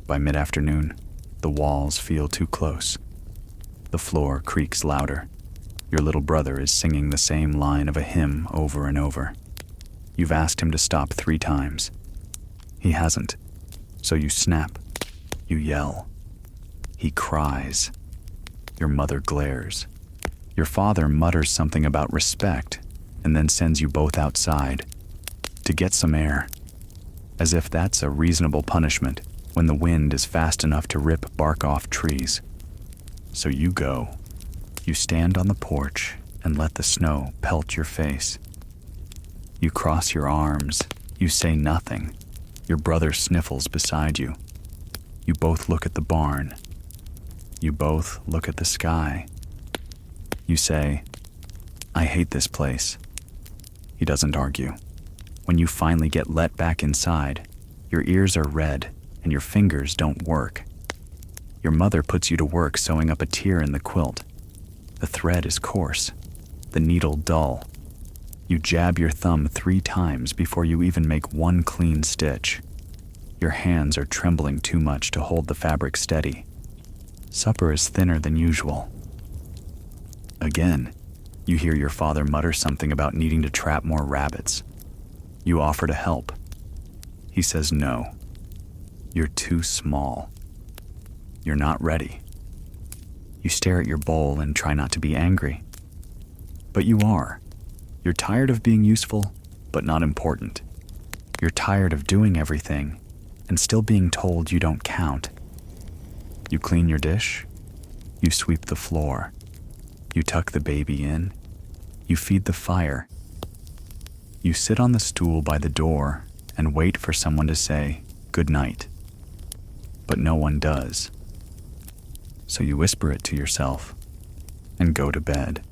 By mid-afternoon, the walls feel too close. The floor creaks louder. Your little brother is singing the same line of a hymn over and over. You've asked him to stop 3 times. He hasn't, so you snap. You yell. He cries. Your mother glares. Your father mutters something about respect and then sends you both outside to get some air, as if that's a reasonable punishment when the wind is fast enough to rip bark off trees. So you go. You stand on the porch and let the snow pelt your face. You cross your arms. You say nothing. Your brother sniffles beside you. You both look at the barn. You both look at the sky. You say, "I hate this place." He doesn't argue. When you finally get let back inside, your ears are red and your fingers don't work. Your mother puts you to work sewing up a tear in the quilt. The thread is coarse, the needle dull. You jab your thumb 3 times before you even make 1 clean stitch. Your hands are trembling too much to hold the fabric steady. Supper is thinner than usual. Again, you hear your father mutter something about needing to trap more rabbits. You offer to help. He says no. You're too small. You're not ready. You stare at your bowl and try not to be angry. But you are. You're tired of being useful, but not important. You're tired of doing everything and still being told you don't count. You clean your dish. You sweep the floor. You tuck the baby in. You feed the fire. You sit on the stool by the door and wait for someone to say, "Good night." But no one does. So you whisper it to yourself and go to bed.